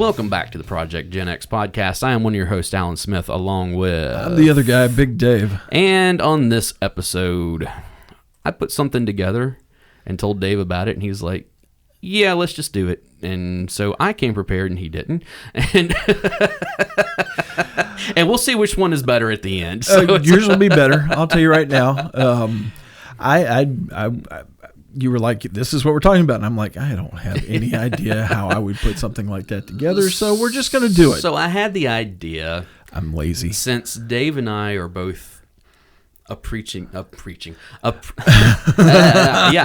Welcome back to the Project Gen X podcast. I am one of your hosts, Alan Smith, along with... I'm the other guy, Big Dave. And on this episode, I put something together and told Dave about it, and he was like, yeah, let's just do it. And so I came prepared, and he didn't. And, and we'll see which one is better at the end. So yours will be better. I'll tell you right now. You were like, this is what we're talking about. And I'm like, I don't have any idea how I would put something like that together. So we're just going to do it. So I had the idea. I'm lazy. Since Dave and I are both yeah,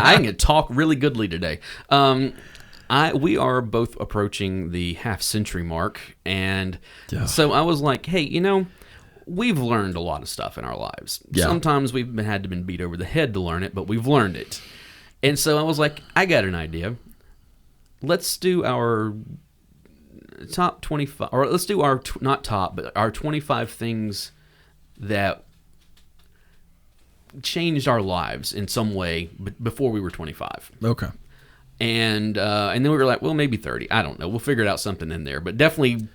I can talk really goodly today. We are both approaching the half-century mark. And so I was like, hey, we've learned a lot of stuff in our lives. Yeah. Sometimes we've had to been beat over the head to learn it, but we've learned it. And so I was like, I got an idea. Let's do our top 25, or let's do our, not top, but our 25 things that changed our lives in some way before we were 25. Okay. And then we were like, well, maybe 30. I don't know. We'll figure out something in there. But definitely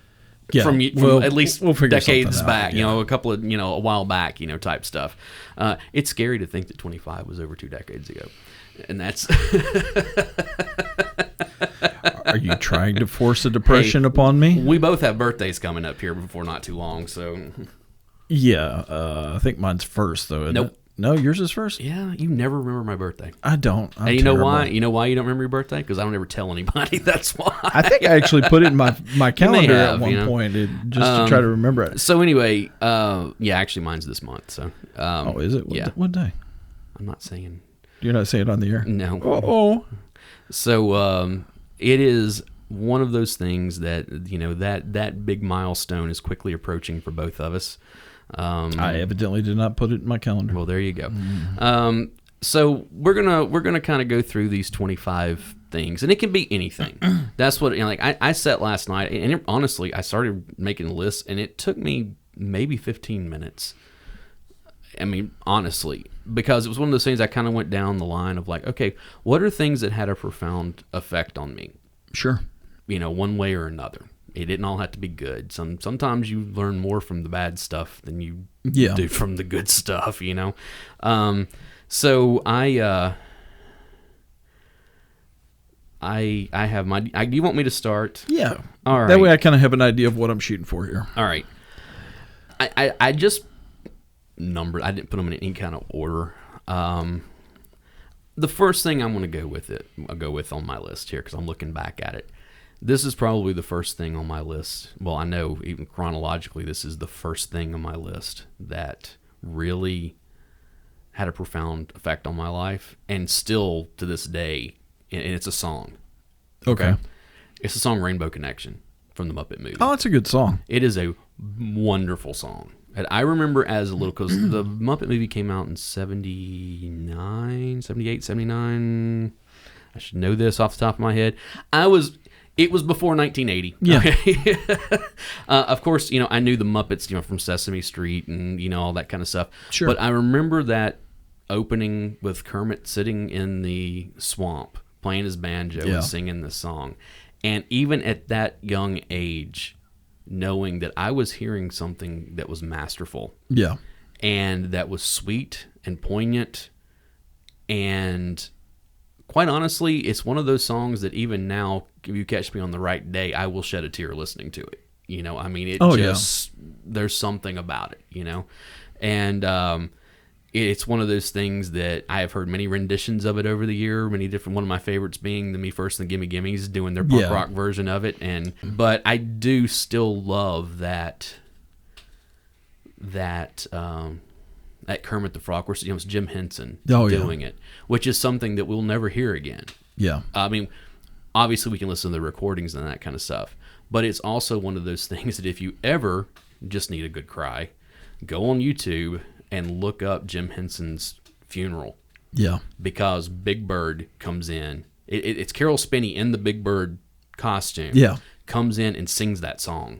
from at least decades back, a couple of, a while back, type stuff. It's scary to think that 25 was over 2 decades ago. And that's... Are you trying to force a depression upon me? We both have birthdays coming up here before not too long, so... Yeah, I think mine's first, though. Nope. No, yours is first? Yeah, you never remember my birthday. I don't. And you know why? You know why you don't remember your birthday? Because I don't ever tell anybody. That's why. I think I actually put it in my calendar at one point just to try to remember it. So anyway, actually mine's this month. So. Is it? What day? I'm not saying... You're not saying it on the air? No. Uh-oh. So it is one of those things that, that big milestone is quickly approaching for both of us. I evidently did not put it in my calendar. Well, there you go. So we're gonna kind of go through these 25 things, and it can be anything. That's what I set last night, and honestly, I started making a list, and it took me maybe 15 minutes. I mean, honestly, because it was one of those things I kind of went down the line of like, okay, what are things that had a profound effect on me? Sure. one way or another. It didn't all have to be good. Sometimes you learn more from the bad stuff than you do from the good stuff, So I have my... do you want me to start? Yeah. All right. That way I kind of have an idea of what I'm shooting for here. All right. I just... numbered. I didn't put them in any kind of order. The first thing I'm going to go with on my list here, because I'm looking back at it. This is probably the first thing on my list. Well, I know even chronologically, this is the first thing on my list that really had a profound effect on my life, and still to this day, and it's a song. Okay. It's the song "Rainbow Connection" from the Muppet movie. Oh, it's a good song. It is a wonderful song. And I remember as a little, because the Muppet movie came out in 78, 79. I should know this off the top of my head. It was before 1980. Yeah. Okay? Of course, I knew the Muppets, from Sesame Street and, all that kind of stuff. Sure. But I remember that opening with Kermit sitting in the swamp, playing his banjo and singing this song. And even at that young age, knowing that I was hearing something that was masterful. Yeah. And that was sweet and poignant. And quite honestly, it's one of those songs that even now, if you catch me on the right day, I will shed a tear listening to it. There's something about it, And it's one of those things that I have heard many renditions of it over the year, many different. One of my favorites being the Me First and the Gimme Gimmes doing their punk rock version of it, but I do still love that Kermit the Frog, where it's Jim Henson doing it, which is something that we'll never hear again. Yeah, I mean, obviously we can listen to the recordings and that kind of stuff, but it's also one of those things that if you ever just need a good cry, go on YouTube and look up Jim Henson's funeral. Yeah. Because Big Bird comes in. It's Carol Spinney in the Big Bird costume. Yeah. Comes in and sings that song.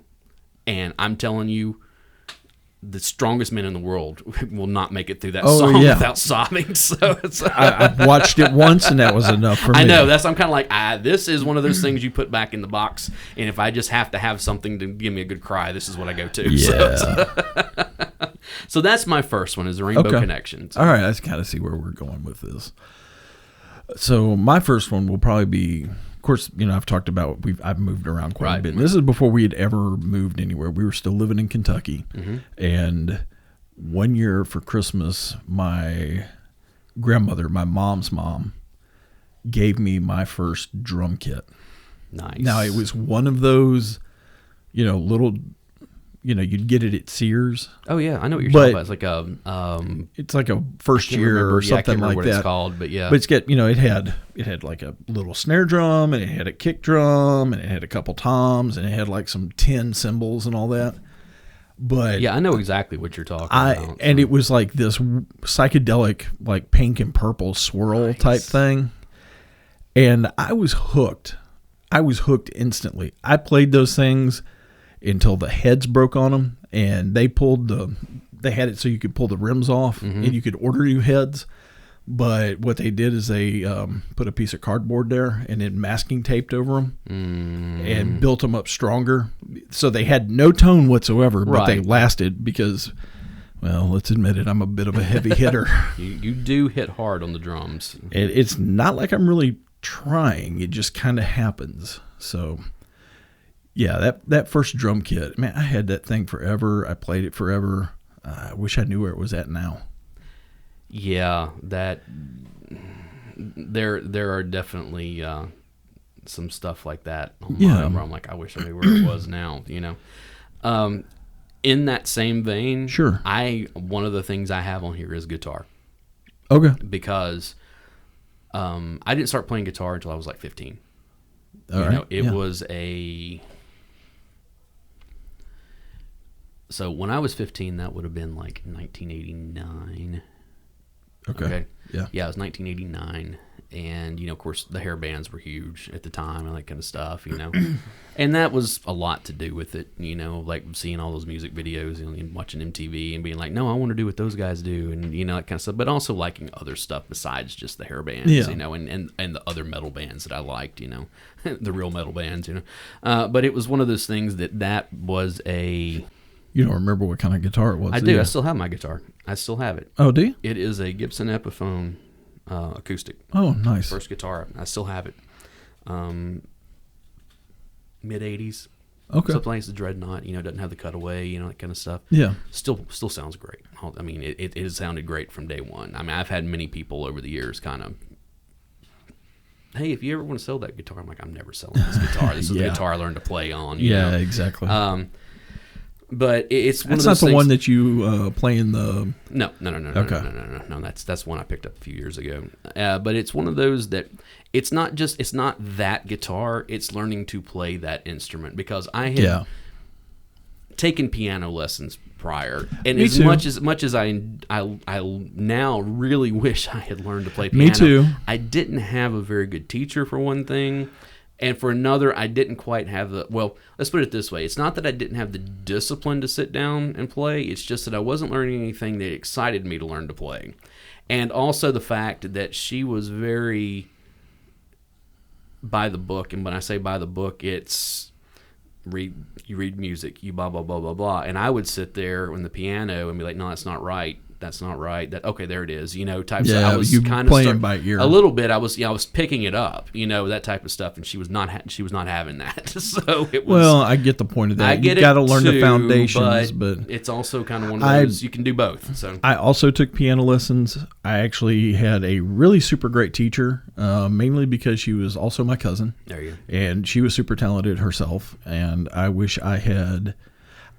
And I'm telling you, the strongest men in the world will not make it through that song without sobbing. So I've watched it once, and that was enough for me. I know. I'm kind of like, this is one of those things you put back in the box, and if I just have to have something to give me a good cry, this is what I go to. Yeah. So that's my first one, is the Rainbow Connection. So. All right, let's kind of see where we're going with this. So my first one will probably be, of course, I've talked about I've moved around quite a bit. And this is before we had ever moved anywhere. We were still living in Kentucky, and one year for Christmas, my grandmother, my mom's mom, gave me my first drum kit. Nice. Now it was one of those, little. You'd get it at Sears. Oh yeah, I know what you're talking about. It's like a first year or something like what that. It's called, but yeah. But it's it had like a little snare drum, and it had a kick drum, and it had a couple toms, and it had like some tin cymbals and all that. But yeah, I know exactly what you're talking about. And it was like this psychedelic, like pink and purple swirl type thing, and I was hooked. I was hooked instantly. I played those things until the heads broke on them, and they had it so you could pull the rims off, and you could order new heads. But what they did is they put a piece of cardboard there and then masking taped over them and built them up stronger. So they had no tone whatsoever, but they lasted because, well, let's admit it, I'm a bit of a heavy hitter. You do hit hard on the drums. It's not like I'm really trying. It just kind of happens. So... yeah, that first drum kit, man, I had that thing forever. I played it forever. I wish I knew where it was at now. Yeah, there are definitely some stuff like that on my own where I'm like, I wish I knew where it was now, In that same vein, sure. One of the things I have on here is guitar. Okay. Because I didn't start playing guitar until I was like 15. It was a... So when I was 15, that would have been like 1989. Okay. Yeah. Yeah, it was 1989. And, of course, the hair bands were huge at the time and that kind of stuff, And that was a lot to do with it, like seeing all those music videos and watching MTV and being like, no, I want to do what those guys do and, that kind of stuff. But also liking other stuff besides just the hair bands, and the other metal bands that I liked, the real metal bands, But it was one of those things that was a... You don't remember what kind of guitar it was? I do. I still have my guitar. I still have it. Oh, do you? It is a Gibson Epiphone acoustic. Oh, nice. First guitar. I still have it. Mid-'80s. Okay. Something like the Dreadnought, doesn't have the cutaway, that kind of stuff. Yeah. Still sounds great. I mean, it has sounded great from day one. I mean, I've had many people over the years kind of, hey, if you ever want to sell that guitar, I'm like, I'm never selling this guitar. This is the guitar I learned to play on. You know? Exactly. But it's one of those That's not the things, one that you play in the... No. Okay. No. That's one I picked up a few years ago. But it's one of those that it's not that guitar. It's learning to play that instrument because I had taken piano lessons prior, and much as I now really wish I had learned to play piano. Me too. I didn't have a very good teacher for one thing. And for another, I didn't quite have let's put it this way. It's not that I didn't have the discipline to sit down and play. It's just that I wasn't learning anything that excited me to learn to play. And also the fact that she was very by the book. And when I say by the book, it's you read music, you blah, blah, blah, blah, blah. And I would sit there on the piano and be like, no, that's not right. That's not right. Okay, there it is. Type stuff. I was kind of playing by ear a little bit. I was picking it up. That type of stuff, and she was not having that. So it was. Well, I get the point of that. I get you got to it learn too, the foundations, but it's also kind of one of those you can do both. So I also took piano lessons. I actually had a really super great teacher, mainly because she was also my cousin. There you go. And she was super talented herself, and I wish I had.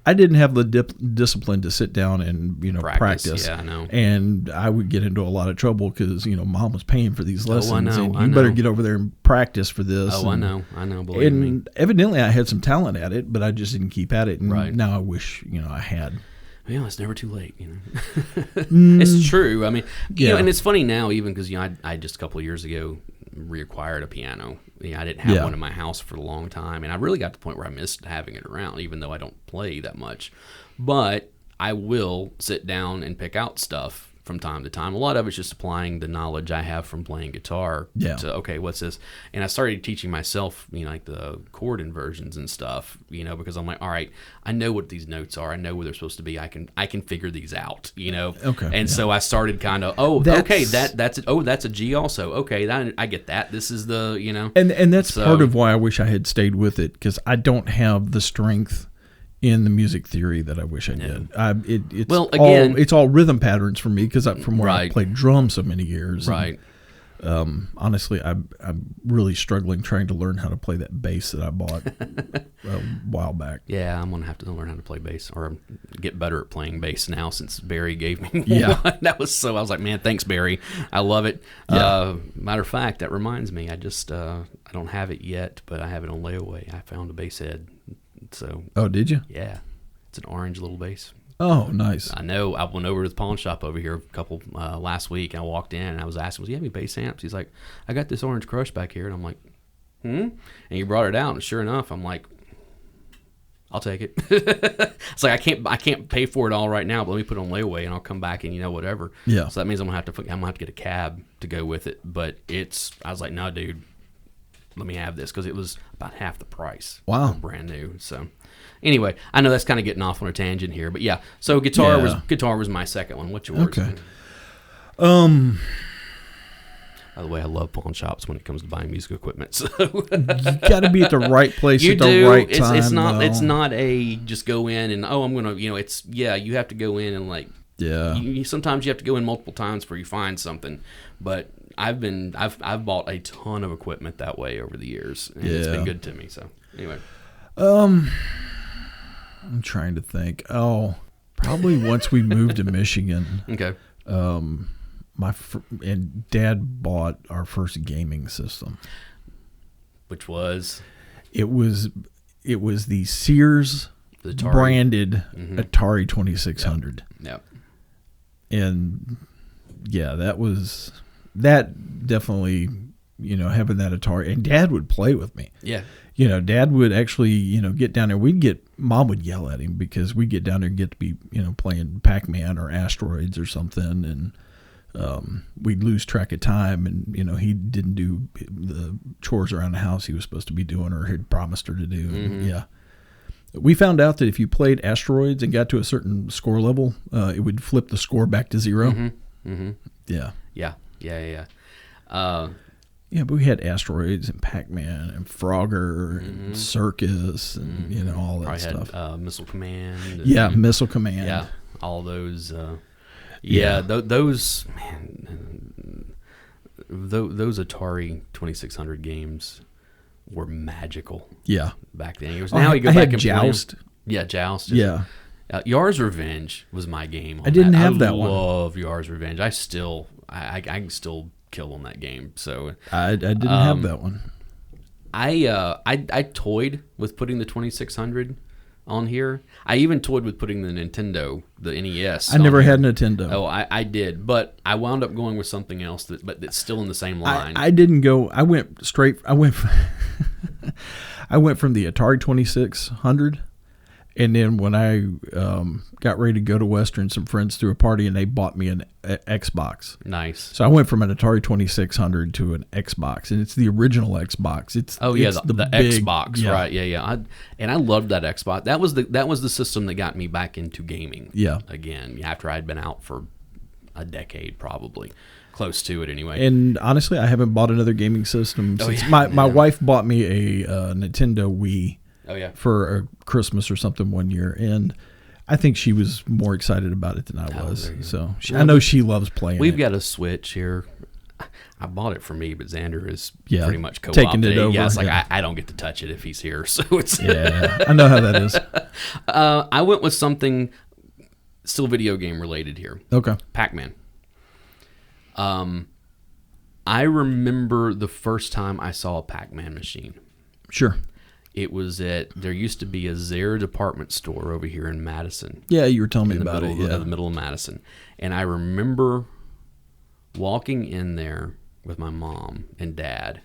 I didn't have the discipline to sit down and practice. Yeah, I know. And I would get into a lot of trouble because Mom was paying for these lessons. I know. And you better get over there and practice for this. Oh, and, I know. Believe me. And evidently, I had some talent at it, but I just didn't keep at it. And now I wish I had. Well, it's never too late. It's true. I mean, and it's funny now, even because I just a couple of years ago reacquired a piano. I didn't have one in my house for a long time, and I really got to the point where I missed having it around, even though I don't play that much. But I will sit down and pick out stuff from time to time. A lot of it's just applying the knowledge I have from playing guitar to, okay, what's this? And I started teaching myself, like the chord inversions and stuff, because I'm like, all right, I know what these notes are. I know where they're supposed to be. I can figure these out, Okay. And so I started kind of, okay, that's it. Oh, that's a G also. Okay, I get that. This is the, And that's part of why I wish I had stayed with it, because I don't have the strength in the music theory that I wish I did. It's all rhythm patterns for me, because from where I played drums so many years. Right. And, honestly, I'm really struggling trying to learn how to play that bass that I bought a while back. Yeah, I'm gonna have to learn how to play bass, or get better at playing bass now, since Barry gave me one. Yeah. I was like, man, thanks, Barry. I love it. Yeah. Matter of fact, that reminds me, I just I don't have it yet, but I have it on layaway. I found a bass head. So. Oh, did you? Yeah, it's an orange little bass. Oh, nice. I know. I went over to the pawn shop over here a couple last week, and I walked in and I was asking, "Do you have any bass amps?" He's like, "I got this orange crush back here," and I'm like, And he brought it out, and sure enough, I'm like, "I'll take it." It's like I can't pay for it all right now, but let me put it on layaway, and I'll come back and whatever. Yeah. So that means I'm gonna have to get a cab to go with it. But I was like, "No, dude, let me have this," because it was about half the price. Wow. Brand new. So anyway, I know that's kind of getting off on a tangent here, but yeah. So guitar was my second one. What's yours? Okay. By the way, I love pawn shops when it comes to buying music equipment. So you got to be at the right place at the right time. It's not a just go in and I'm gonna you have to go in and sometimes you have to go in multiple times before you find something, but I've bought a ton of equipment that way over the years, and it's been good to me. So anyway, I'm trying to think. Oh, probably once we moved to Michigan. Okay. And Dad bought our first gaming system, which was it was the Sears branded Atari 2600. Yep. And that definitely, having that Atari, and Dad would play with me. Yeah. Dad would actually, get down there. Mom would yell at him because we'd get down there and get to be, playing Pac-Man or Asteroids or something. And we'd lose track of time. And, he didn't do the chores around the house he was supposed to be doing or had promised her to do. Mm-hmm. Yeah. We found out that if you played Asteroids and got to a certain score level, it would flip the score back to 0. Mm-hmm. Mm-hmm. Yeah. Yeah. But we had Asteroids and Pac-Man and Frogger and Circus and all that stuff. Had, Missile Command. Missile Command. Yeah, all those. Those Atari 2600 games were magical. Yeah, back then. Now you go back and Joust. Joust. Yeah. Yar's Revenge was my game. I didn't have that one. I love Yar's Revenge. I can still kill on that game. So I didn't have that one. I toyed with putting the 2600 on here. I even toyed with putting the Nintendo, the NES. I never had Nintendo. Oh, I did, but I wound up going with something else that's still in the same line. I didn't go. I went from I went from the Atari 2600. And then when I got ready to go to Western, some friends threw a party and they bought me an Xbox. Nice. So I went from an Atari 2600 to an Xbox, and it's the original Xbox. It's the big, Xbox, right? Yeah. I loved that Xbox. That was the system that got me back into gaming. Yeah. Again, after I'd been out for a decade, probably close to it anyway. And honestly, I haven't bought another gaming system since my wife bought me a Nintendo Wii. Oh yeah, for a Christmas or something one year, and I think she was more excited about it than I was. So I know she loves playing. We've got a Switch here. I bought it for me, but Xander is pretty much taking it over. Yeah, it's like I don't get to touch it if he's here. So it's I know how that is. I went with something still video game related here. Okay, Pac-Man. I remember the first time I saw a Pac-Man machine. Sure. It was there used to be a Zare department store over here in Madison. Yeah, you were telling me about it. The middle of Madison. And I remember walking in there with my mom and dad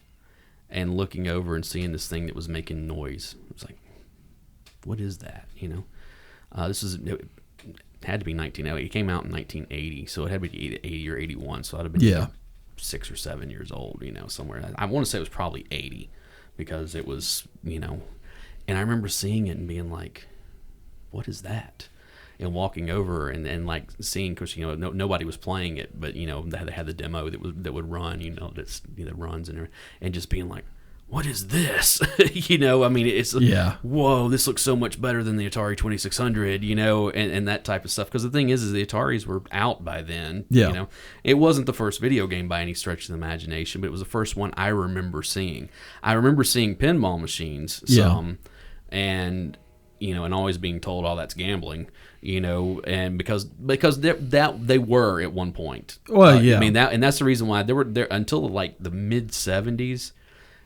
and looking over and seeing this thing that was making noise. I was like, what is that? This is had to be 1980. It came out in 1980, so it had to be 80 or 81. So I'd have been 6 or 7 years old, somewhere. I want to say it was probably 80 because it was, and I remember seeing it and being like, what is that? And walking over and like seeing, because nobody was playing it, but they had the demo that would run, that runs and just being like, what is this? It's whoa, this looks so much better than the Atari 2600, and that type of stuff. Because the thing is the Ataris were out by then. It wasn't the first video game by any stretch of the imagination, but it was the first one I remember seeing. I remember seeing pinball machines and and always being told, "Oh, that's gambling," and because they were at one point. Well, and that's the reason why there until like the mid '70s.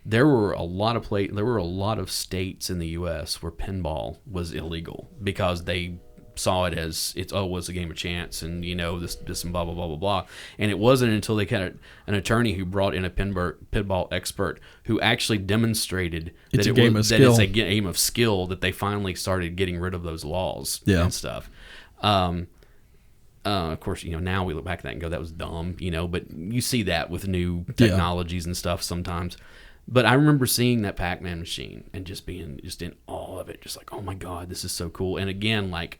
There were a lot of states in the U.S. where pinball was illegal because they saw it as it was a game of chance and this and blah blah blah blah blah. And it wasn't until they had an attorney who brought in a pinball expert who actually demonstrated it's a game of skill that they finally started getting rid of those laws and stuff. Of course, now we look back at that and go, that was dumb, but you see that with new technologies and stuff sometimes. But I remember seeing that Pac-Man machine and just being in awe of it, just like, oh my God, this is so cool. And again, like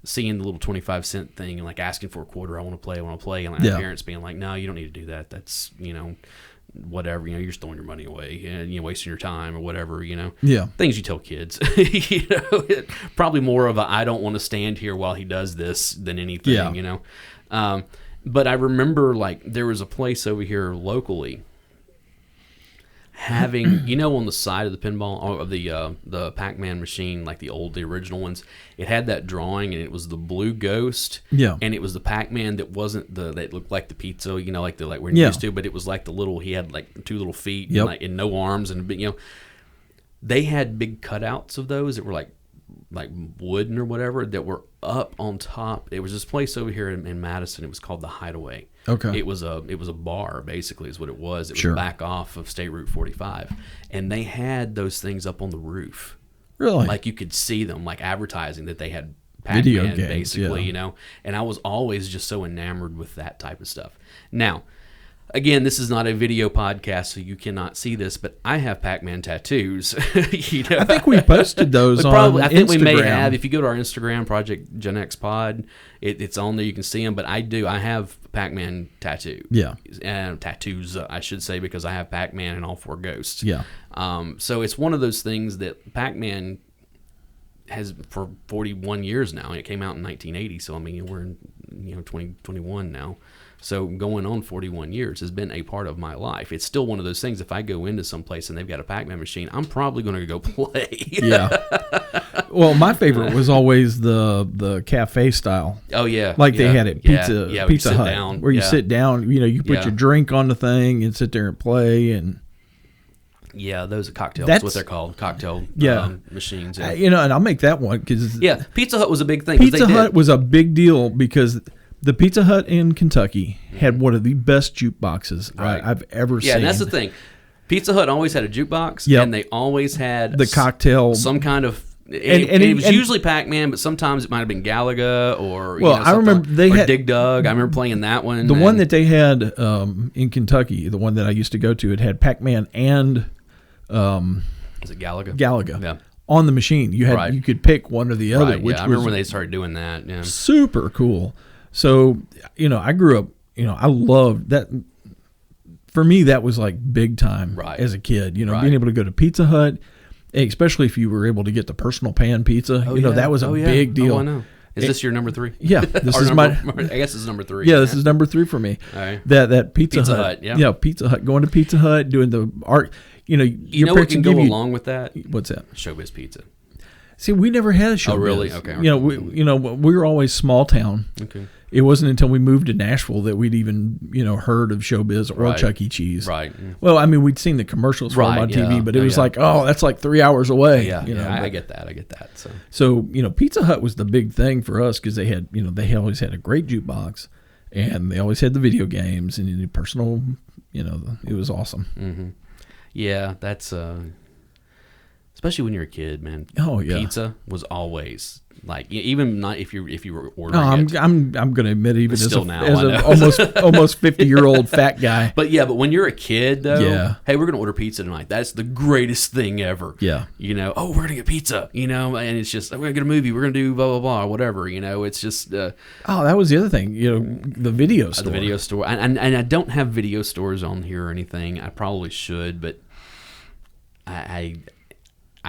seeing the little 25-cent thing and like asking for a quarter, I want to play. And my parents being like, no, you don't need to do that. That's, whatever, you're just throwing your money away and wasting your time or whatever, Things you tell kids, probably more of a, I don't want to stand here while he does this than anything, But I remember like there was a place over here locally having, on the side of the pinball of the Pac-Man machine, like the original ones, it had that drawing and it was the blue ghost. Yeah. And it was the Pac-Man that wasn't that looked like the pizza, like we're used to, but it was like he had like 2 little feet and no arms and they had big cutouts of those that were like wooden or whatever that were up on top. It was this place over here in Madison. It was called the Hideaway. Okay. It was a bar, basically, is what it was. It was back off of State Route 45, and they had those things up on the roof. Really? Like you could see them, like advertising that they had Pac-Man, basically, And I was always just so enamored with that type of stuff. Now, again, this is not a video podcast, so you cannot see this, but I have Pac-Man tattoos. I think we posted those on Instagram. I think we may have. If you go to our Instagram, projectgenxpod, it's on there. You can see them. But I have Pac-Man tattoo. Yeah. Tattoos, I should say, because I have Pac-Man and all 4 ghosts. Yeah. So it's one of those things that Pac-Man has for 41 years now. It came out in 1980, so we're in 2021 now. So going on 41 years has been a part of my life. It's still one of those things. If I go into some place and they've got a Pac-Man machine, I'm probably going to go play. Yeah. Well, my favorite was always the cafe style. Oh yeah. Like they had at Pizza Hut, down. where you sit down. You put your drink on the thing and sit there and play and. Yeah, those are cocktails. That's what they're called, cocktail machines. Yeah. And I'll make that one because Pizza Hut was a big thing. Pizza Hut was a big deal because the Pizza Hut in Kentucky had one of the best jukeboxes I've ever seen. Yeah, and that's the thing. Pizza Hut always had a jukebox, and they always had the cocktail, some kind of. It was usually Pac-Man, but sometimes it might have been Galaga or I remember they had Dig Dug. I remember playing that one. The one that they had in Kentucky, the one that I used to go to, it had Pac-Man and is it Galaga? Galaga. Yeah. On the machine, you could pick one or the other. Which I remember when they started doing that. Yeah. Super cool. So I grew up. I loved that. For me, that was like big time as a kid. Being able to go to Pizza Hut. Especially if you were able to get the personal pan pizza, that was a big deal. Oh, I know. Is this your number 3? Yeah, this is I guess it's number 3. Yeah, this is number 3 for me. All right. That Pizza Hut. Yeah, Pizza Hut. Going to Pizza Hut, doing the art. You know what can go along with that? What's that? Showbiz Pizza. See, we never had a Showbiz. Oh, really? Okay. We were always small town. Okay. It wasn't until we moved to Nashville that we'd even, heard of Showbiz or Chuck E. Cheese. Right. Well, we'd seen the commercials for them on TV, but it was like, that's like 3 hours away. Yeah, I get that. So, Pizza Hut was the big thing for us because they had, they always had a great jukebox and they always had the video games and personal, it was awesome. Mm-hmm. Yeah, that's especially when you're a kid, man. Oh yeah, pizza was always like, even not if you were ordering. No, I'm going to admit, even as an almost 50-year-old fat guy. But when you're a kid though, yeah. Hey, we're going to order pizza tonight. That's the greatest thing ever. Yeah. Oh, we're going to get pizza. And it's just, we're going to get a movie. We're going to do blah blah blah or whatever. It's just. Oh, that was the other thing. The video store. The video store, and I don't have video stores on here or anything. I probably should, but I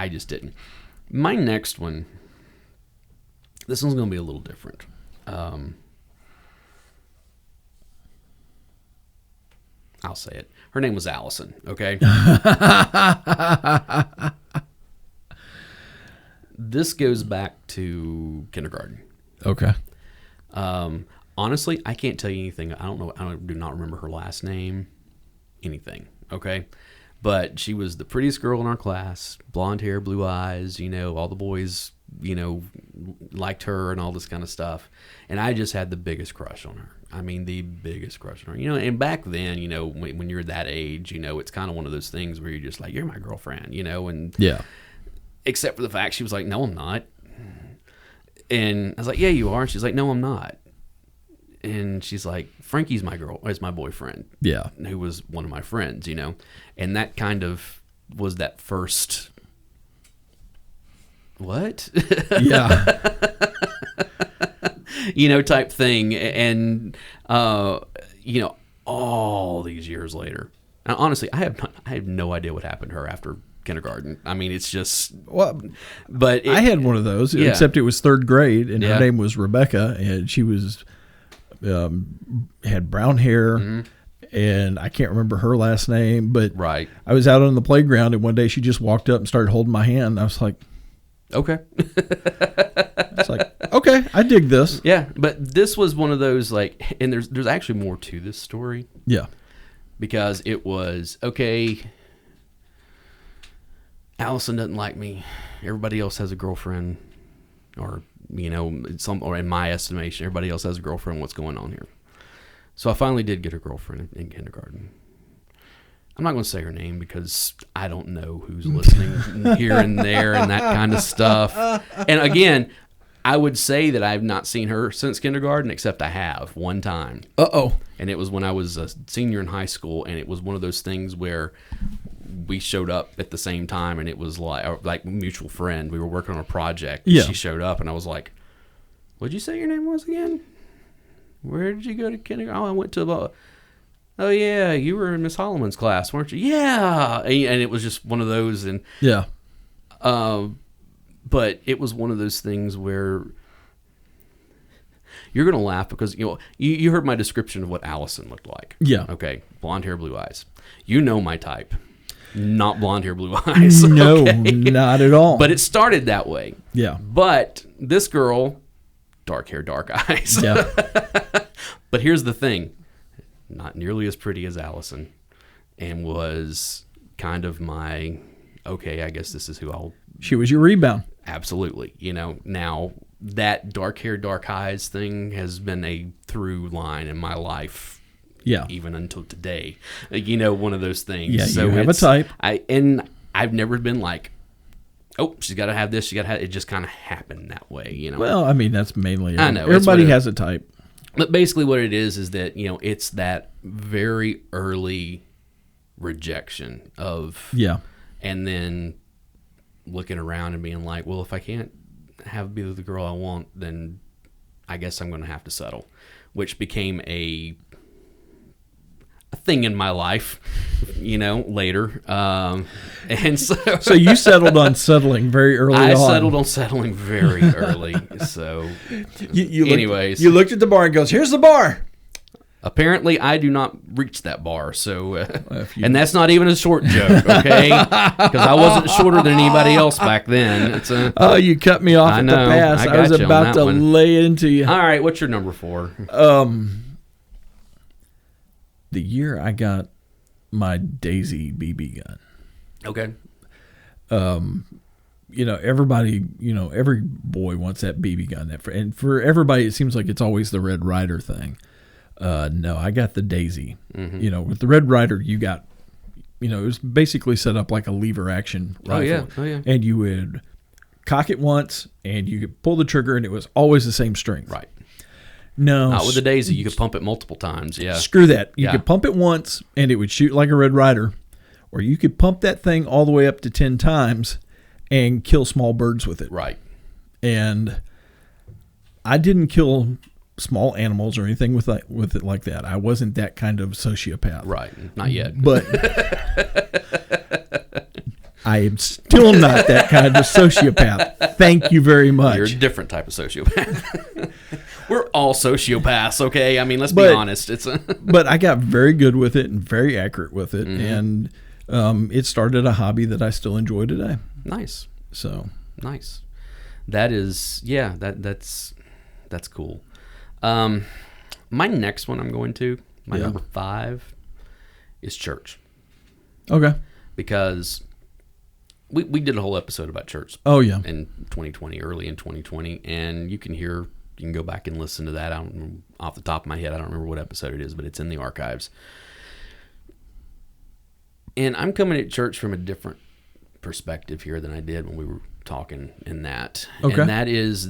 just didn't. My next one. This one's going to be a little different. I'll say it. Her name was Allison, okay? This goes back to kindergarten. Okay. Honestly, I can't tell you anything. I don't know. I do not remember her last name, anything, okay? But she was the prettiest girl in our class, blonde hair, blue eyes, all the boys liked her and all this kind of stuff. And I just had the biggest crush on her. I mean, the biggest crush on her. And back then, when you're that age, it's kind of one of those things where you're just like, you're my girlfriend, and yeah. Except for the fact she was like, no, I'm not. And I was like, yeah, you are. And she's like, no, I'm not. And she's like, Frankie's my boyfriend. Yeah. Who was one of my friends, And that kind of was that first... What? Yeah. Type thing. And, all these years later. And honestly, I have no idea what happened to her after kindergarten. I mean, it's just... Well, but I had one of those, except it was third grade, and her name was Rebecca, and she was... had brown hair, and I can't remember her last name, but right. I was out on the playground, and one day she just walked up and started holding my hand, and I was like... Okay. It's like, okay, I dig this. Yeah, but this was one of those, like, and there's actually more to this story. Yeah. Because it was, okay, Allison doesn't like me. Everybody else has a girlfriend, or, or in my estimation, everybody else has a girlfriend. What's going on here? So I finally did get a girlfriend in kindergarten. I'm not going to say her name because I don't know who's listening here and there and that kind of stuff. And again, I would say that I've not seen her since kindergarten, except I have one time. Uh-oh. And it was when I was a senior in high school, and it was one of those things where we showed up at the same time, and it was like mutual friend. We were working on a project. Yeah. She showed up, and I was like, what'd you say your name was again? Where did you go to kindergarten? Oh, I went to... Oh, yeah, you were in Miss Holloman's class, weren't you? Yeah. And it was just one of those. And yeah. But it was one of those things where you're going to laugh because, you heard my description of what Allison looked like. Yeah. Okay, blonde hair, blue eyes. You know my type. Not blonde hair, blue eyes. No, okay? not at all. But it started that way. Yeah. But this girl, dark hair, dark eyes. Yeah. But here's the thing. Not nearly as pretty as Allison, and was kind of my, okay, I guess this is who I'll... She was your rebound. Absolutely. Now that dark hair, dark eyes thing has been a through line in my life. Yeah. Even until today. One of those things. Yeah, so you have a type. I've never been like, oh, she's got to have this, it just kind of happened that way, Well, I mean, that's mainly... I know. Everybody has a type. But basically what it is that, it's that very early rejection of... Yeah. And then looking around and being like, well, if I can't be the girl I want, then I guess I'm going to have to settle. Which became a thing in my life, later. And so you settled on settling very early on. I settled on settling very early. So anyways. You looked at the bar and goes, here's the bar. Apparently, I do not reach that bar. So, and that's not even a short joke, okay? Because I wasn't shorter than anybody else back then. You cut me off at the pass. I was about to lay into you. All right, what's your number 4? The year I got my Daisy BB gun. Okay. Everybody, every boy wants that BB gun. And for everybody, it seems like it's always the Red Ryder thing. No, I got the Daisy. Mm-hmm. With the Red Ryder, you got, it was basically set up like a lever action rifle. Oh yeah. And you would cock it once, and you could pull the trigger, and it was always the same strength. Right. No. Not with the Daisy. You could pump it multiple times. Yeah. Screw that. You Yeah. could pump it once, and it would shoot like a Red Ryder, or you could pump that thing all the way up to 10 times and kill small birds with it. Right. And I didn't kill small animals or anything with it like that. I wasn't that kind of sociopath. Right. Not yet. But I am still not that kind of sociopath. Thank you very much. You're a different type of sociopath. We're all sociopaths, okay? I mean, let's be honest. But I got very good with it and very accurate with it, and it started a hobby that I still enjoy today. Nice. So nice. That is, yeah. That's cool. My next one I'm going to, my number 5, is church. Okay. Because we did a whole episode about church. Oh yeah. In 2020, early in 2020, and you can go back and listen to that. I don't, off the top of my head, I don't remember what episode it is, but it's in the archives. And I'm coming at church from a different perspective here than I did when we were talking in that. Okay. And that is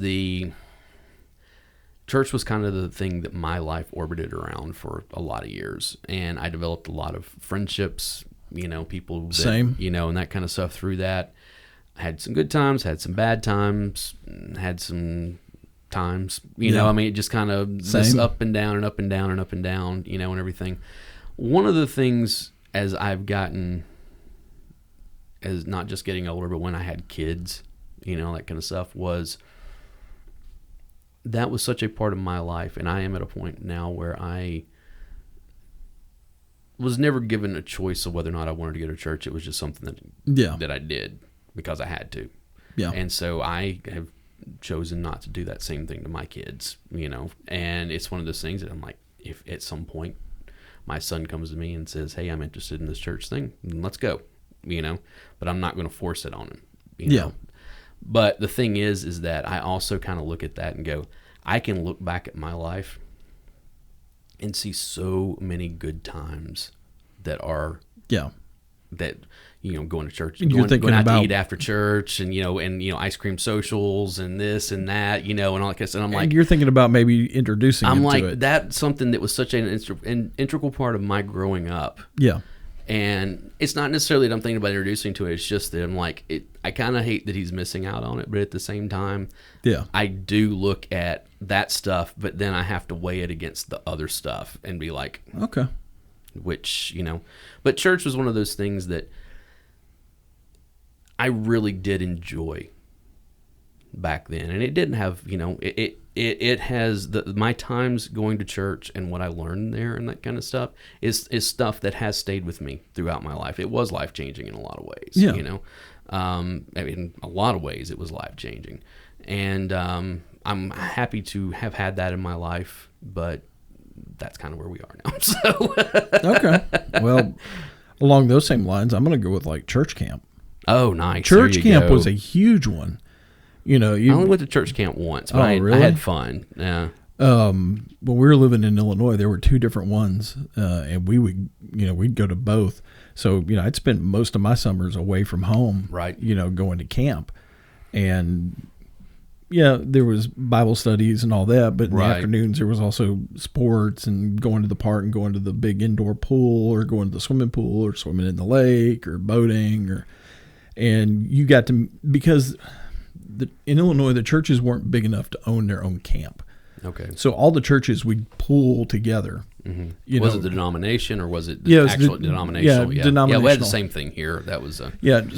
church was kind of the thing that my life orbited around for a lot of years. And I developed a lot of friendships, people that, Same. And that kind of stuff through that. I had some good times, had some bad times, had some times, I mean, it just kind of this up and down and up and down and up and down, and everything. One of the things as I've gotten, as not just getting older, but when I had kids, that kind of stuff, that was such a part of my life. And I am at a point now where I was never given a choice of whether or not I wanted to go to church. It was just something that I did because I had to. Yeah. And so I have chosen not to do that same thing to my kids, and it's one of those things that I'm like, if at some point my son comes to me and says, hey, I'm interested in this church thing, let's go, but I'm not going to force it on him, Yeah. But the thing is that I also kind of look at that and go, I can look back at my life and see so many good times that are going to church, going out to eat after church, and ice cream socials and this and that, and all that kind of stuff. And I'm like, you're thinking about maybe introducing him to it. That's something that was such an integral part of my growing up. Yeah. And it's not necessarily that I'm thinking about introducing to it. It's just that I'm like, I kind of hate that he's missing out on it, but at the same time, I do look at that stuff, but then I have to weigh it against the other stuff and be like, okay, which, but church was one of those things that I really did enjoy back then. And it didn't have, it has my times going to church and what I learned there and that kind of stuff is stuff that has stayed with me throughout my life. It was life-changing in a lot of ways, I mean, in a lot of ways it was life-changing. And I'm happy to have had that in my life, but that's kind of where we are now. So okay. Well, along those same lines, I'm going to go with like church camp. Oh, nice. Church camp was a huge one. I only went to church camp once, but I had fun. Yeah. When we were living in Illinois, there were 2 different ones, and we would, we'd go to both. So, I'd spent most of my summers away from home, right? Going to camp, and there was Bible studies and all that, but in the afternoons there was also sports and going to the park and going to the big indoor pool or going to the swimming pool or swimming in the lake or boating and you got to, because in Illinois, the churches weren't big enough to own their own camp. Okay. So all the churches would pool together. Mm-hmm. Was it the denomination or was it the actual denominational? Yeah, denominational. Yeah, we had the same thing here. That was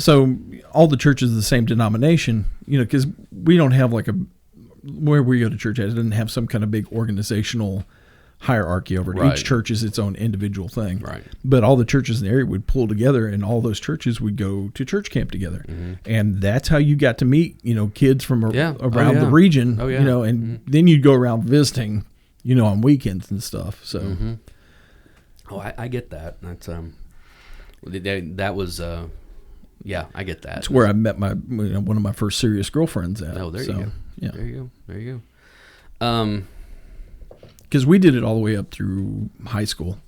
so all the churches are the same denomination, because we don't have like where we go to church at, it doesn't have some kind of big organizational hierarchy over it. Right. Each church is its own individual thing. Right. But all the churches in the area would pull together, and all those churches would go to church camp together. Mm-hmm. And that's how you got to meet, kids from around the region, and then you'd go around visiting, on weekends and stuff. So, oh, I get that. That's that was I get that. It's where I met my one of my first serious girlfriends at. Oh, there you go. Yeah, there you go. Because we did it all the way up through high school.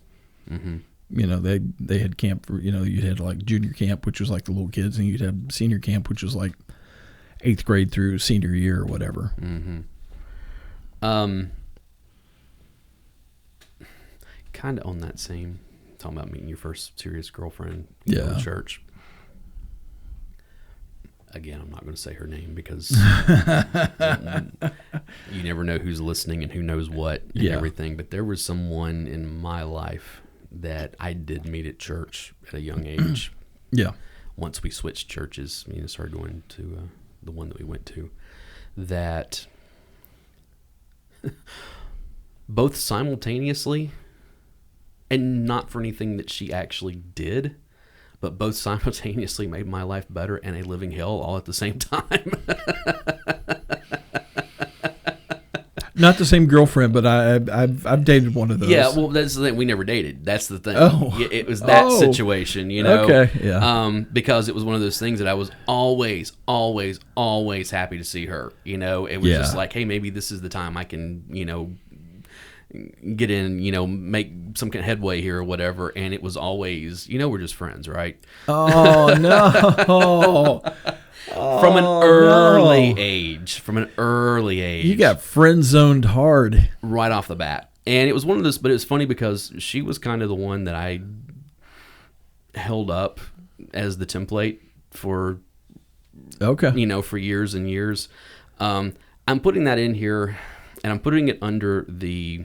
Mm-hmm. they had camp for, you had like junior camp, which was like the little kids, and you'd have senior camp, which was like 8th grade through senior year or whatever. Mm-hmm. Kind of on that same, talking about meeting your first serious girlfriend in church. Again, I'm not going to say her name because you never know who's listening and who knows what and everything. But there was someone in my life that I did meet at church at a young age. Yeah. Once we switched churches, started going to the one that we went to, that both simultaneously, and not for anything that she actually did, but both simultaneously made my life better and a living hell all at the same time. Not the same girlfriend, but I've dated one of those. Yeah, well, that's the thing. We never dated. That's the thing. Oh. It was that situation, Okay, yeah. Because it was one of those things that I was always, always, always happy to see her. It was just like, hey, maybe this is the time I can, get in, make some kind of headway here or whatever. And it was always, we're just friends, right? Oh, no. From an early age. You got friend zoned hard. Right off the bat. And it was one of those, but it was funny because she was kind of the one that I held up as the template for, for years and years. I'm putting that in here, and I'm putting it under the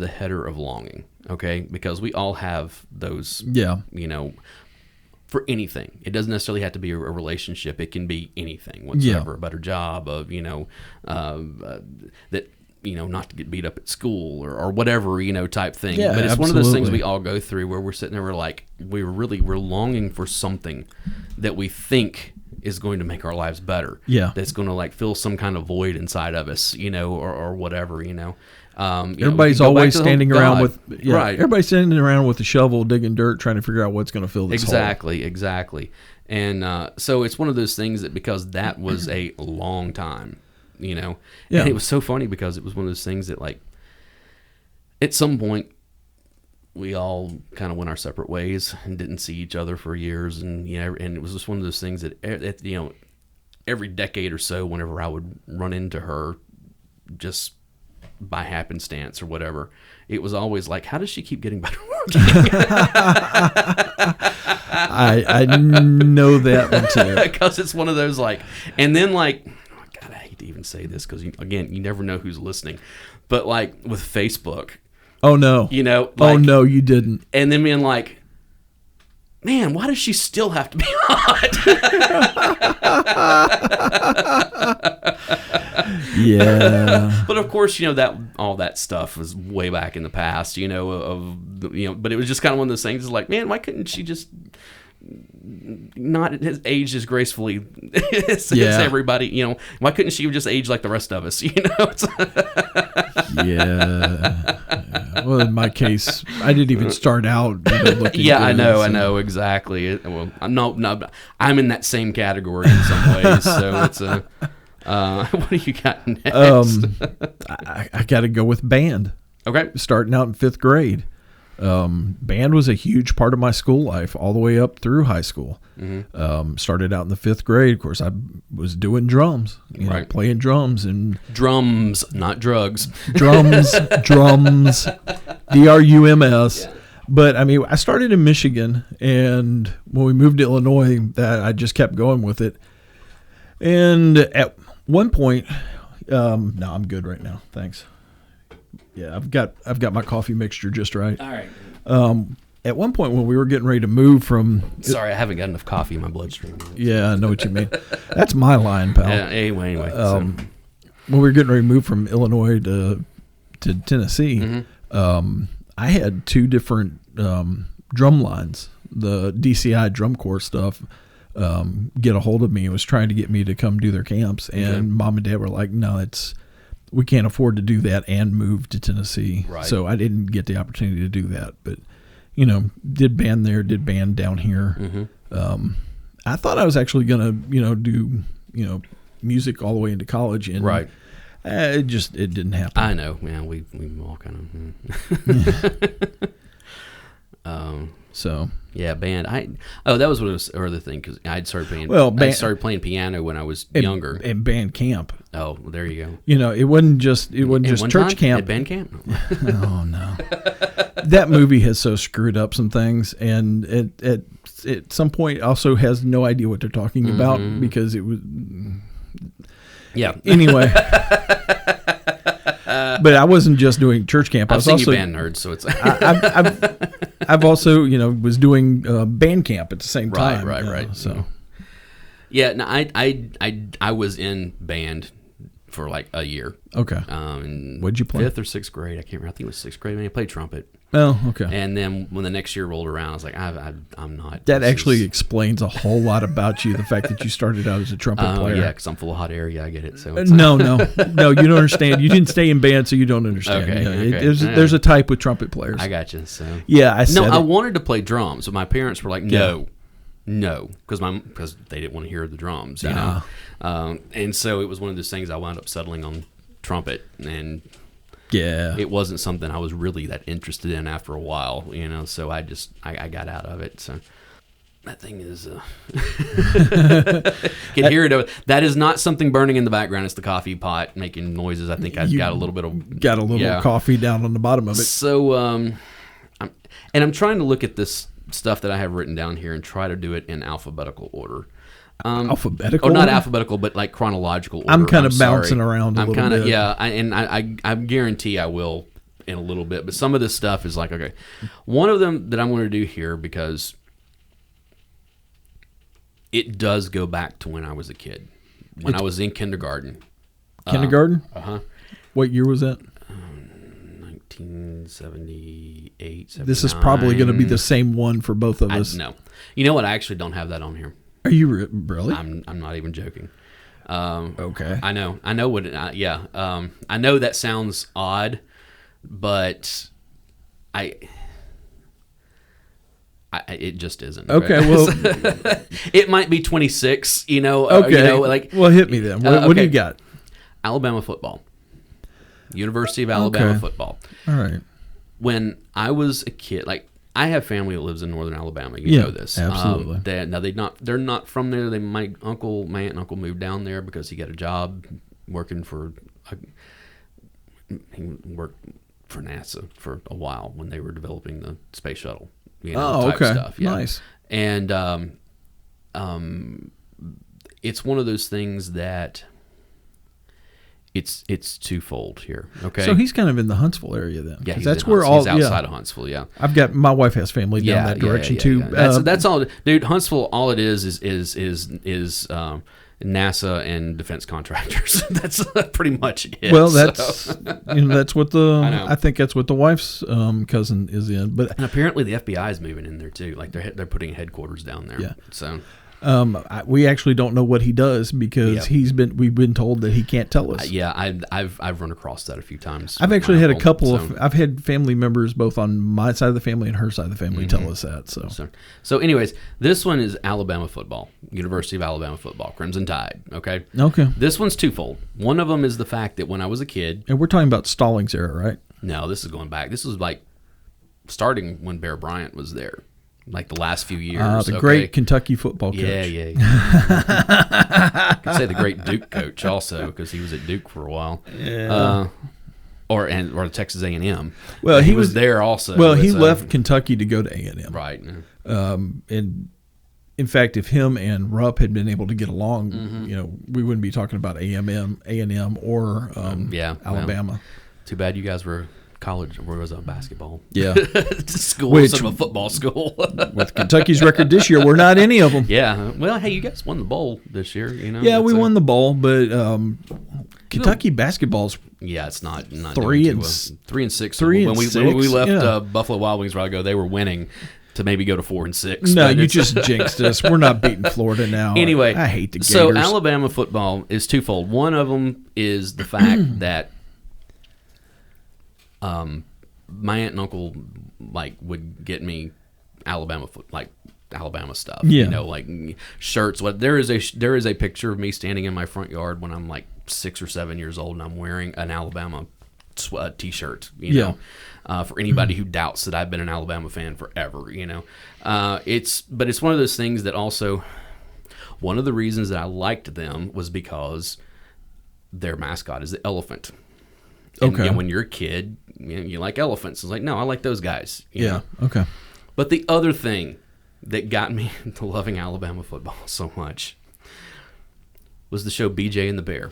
header of longing, okay? Because we all have those, for anything. It doesn't necessarily have to be a relationship. It can be anything whatsoever. A better job, of that not to get beat up at school or whatever type thing. Yeah, but it's absolutely. one of those things we all go through where we're sitting there, we're longing for something that we think is going to make our lives better. Yeah, that's going to fill some kind of void inside of us, or whatever. Everybody's always standing around with right. Everybody's standing around with a shovel, digging dirt, trying to figure out what's going to fill this hole. Exactly. And so it's one of those things that, because that was a long time, and it was so funny because it was one of those things that at some point we all kind of went our separate ways and didn't see each other for years, and and it was just one of those things that every decade or so, whenever I would run into her, just by happenstance or whatever, it was always like, how does she keep getting better working? I know that one too, because it's one of those and then God, I hate to even say this because again, you never know who's listening, but with Facebook, oh no, oh no, you didn't, and then being man, why does she still have to be hot? Yeah. But of course, that all that stuff was way back in the past, but it was just kind of one of those things. It's man, why couldn't she just not age as gracefully as everybody? Why couldn't she just age like the rest of us? Yeah. Well, in my case, I didn't even start out looking yeah, good, I know exactly. Well, I'm in that same category in some ways. So it's what do you got next? I got to go with band. Okay. Starting out in 5th grade. Band was a huge part of my school life all the way up through high school. Mm-hmm. Started out in the 5th grade. Of course, I was doing drums, playing drums and drums, not drugs. Drums, drums, drums. Yeah. But I started in Michigan, and when we moved to Illinois, that I just kept going with it. And at one point, no, I'm good right now. Thanks. Yeah, I've got my coffee mixture just right. All right. At one point when we were getting ready to move from... Sorry, I haven't got enough coffee in my bloodstream. Yeah, I know what you mean. That's my line, pal. Yeah, anyway. When we were getting ready to move from Illinois to Tennessee, mm-hmm. I had 2 different drum lines. The DCI drum corps stuff get a hold of me and was trying to get me to come do their camps. And Mom and Dad were like, no, we can't afford to do that and move to Tennessee. Right. So I didn't get the opportunity to do that. But, did band there, did band down here. Mm-hmm. I thought I was actually going to, do, music all the way into college. And right. It didn't happen. I know. Yeah, we all kind of. So yeah, band. That was what it was. Or the thing, because I'd started playing. I started playing piano when I was younger. In band camp. Oh, well, there you go. You know, it wasn't just church camp. At band camp. Oh no, that movie has so screwed up some things, and at some point also has no idea what they're talking about because it was. Yeah. Anyway. But I wasn't just doing church camp. I was seen also you band nerds, so it's. I've also was doing band camp at the same time. Right. So. Yeah, no, I was in band for like a year. Okay. What'd you play? 5th or 6th grade. I can't remember. I think it was 6th grade. I played trumpet. Oh, okay. And then when the next year rolled around, I was like, I'm not. That actually explains a whole lot about you. The fact that you started out as a trumpet player. Yeah, because I'm full of hot air. Yeah, I get it. So no, you don't understand. You didn't stay in band, so you don't understand. Okay. There's a type with trumpet players. I got you. So yeah, I wanted to play drums, but my parents were like, no, because they didn't want to hear the drums, you know. And so it was one of those things. I wound up settling on trumpet, and it wasn't something I was really that interested in after a while, you know. So I got out of it. So that thing is can hear it. That is not something burning in the background. It's the coffee pot making noises. I think I've got a little bit of coffee down on the bottom of it. So I'm trying to look at this stuff that I have written down here and try to do it in alphabetical order. Alphabetical? Or not alphabetical, but like chronological order. I'm kind of bouncing around a little bit. Yeah, I guarantee I will in a little bit. But some of this stuff is like, okay. One of them that I'm going to do here, because it does go back to when I was a kid. When I was in kindergarten. Kindergarten? Uh-huh. What year was that? 1978, 79. This is probably going to be the same one for both of us. No. You know what? I actually don't have that on here. Are you really? I'm not even joking. Okay. I know what it, yeah. I know that sounds odd, but it just isn't. Okay, well, it might be 26, you know. Okay. Well, hit me then. What do you got? Alabama football. University of Alabama football. All right. When I was a kid, like, I have family that lives in northern Alabama. You know this. Absolutely. They're not from there. My aunt and uncle moved down there because he got a job working he worked for NASA for a while when they were developing the space shuttle. Type stuff. Yeah. Nice. And it's one of those things that it's twofold here. Okay. So he's kind of in the Huntsville area then. Yeah, that's where all. He's outside of Huntsville. Yeah. I've got my wife has family down that direction too. Yeah. That's all, dude. Huntsville, all it is NASA and defense contractors. That's pretty much it. Well, that's that's what I think that's what the wife's cousin is in. But and apparently the FBI is moving in there too. Like they're putting headquarters down there. Yeah. So. We actually don't know what he does because we've been told that he can't tell us. I've run across that a few times. I've actually had a couple I've had family members both on my side of the family and her side of the family tell us that. So anyways, this one is Alabama football, University of Alabama football, Crimson Tide. Okay. This one's twofold. One of them is the fact that when I was a kid, and we're talking about Stallings era, right? No, this is going back. This was like starting when Bear Bryant was there. Like the last few years. The great Kentucky football coach. Yeah. I could say the great Duke coach also because he was at Duke for a while. Yeah. Or Texas A&M. Well, he was there also. Well, he left Kentucky to go to A&M. Right. And in fact, if him and Rupp had been able to get along, we wouldn't be talking about A&M or Alabama. Well, too bad you guys were college, where was it, basketball? Yeah. School instead of a football school. With Kentucky's record this year, we're not any of them. Yeah. Well, hey, you guys won the bowl this year, you know. Yeah, we won the bowl, but Kentucky basketball's it's not 3 and 6. 3 and when 6. When we left Buffalo Wild Wings a while ago, they were winning to maybe go to 4 and 6. No, you just jinxed us. We're not beating Florida now. Anyway, I hate the Gators. So Alabama football is twofold. One of them is the fact that my aunt and uncle would get me Alabama stuff, like shirts. There is a picture of me standing in my front yard when I'm like 6 or 7 years old and I'm wearing an Alabama t-shirt, you know, for anybody who doubts that I've been an Alabama fan forever, you know. But it's one of those things that also, one of the reasons that I liked them was because their mascot is the elephant. And, Okay. you know, when you're a kid, you like elephants. It's like, no, I like those guys. You know? Okay. But the other thing that got me into loving Alabama football so much was the show BJ and the Bear.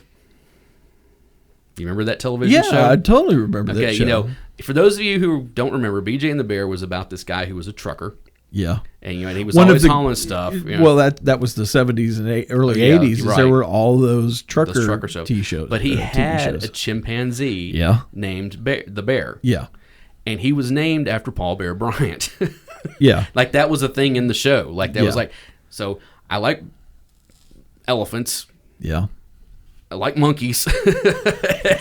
You remember that television show? Yeah, I totally remember that show. Okay, you know, for those of you who don't remember, BJ and the Bear was about this guy who was a trucker. Yeah. And, you know, and he was always hauling stuff. You know. Well, that was the 70s and early 80s. Right. There were all those trucker shows. T-shows. But he had TV a chimpanzee named the Bear. Yeah. And he was named after Paul Bear Bryant. Yeah. Like, that was a thing in the show. Like, that was like, so I like elephants. Yeah. I like monkeys.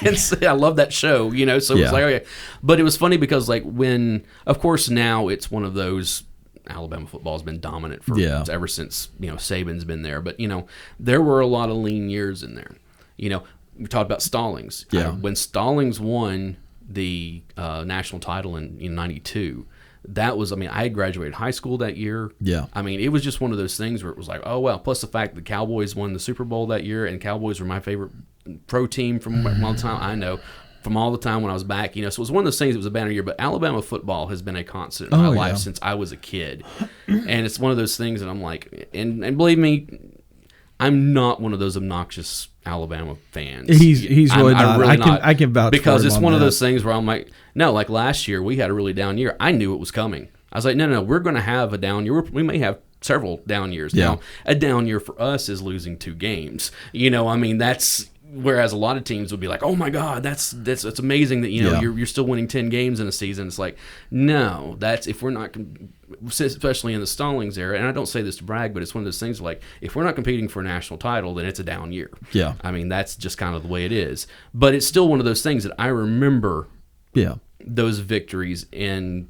And so I love that show, you know, so it was like, okay. But it was funny because, like, when, of course, now it's one of those, Alabama football has been dominant for ever since, you know, Saban's been there. But, you know, there were a lot of lean years in there. You know, we talked about Stallings. Yeah. When Stallings won the national title in 92, that was, I mean, I had graduated high school that year. Yeah. I mean, it was just one of those things where it was like, oh, well, plus the fact the Cowboys won the Super Bowl that year, and Cowboys were my favorite pro team from all the time. I know. From all the time when I was back, you know, so it was one of those things. It was a banner year, but Alabama football has been a constant in my life since I was a kid, and it's one of those things that I'm like, and believe me, I'm not one of those obnoxious Alabama fans. He's really I'm not. really not. I can vouch because for him it's on one of that. those things where I'm like, no, like last year we had a really down year. I knew it was coming. I was like, no, we're going to have a down year. We may have several down years. Yeah. Now, a down year for us is losing 2 games. You know, I mean, that's. Whereas a lot of teams would be like, "Oh my God, that's amazing that you know you're still winning 10 games in a season." It's like, no, that's if we're not, especially in the Stallings era. And I don't say this to brag, but it's one of those things like if we're not competing for a national title, then it's a down year. Yeah, I mean that's just kind of the way it is. But it's still one of those things that I remember. Yeah, those victories in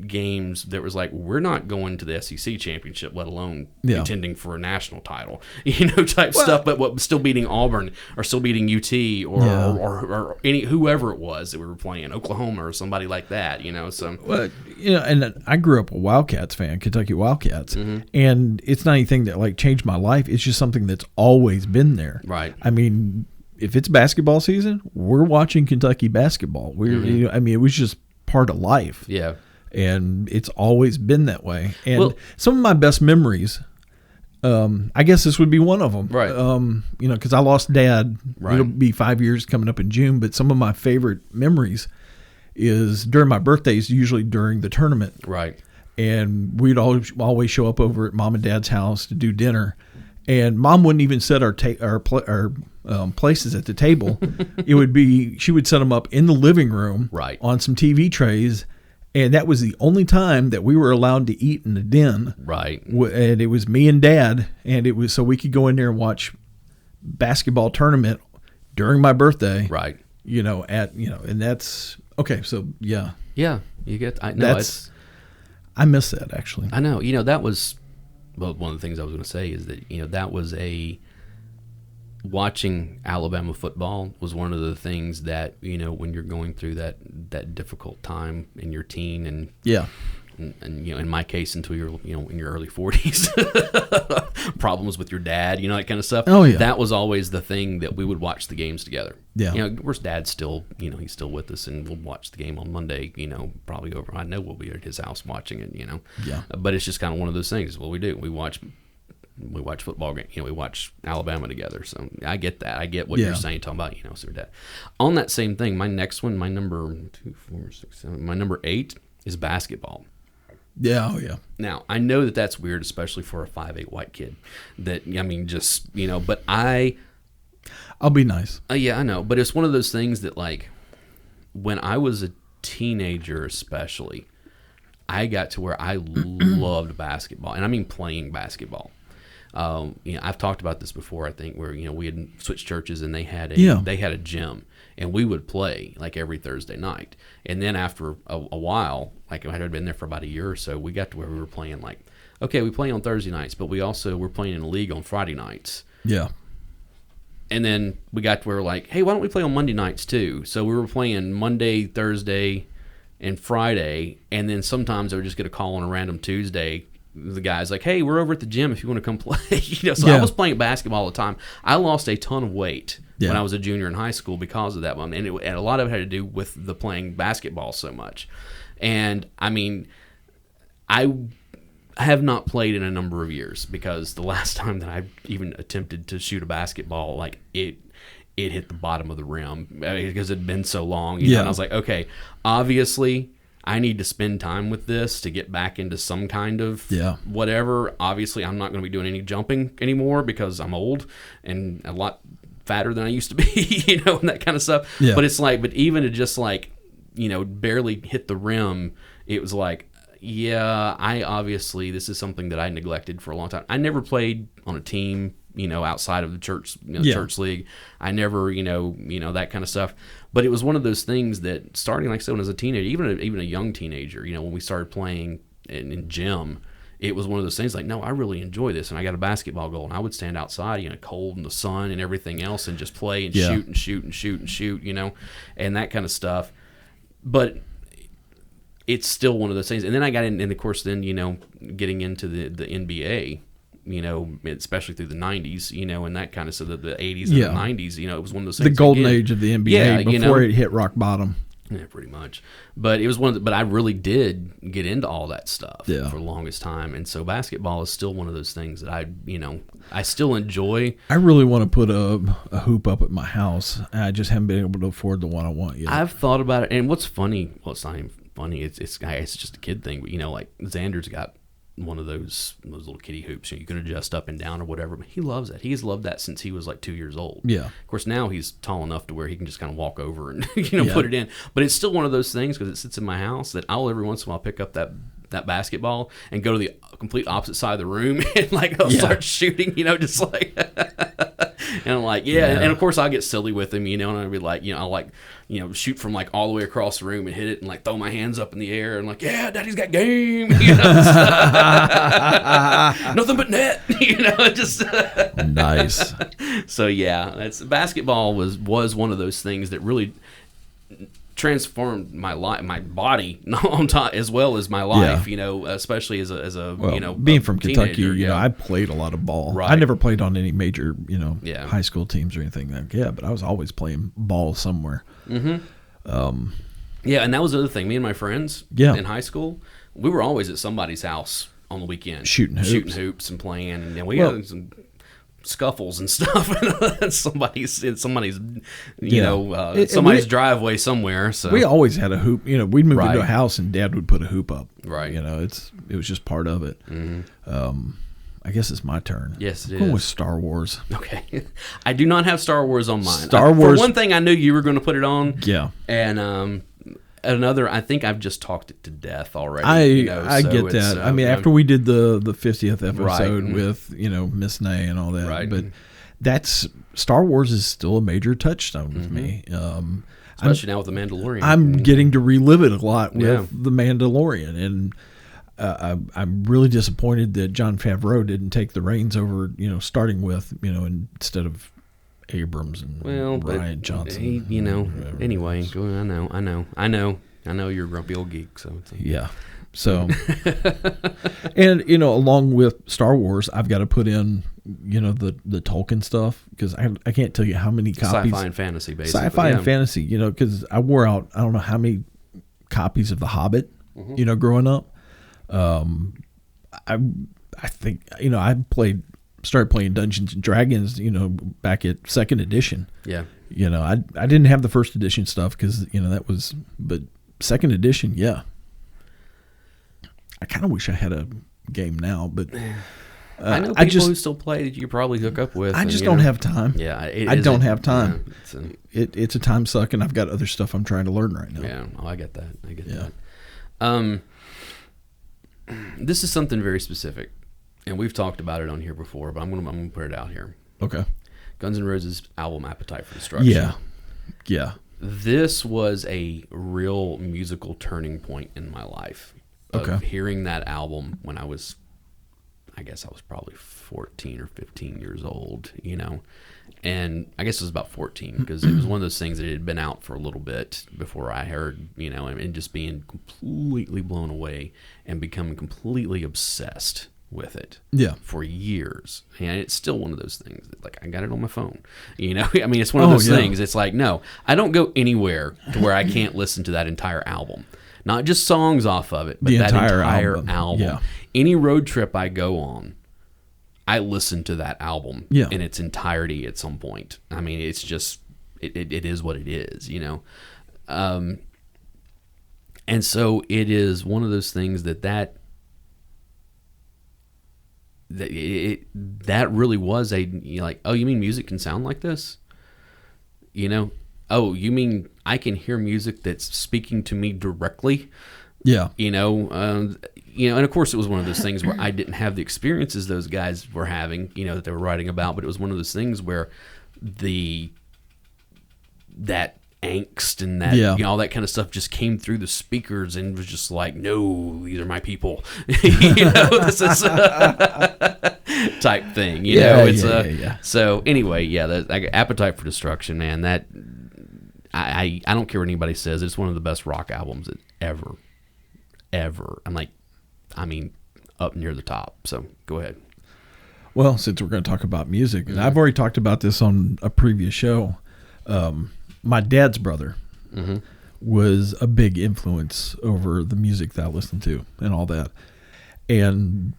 games that was like, we're not going to the SEC championship, let alone contending for a national title, you know, type stuff. But still beating Auburn or still beating UT or any whoever it was that we were playing, Oklahoma or somebody like that, you know. So, well, you know, and I grew up a Wildcats fan, Kentucky Wildcats, and it's not anything that like changed my life. It's just something that's always been there. Right. I mean, if it's basketball season, we're watching Kentucky basketball. You know, I mean, it was just part of life. Yeah. And it's always been that way. And some of my best memories, I guess this would be one of them. Right. You know, because I lost Dad. Right. It'll be 5 years coming up in June. But some of my favorite memories is during my birthdays, usually during the tournament. Right. And we'd always show up over at Mom and Dad's house to do dinner. And Mom wouldn't even set our places at the table. It would be, she would set them up in the living room on some TV trays. And that was the only time that we were allowed to eat in the den. Right. And it was me and Dad, and it was so we could go in there and watch basketball tournament during my birthday. Right. You know, and that's okay. So yeah. Yeah, you get. I miss that actually. I know. You know, that was one of the things I was going to say is that that was watching Alabama football was one of the things that when you're going through that difficult time in your teen and in my case until you're in your early 40s problems with your dad that kind of stuff. Oh yeah, that was always the thing that we would watch the games together. Yeah, where's Dad still he's still with us and we'll watch the game on Monday. Probably over. I know we'll be at his house watching it. Yeah, but it's just kind of one of those things. What we do, we watch football game. We watch Alabama together. So I get that. I get what you're saying, talking about, so dad. On that same thing, my next one, my number 2, 4, 6, 7, my number 8 is basketball. Yeah, oh yeah. Now, I know that that's weird, especially for a 5'8" white kid. That, but I'll be nice. Yeah, I know. But it's one of those things that, like, when I was a teenager especially, I got to where I loved basketball. And I mean playing basketball. I've talked about this before, I think, where we had switched churches and they had a gym and we would play like every Thursday night. And then after a while, like I had been there for about a year or so, we got to where we were playing like, okay, we play on Thursday nights, but we're playing in a league on Friday nights. Yeah. And then we got to where we're like, hey, why don't we play on Monday nights too? So we were playing Monday, Thursday, and Friday, and then sometimes I would just get a call on a random Tuesday. The guy's like, hey, we're over at the gym if you want to come play. So I was playing basketball all the time. I lost a ton of weight when I was a junior in high school because of that one. And a lot of it had to do with the playing basketball so much. And, I mean, I have not played in a number of years because the last time that I even attempted to shoot a basketball, like, it hit the bottom of the rim because it had been so long. You know? And I was like, okay, obviously I need to spend time with this to get back into some kind of whatever. Obviously, I'm not going to be doing any jumping anymore because I'm old and a lot fatter than I used to be, you know, and that kind of stuff. Yeah. But it's like, but even to just like, you know, barely hit the rim, it was like, yeah, this is something that I neglected for a long time. I never played on a team, you know, outside of the church, church league. I never, you know, that kind of stuff. But it was one of those things that starting, like I said, when I was a teenager, even a young teenager, you know, when we started playing in gym, it was one of those things like, no, I really enjoy this. And I got a basketball goal, and I would stand outside, you know, cold in the sun and everything else and just play and shoot and shoot and shoot and shoot, you know, and that kind of stuff. But it's still one of those things. And then I got in, and of course, then, you know, getting into the NBA, you know, especially through the 90s, you know, and that kind of stuff, the 80s and the 90s, you know, it was one of those things. The golden age of the NBA before it hit rock bottom. Yeah, pretty much. But it was but I really did get into all that stuff for the longest time. And so basketball is still one of those things that I still enjoy. I really want to put a hoop up at my house. And I just haven't been able to afford the one I want yet. I've thought about it. And what's funny, well, it's not even funny. It's just a kid thing. But, you know, like Xander's got one of those little kiddie hoops, you can adjust up and down or whatever, but he loves that. He's loved that since he was like 2 years old. Yeah. Of course, now he's tall enough to where he can just kind of walk over and put it in. But it's still one of those things because it sits in my house that I'll every once in a while pick up that basketball and go to the complete opposite side of the room and like I'll start shooting, just like and I'm like, and of course I'll get silly with him, and I'll be like, I'll like, shoot from like all the way across the room and hit it and like throw my hands up in the air and like, daddy's got game, nothing but net, just nice. So that's basketball was one of those things that really transformed my life, my body on top as well as my life. Especially as a being from Kentucky, I played a lot of ball. Right. I never played on any major high school teams or anything like that. But I was always playing ball somewhere. Mm-hmm. And that was the other thing. Me and my friends in high school, we were always at somebody's house on the weekend shooting hoops and playing, and we had some scuffles and stuff somebody's driveway somewhere. So we always had a hoop. We'd move into a house and Dad would put a hoop up. Right. It was just part of it. Mm-hmm. I guess it's my turn. Yes, it is. Going with Star Wars. Okay. I do not have Star Wars on mine. Star Wars. For one thing, I knew you were going to put it on. Yeah. And another, I think I've just talked it to death already. I get that. I mean, after we did the 50th episode with Miss Nay and all that, but that's Star Wars is still a major touchstone with me. Especially now with the Mandalorian. I'm getting to relive it a lot with the Mandalorian, and I'm really disappointed that Jon Favreau didn't take the reins over, starting with instead of Abrams and Ryan Johnson. Anyway, I know you're a grumpy old geek, so So, and along with Star Wars, I've got to put in the Tolkien stuff because I can't tell you how many copies sci-fi and fantasy, basically. And fantasy, because I wore out I don't know how many copies of The Hobbit, growing up. I think I started playing Dungeons and Dragons, back at second edition. Yeah. I didn't have the first edition stuff because, that was, but second edition, yeah. I kind of wish I had a game now, but I know people who still play that you probably hook up with. I just don't have time. Yeah. I don't have time. It's a time suck, and I've got other stuff I'm trying to learn right now. Yeah. Oh, I get that. that. This is something very specific. And we've talked about it on here before, but I'm gonna put it out here. Okay. Guns N' Roses album Appetite for Destruction. Yeah. Yeah. This was a real musical turning point in my life. Of hearing that album when I I guess I was probably 14 or 15 years old, you know. And I guess it was about 14 because it was one of those things that had been out for a little bit before I heard, you know, and just being completely blown away and becoming completely obsessed with it for years. And it's still one of those things that, like, I got it on my phone, you know. I mean, it's one of those things. It's like, no, I don't go anywhere to where I can't listen to that entire album. Not just songs off of it, but that entire album. Yeah. Any road trip I go on, I listen to that album in its entirety at some point. I mean, it's just, it is what it is, you know. And so it is one of those things that really was like, oh, you mean music can sound like this? You know? Oh, you mean I can hear music that's speaking to me directly? Yeah. You know, and of course it was one of those things where I didn't have the experiences those guys were having, you know, that they were writing about, but it was one of those things where that angst and that, you know, all that kind of stuff just came through the speakers and was just like, no, these are my people. You know, this is type thing, you know. It's So anyway, the Appetite for Destruction, man, that I don't care what anybody says, it's one of the best rock albums that ever. I'm like, I mean, up near the top. So go ahead. Well, since we're going to talk about music, and I've already talked about this on a previous show, my dad's brother was a big influence over the music that I listened to and all that. And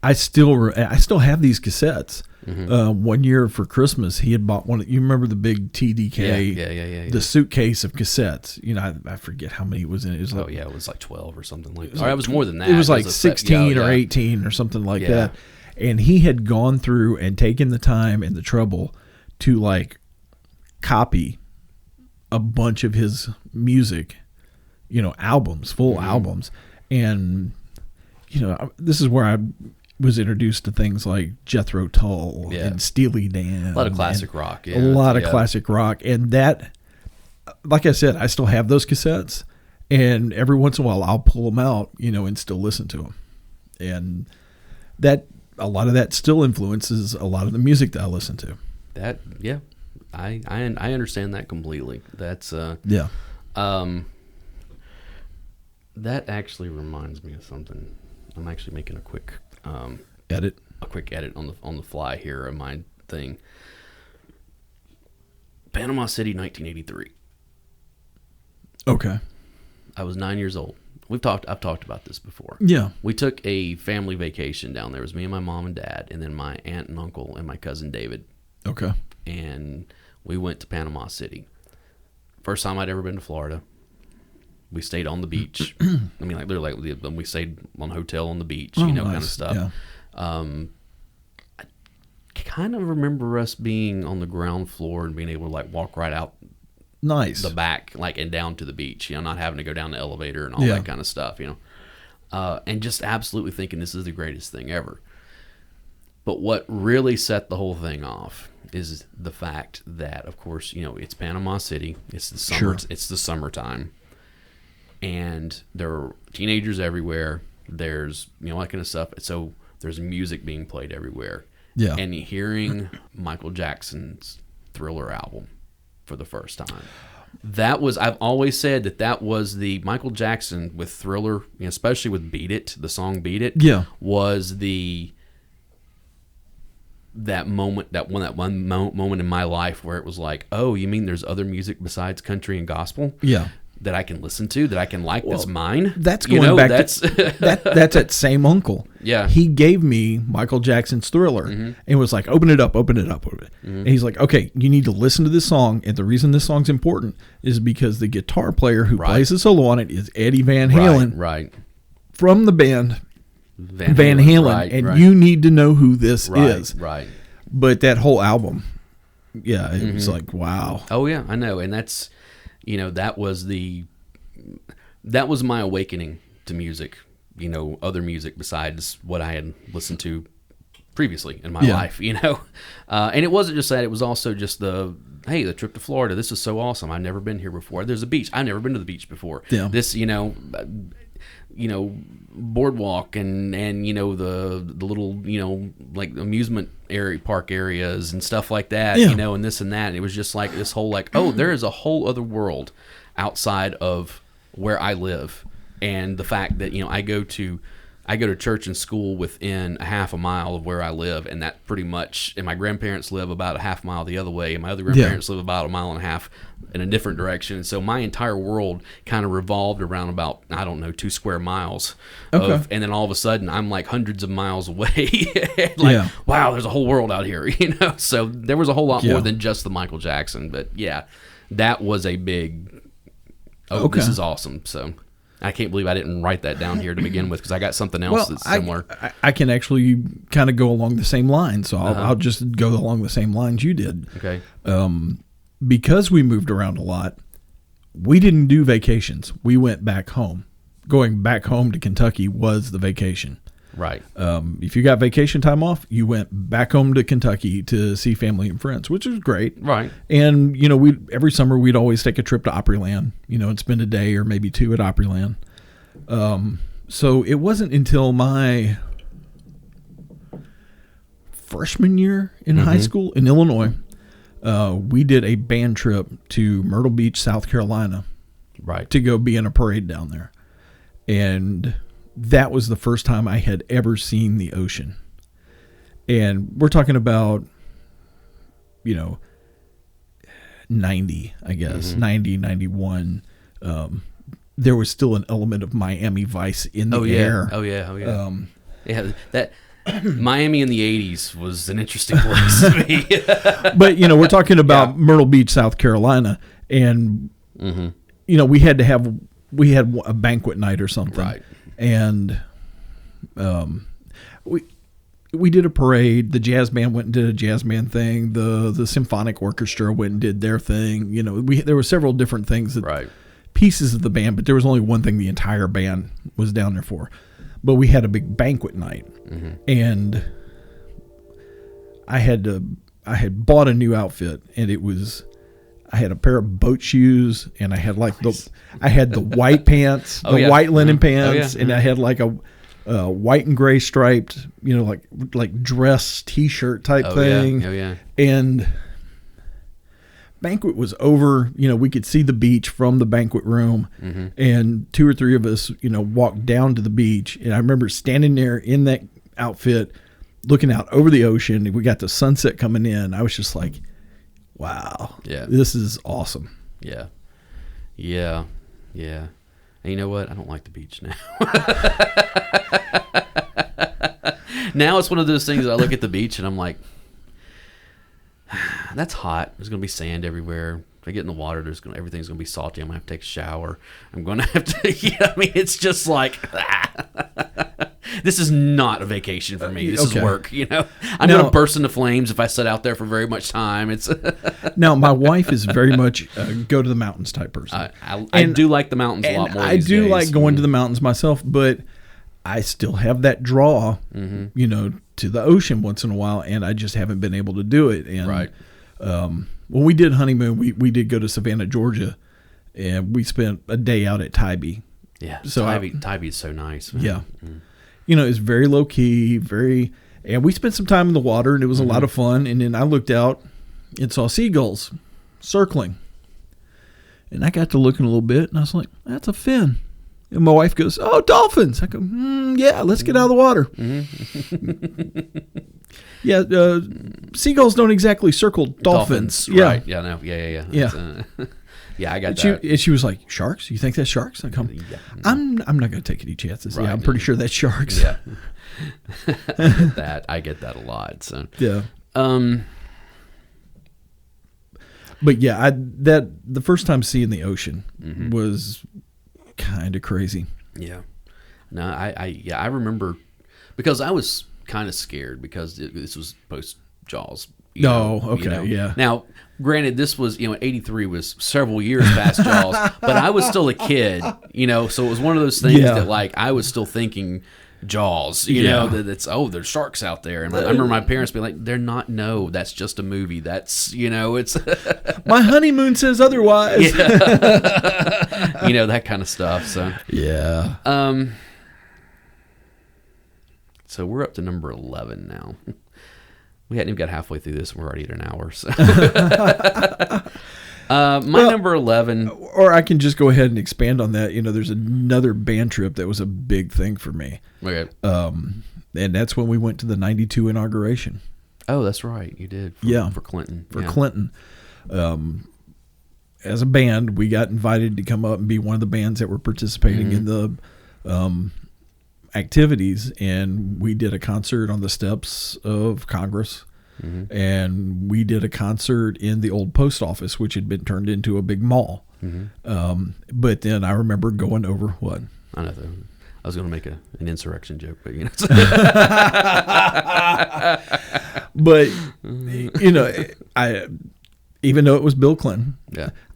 I still have these cassettes. One year for Christmas, he had bought one. You remember the big TDK, the suitcase of cassettes. You know, I forget how many was in it. It was like, it was like 12 or something like that. It was more than that. It was like 16 or 18 or something like that. And he had gone through and taken the time and the trouble to like copy a bunch of his music, you know, albums, full albums. And, you know, this is where I was introduced to things like Jethro Tull and Steely Dan. A lot of classic rock. A lot of classic rock. And that, like I said, I still have those cassettes. And every once in a while I'll pull them out, you know, and still listen to them. And that, a lot of that still influences a lot of the music that I listen to. That, I understand that completely. That's, that actually reminds me of something. I'm actually making a quick edit on the fly here of my thing. Panama City, 1983. Okay. I was 9 years old. I've talked about this before. Yeah. We took a family vacation down there. It was me and my mom and dad, and then my aunt and uncle and my cousin David. Okay. And we went to Panama City. First time I'd ever been to Florida. We stayed on the beach. I mean, like literally, we stayed on a hotel on the beach, you know, nice. Kind of stuff. Yeah. I kind of remember us being on the ground floor and being able to like walk right out the back, like, and down to the beach, you know, not having to go down the elevator and all that kind of stuff, you know, and just absolutely thinking this is the greatest thing ever. But what really set the whole thing off is the fact that, of course, you know, it's Panama City. It's the summer. Sure. It's the summertime. And there are teenagers everywhere. There's, you know, that kind of stuff. So there's music being played everywhere. Yeah. And hearing Michael Jackson's Thriller album for the first time. I've always said that was the Michael Jackson with Thriller, you know, especially with Beat It, the song Beat It, was that moment in my life where it was like, oh, you mean there's other music besides country and gospel? Yeah. That I can listen to, that I can like, that's mine. That's going back to that's that same uncle. Yeah. He gave me Michael Jackson's Thriller and was like, open it up. And he's like, okay, you need to listen to this song. And the reason this song's important is because the guitar player who plays the solo on it is Eddie Van Halen. Right. From the band Van Halen. And you need to know who this is. Right. But that whole album, it was like, wow. Oh, yeah, I know. And that's, you know, that was my awakening to music, you know, other music besides what I had listened to previously in my life, you know. And it wasn't just that, it was also just the trip to Florida. This is so awesome. I've never been here before. There's a beach. I've never been to the beach before. Yeah. This, you know, boardwalk and the little like amusement area park areas and stuff like that, and this and that. And it was just like this whole like, oh, there is a whole other world outside of where I live, and the fact that I go to church and school within a half a mile of where I live, and that pretty much, and my grandparents live about a half mile the other way, and my other grandparents live about a mile and a half in a different direction. And so my entire world kind of revolved around about, 2 square miles. And then all of a sudden I'm like hundreds of miles away. Wow, there's a whole world out here, So there was a whole lot more than just the Michael Jackson. But yeah, that was a big, this is awesome. So I can't believe I didn't write that down here to begin with, because I got something else that's similar. I can actually kind of go along the same line, so I'll just go along the same lines you did. Okay. Because we moved around a lot, we didn't do vacations. We went back home. Going back home to Kentucky was the vacation. Right. If you got vacation time off, you went back home to Kentucky to see family and friends, which was great. Right. And, every summer we'd always take a trip to Opryland, and spend a day or maybe 2 at Opryland. So it wasn't until my freshman year in high school in Illinois, we did a band trip to Myrtle Beach, South Carolina, right, to go be in a parade down there. And that was the first time I had ever seen the ocean. And we're talking about, 90, I guess, 90, 91. There was still an element of Miami Vice in the air. Oh, yeah. That Miami in the 80s was an interesting place to be. But, we're talking about Myrtle Beach, South Carolina. And, we had a banquet night or something. Right. And we did a parade. The jazz band went and did a jazz band thing. The symphonic orchestra went and did their thing. There were several different things that pieces of the band, but there was only one thing the entire band was down there for. But we had a big banquet night, and I had bought a new outfit, and I had a pair of boat shoes, and I had the white pants, white linen pants, and I had like a white and gray striped, like dress T-shirt type thing. And banquet was over. We could see the beach from the banquet room, and 2 or 3 of us, walked down to the beach. And I remember standing there in that outfit, looking out over the ocean. And we got the sunset coming in. I was just like, wow, this is awesome. Yeah. And you know what? I don't like the beach now. Now it's one of those things that I look at the beach and I'm like, that's hot. There's going to be sand everywhere. If I get in the water, everything's going to be salty. I'm going to have to take a shower. I'm going to have to, it's just like, this is not a vacation for me. This is work, I'm going to burst into flames if I sit out there for very much time. It's Now, my wife is very much a go to the mountains type person. I do like the mountains a lot more I these do days. like going to the mountains myself, but I still have that draw, to the ocean once in a while, and I just haven't been able to do it. And when we did honeymoon, we did go to Savannah, Georgia, and we spent a day out at Tybee. Yeah, so Tybee is so nice. Man. Yeah. It's very low key, and we spent some time in the water, and it was a lot of fun. And then I looked out and saw seagulls circling, and I got to looking a little bit, and I was like, that's a fin. And my wife goes, oh, dolphins. I go, yeah, let's get out of the water. Seagulls don't exactly circle dolphins. Yeah. Right. Yeah, no. Yeah. Yeah, I got that. And she was like, sharks? You think that's sharks? I come, I'm not going to take any chances. Right. Yeah, I'm pretty sure that's sharks. Yeah. I get that a lot. So yeah. But yeah, the first time seeing the ocean was kind of crazy. Yeah. No, I remember because I was kind of scared because this was post Jaws. Yeah. Now, granted, this was, 83 was several years past Jaws, but I was still a kid, so it was one of those things that like I was still thinking Jaws, that it's, there's sharks out there. And I remember my parents being like, they're not, no, that's just a movie. That's, it's. My honeymoon says otherwise. That kind of stuff. So, yeah. So we're up to number 11 now. We hadn't even got halfway through this, and we're already at an hour. So, number 11. Or I can just go ahead and expand on that. There's another band trip that was a big thing for me. Okay. And that's when we went to the 92 inauguration. Oh, that's right. You did. For Clinton. For Clinton. As a band, we got invited to come up and be one of the bands that were participating in the activities, and we did a concert on the steps of Congress, and we did a concert in the old post office, which had been turned into a big mall. But then I remember going over what? I know. I was going to make an insurrection joke, but But I even though it was Bill Clinton,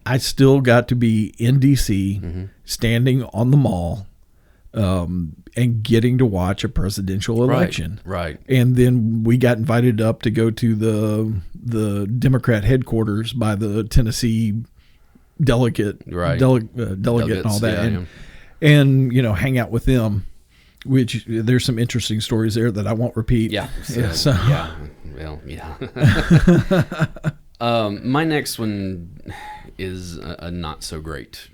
I still got to be in D.C. Standing on the mall. And getting to watch a presidential election. Right. And then we got invited up to go to the Democrat headquarters by the Tennessee delegate and all that. And hang out with them, which there's some interesting stories there that I won't repeat. Yeah. My next one is a not so great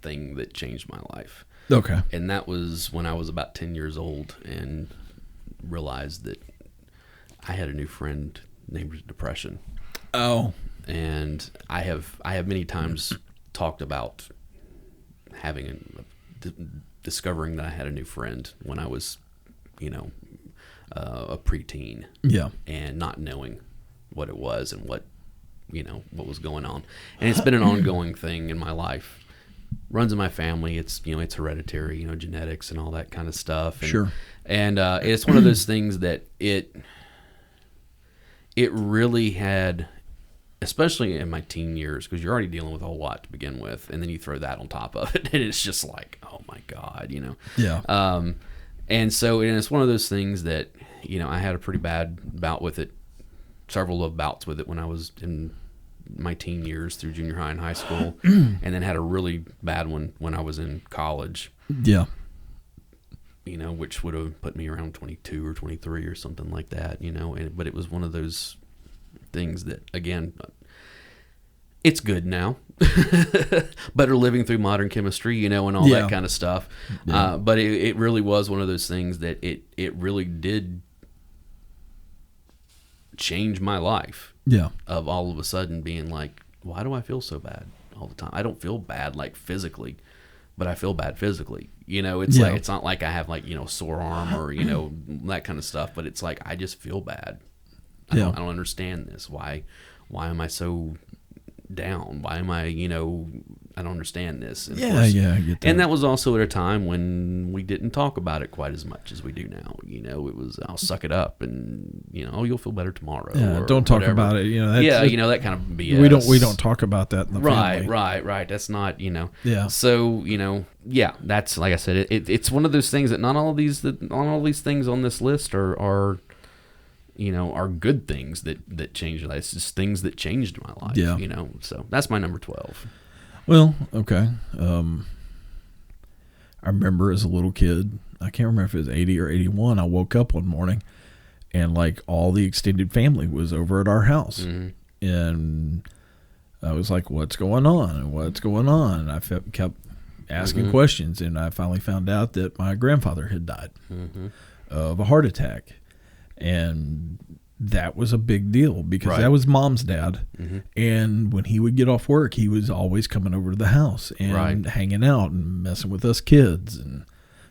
thing that changed my life. Okay. And that was when I was about 10 years old and realized that I had a new friend named Depression. Oh. And I have many times talked about discovering that I had a new friend when I was, a preteen. Yeah. And not knowing what it was and what was going on. And it's been an ongoing thing in my life. Runs in my family. It's it's hereditary, genetics and all that kind of stuff. And, sure. And it's one of those things that it really had, especially in my teen years, because you're already dealing with a whole lot to begin with, and then you throw that on top of it, and it's just like, oh my God, Yeah. And so it's one of those things that I had a pretty bad bout with it, several of bouts with it when I was in my teen years through junior high and high school, and then had a really bad one when I was in college. Yeah. Which would have put me around 22 or 23 or something like that, but it was one of those things that, again, it's good now. Better living through modern chemistry, and all that kind of stuff. Yeah. But it really was one of those things that it really did change my life. Yeah. Of all of a sudden being like, why do I feel so bad all the time? I don't feel bad like physically, but I feel bad physically. It's like, it's not like I have sore arm or, that kind of stuff, but it's like, I just feel bad. I don't understand this. Why am I so down? Why am I, I don't understand this. And I get that. And that was also at a time when we didn't talk about it quite as much as we do now. It was, I'll suck it up and, you'll feel better tomorrow. Yeah, don't talk about it. That kind of BS. We don't talk about that in the family. Right. That's not, Yeah. So, that's, like I said, it's one of those things that not all these things on this list are good things that changed life. It's just things that changed my life. Yeah. So that's my number 12. Well, okay. I remember as a little kid, I can't remember if it was 80 or 81, I woke up one morning and like all the extended family was over at our house. Mm-hmm. And I was like, what's going on? What's going on? I kept asking questions, and I finally found out that my grandfather had died of a heart attack. And that was a big deal because that was Mom's dad. Mm-hmm. And when he would get off work, he was always coming over to the house and hanging out and messing with us kids. And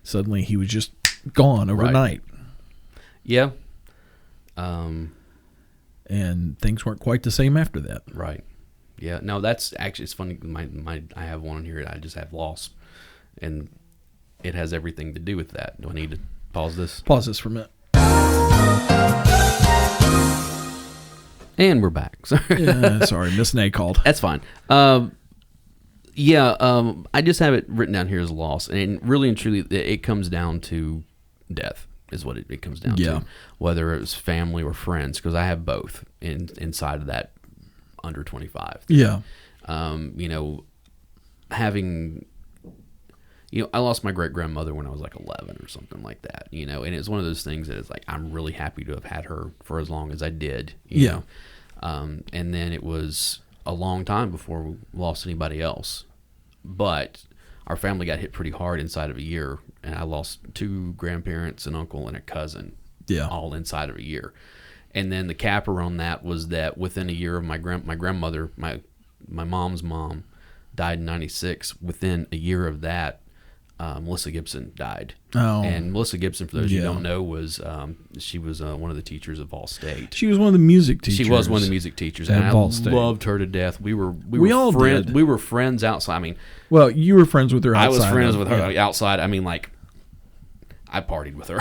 suddenly he was just gone overnight. Yeah. And things weren't quite the same after that. Right. Yeah. No, that's actually, it's funny. I have one here that I just have lost, and it has everything to do with that. Do I need to pause this? Pause this for a minute. And we're back. Sorry, Miss Nay called. That's fine. I just have it written down here as loss, and really and truly, it comes down to death. Is what it comes down to. Whether it was family or friends, because I have both inside of that under 25 thing. Yeah. Having I lost my great grandmother when I was like 11 or something like that, and it's one of those things that it's like, I'm really happy to have had her for as long as I did, you know? And then it was a long time before we lost anybody else, but our family got hit pretty hard inside of a year, and I lost 2 grandparents, an uncle, and a cousin, all inside of a year. And then the capper on that was that within a year of my grandmother, my mom's mom, died in 96. Within a year of that, Melissa Gibson died. Oh. And Melissa Gibson, for those you don't know, was she was one of the teachers of Ball State. She was one of the music teachers. She was one of the music teachers, and I loved her to death. We were all friends. did. We were friends outside. I mean, well, you were friends with her outside. I was friends with her outside. I mean, like, I partied with her.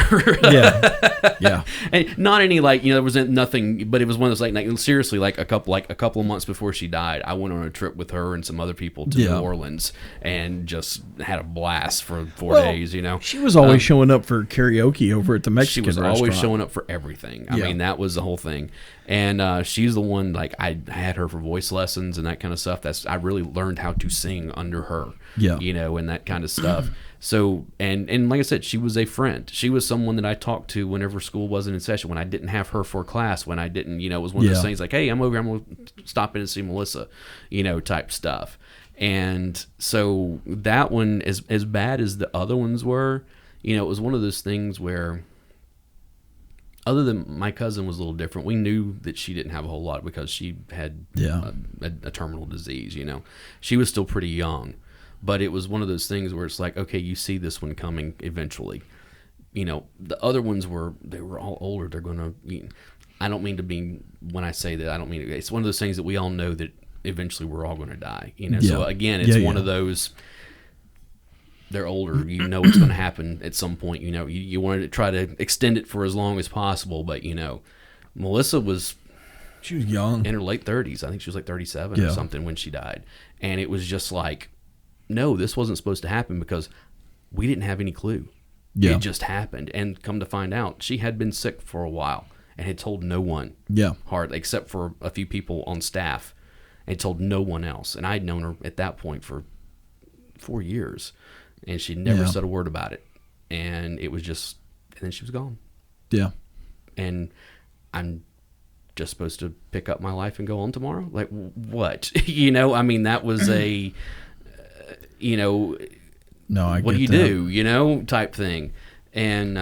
Yeah. And not any there wasn't nothing, but it was one of those like seriously like a couple of months before she died, I went on a trip with her and some other people to New Orleans and just had a blast for 4 days. She was always showing up for karaoke over at the Mexican restaurant. She was always showing up for everything. I mean, that was the whole thing. And she's the one, like, I had her for voice lessons and that kind of stuff. I really learned how to sing under her. And that kind of stuff. So, and like I said, she was a friend. She was someone that I talked to whenever school wasn't in session, when I didn't have her for class, when I didn't, it was one of those things like, hey, I'm over, I'm going to stop in and see Melissa, type stuff. And so that one, as bad as the other ones were, it was one of those things where, other than my cousin was a little different, we knew that she didn't have a whole lot because she had a terminal disease, She was still pretty young. But it was one of those things where it's like, okay, you see this one coming eventually. The other ones they were all older. They're going to, I don't mean to be, when I say that, I don't mean it. It's one of those things that we all know that eventually we're all going to die. So again, it's one of those, they're older. It's going to happen at some point. You wanted to try to extend it for as long as possible. But, Melissa she was young. In her late 30s. I think she was like 37 or something when she died. And it was just like, no, this wasn't supposed to happen because we didn't have any clue. It just happened. And come to find out, she had been sick for a while and had told no one. Hardly, except for a few people on staff, and told no one else. And I'd known her at that point for 4 years, and she never said a word about it. And it was just, and then she was gone. And I'm just supposed to pick up my life and go on tomorrow? Like, what? I mean, that was a... no, I what get do you that. do, type thing. And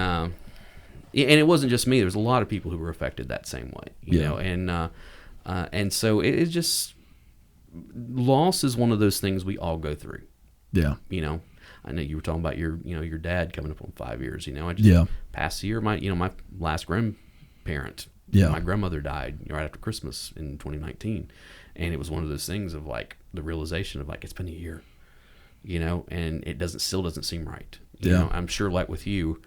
it wasn't just me. There was a lot of people who were affected that same way, you know, and so it's just, loss is one of those things we all go through. I know you were talking about your dad coming up on 5 years, I just past year, my last grandparent, my grandmother died right after Christmas in 2019. And it was one of those things of like the realization of like, it's been a year. And it still doesn't seem right. You know, I'm sure like with you,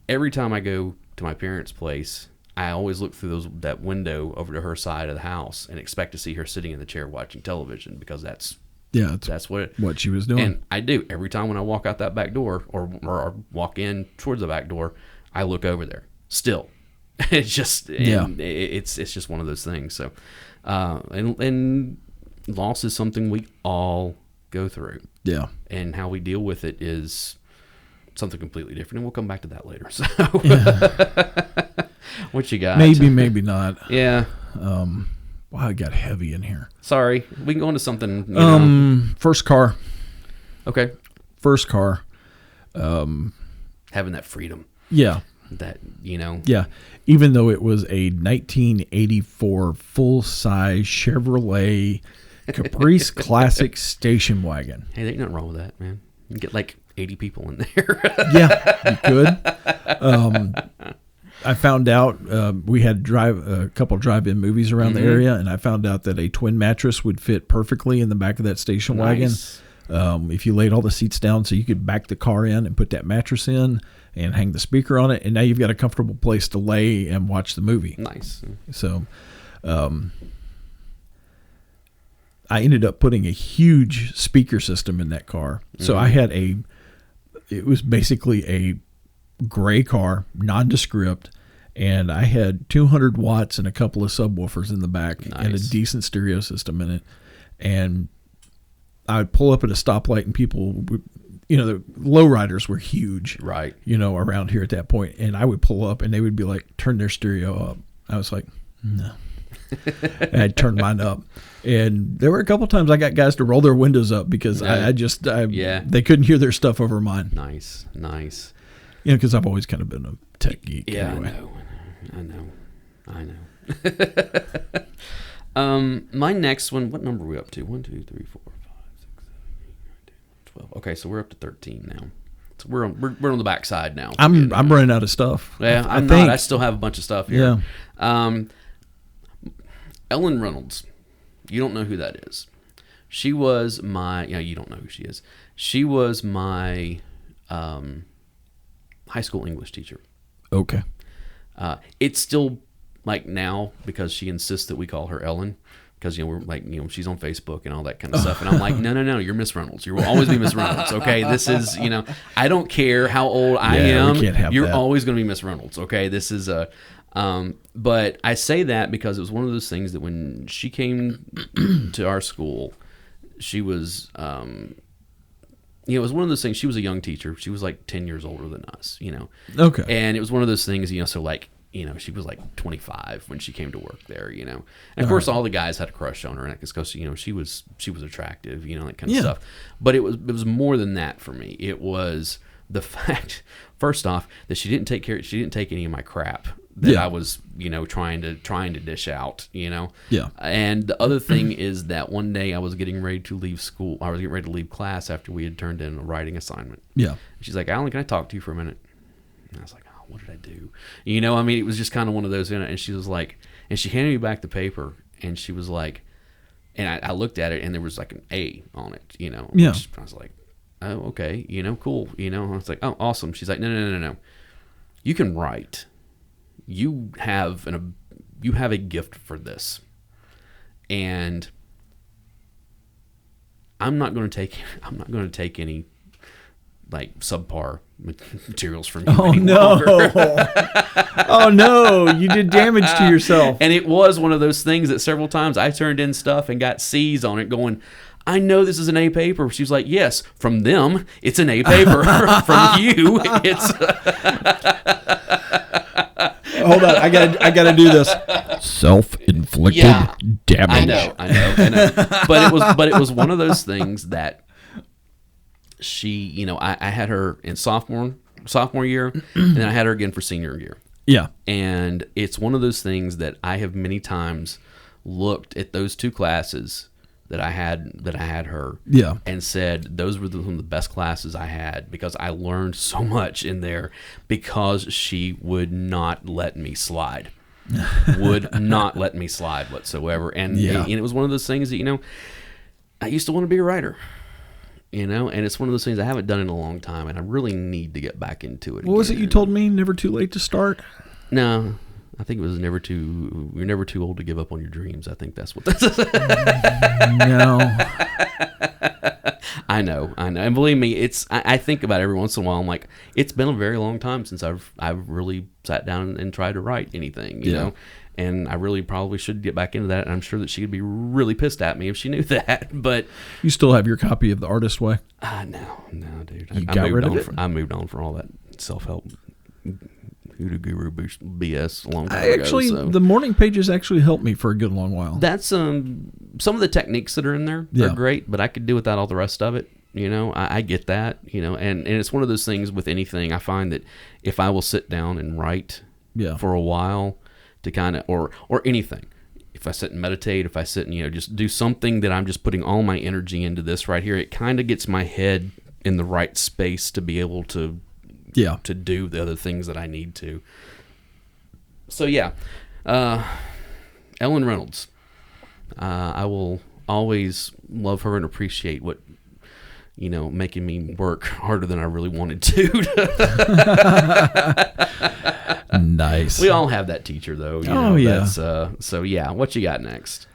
every time I go to my parents' place, I always look through that window over to her side of the house and expect to see her sitting in the chair watching television, because that's what she was doing. And I do every time when I walk out that back door or walk in towards the back door, I look over there still. It's just, it's just one of those things. So, and loss is something we all go through. And how we deal with it is something completely different, and we'll come back to that later. So, what you got? Maybe not. Wow, it got heavy in here. Sorry, we can go into something. First car. Okay. First car. Having that freedom. That Even though it was a 1984 full-size Chevrolet Caprice Classic station wagon. Hey, there ain't nothing wrong with that, man. You can get like 80 people in there. You could. I found out we had a couple drive-in movies around the area, and I found out that a twin mattress would fit perfectly in the back of that station wagon. If you laid all the seats down so you could back the car in and put that mattress in and hang the speaker on it, and now you've got a comfortable place to lay and watch the movie. Nice. So I ended up putting a huge speaker system in that car. So I had it was basically a gray car, nondescript, and I had 200 watts and a couple of subwoofers in the back and a decent stereo system in it. And I would pull up at a stoplight and people would the lowriders were huge, Right. Around here at that point. And I would pull up and they would be like, turn their stereo up. I was like, no. And I'd turn mine up. And there were a couple times I got guys to roll their windows up because they couldn't hear their stuff over mine. Nice. Because I've always kind of been a tech geek. Yeah, anyway. I know. My next one, what number are we up to? 1, 2, 3, 4, 5, 6, 7, 8, 9, 10, 12. Okay, so we're up to 13 now. So we're on the back side now. I'm running out of stuff. Yeah, I'm not. I still have a bunch of stuff here. Yeah. Ellen Reynolds. You don't know who that is. She was my. You don't know who she is. She was my high school English teacher. Okay. It's still like now because she insists that we call her Ellen because we're like she's on Facebook and all that kind of stuff, and I'm like no, you're Miss Reynolds. You will always be Miss Reynolds. Okay, this is I don't care how old I am. We can't have you're that. always going to be Miss Reynolds. Okay, this is a. But I say that because it was one of those things that when she came to our school, she was. It was one of those things. She was a young teacher. She was like 10 years older than us, Okay. And it was one of those things, so like, she was like 25 when she came to work there, And of course, all the guys had a crush on her, and because she was attractive, that kind of stuff. But it was more than that for me. It was the fact, first off, that she didn't take any of my crap that I was, trying to dish out, Yeah. And the other thing is that one day I was getting ready to leave school. I was getting ready to leave class after we had turned in a writing assignment. Yeah. She's like, Alan, can I talk to you for a minute? And I was like, oh, what did I do? It was just kind of one of those, and she was like, and she handed me back the paper, and she was like, and I looked at it, and there was like an A on it, Yeah. Which I was like, oh, okay, cool, I was like, oh, awesome. She's like, no. You can write. You have a gift for this, and I'm not going to take any like subpar materials from you. Oh no! Oh no! You did damage to yourself. And it was one of those things that several times I turned in stuff and got C's on it, going, I know this is an A paper. She was like, yes, from them, it's an A paper. From you, it's. Hold on, I gotta do this. Self-inflicted damage. I know. But it was one of those things that she, I had her in sophomore year, and then I had her again for senior year. Yeah. And it's one of those things that I have many times looked at those two classes that I had her, and said those were some of the best classes I had, because I learned so much in there, because she would not let me slide. Would not let me slide whatsoever. And it was one of those things that, I used to want to be a writer, and it's one of those things I haven't done in a long time, and I really need to get back into it. What was it you told me? Never too late to start? No, I think it was you're never too old to give up on your dreams. I think that's what this is. No. I know. And believe me, I think about it every once in a while. I'm like, it's been a very long time since I've really sat down and tried to write anything, you know? And I really probably should get back into that. And I'm sure that she would be really pissed at me if she knew that. But you still have your copy of The Artist's Way? No, dude. You got rid of it? I moved on for all that self-help hoodoo guru BS a long time ago. So. The morning pages actually helped me for a good long while. That's some of the techniques that are in there are great, but I could do without all the rest of it. I get that, and it's one of those things with anything. I find that if I will sit down and write for a while to kind of, or anything, if I sit and meditate, if I sit and, just do something that I'm just putting all my energy into this right here, it kind of gets my head in the right space to be able to do the other things that I need to. So Ellen Reynolds, I will always love her and appreciate what, making me work harder than I really wanted to. Nice. We all have that teacher though. That's, what you got next?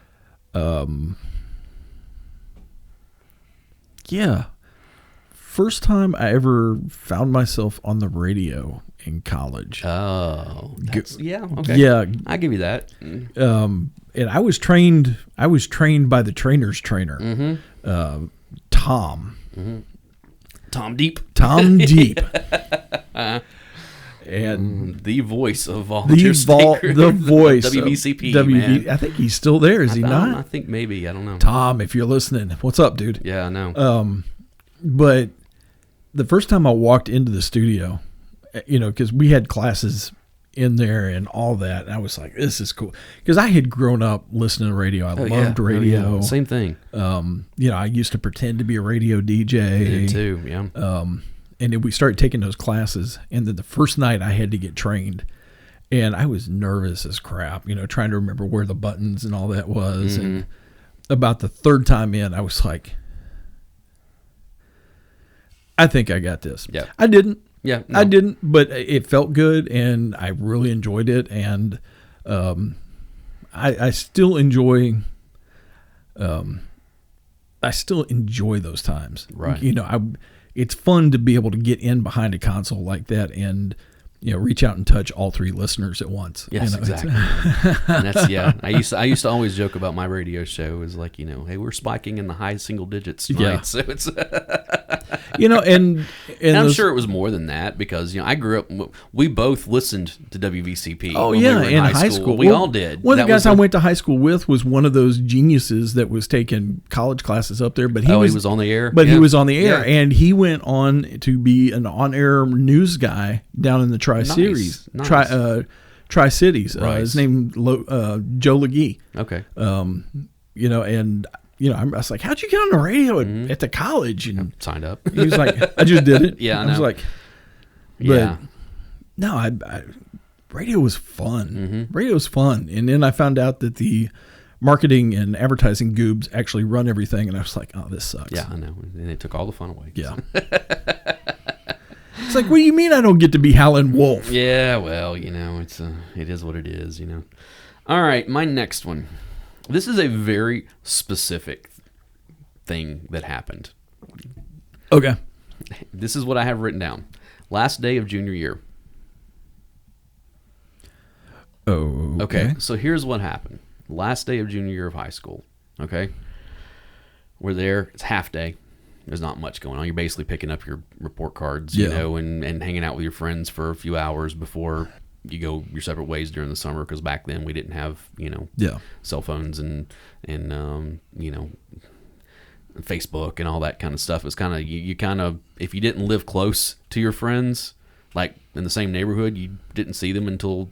First time I ever found myself on the radio in college. Oh, okay. Yeah, I give you that. And I was trained by the trainer's trainer, mm-hmm. Tom. Mm-hmm. Tom Deep. Tom Deep. And the voice of volunteer the voice WVCP, man. I think he's still there, is he not? I think maybe. I don't know. Tom, if you're listening, what's up, dude? Yeah, I know. But the first time I walked into the studio, because we had classes in there and all that, and I was like, this is cool. Because I had grown up listening to radio. I loved radio. Oh, yeah. Same thing. I used to pretend to be a radio DJ. I did too, yeah. And then we started taking those classes, and then the first night I had to get trained, and I was nervous as crap, trying to remember where the buttons and all that was. Mm-hmm. And about the third time in, I was like, I think I got this. Yeah. I didn't. Yeah. No. I didn't, but it felt good, and I really enjoyed it, and I still enjoy those times. Right. It's fun to be able to get in behind a console like that and reach out and touch all three listeners at once. Yes, exactly. And that's I used to always joke about my radio show is like, hey, we're spiking in the high single digits, right? Yeah. So it's and I'm sure it was more than that because I grew up. We both listened to WVCP. Oh when yeah, we were in high school. We all did. One of the guys I went to high school with was one of those geniuses that was taking college classes up there. But he was on the air. But he was on the air, and he went on to be an on-air news guy down in the Tri-Series, nice. Tri-Cities. Right. His name Joe Legee. Okay. I was like, how'd you get on the radio at the college? And signed up. He was like, I just did it. Yeah, I was know. like, but no, I radio was fun. Mm-hmm. Radio was fun. And then I found out that the marketing and advertising goobs actually run everything. And I was like, oh, this sucks. Yeah, I know. And they took all the fun away. Yeah. It's like, what do you mean I don't get to be Howlin' Wolf? Yeah, well, it is what it is, All right, my next one. This is a very specific thing that happened. Okay. This is what I have written down. Last day of junior year. Oh. Okay, so here's what happened. Last day of junior year of high school, okay? We're there. It's half day. There's not much going on. You're basically picking up your report cards, and hanging out with your friends for a few hours before you go your separate ways during the summer. Because back then we didn't have, cell phones and Facebook and all that kind of stuff. It was kind of you kind of, if you didn't live close to your friends, like in the same neighborhood, you didn't see them until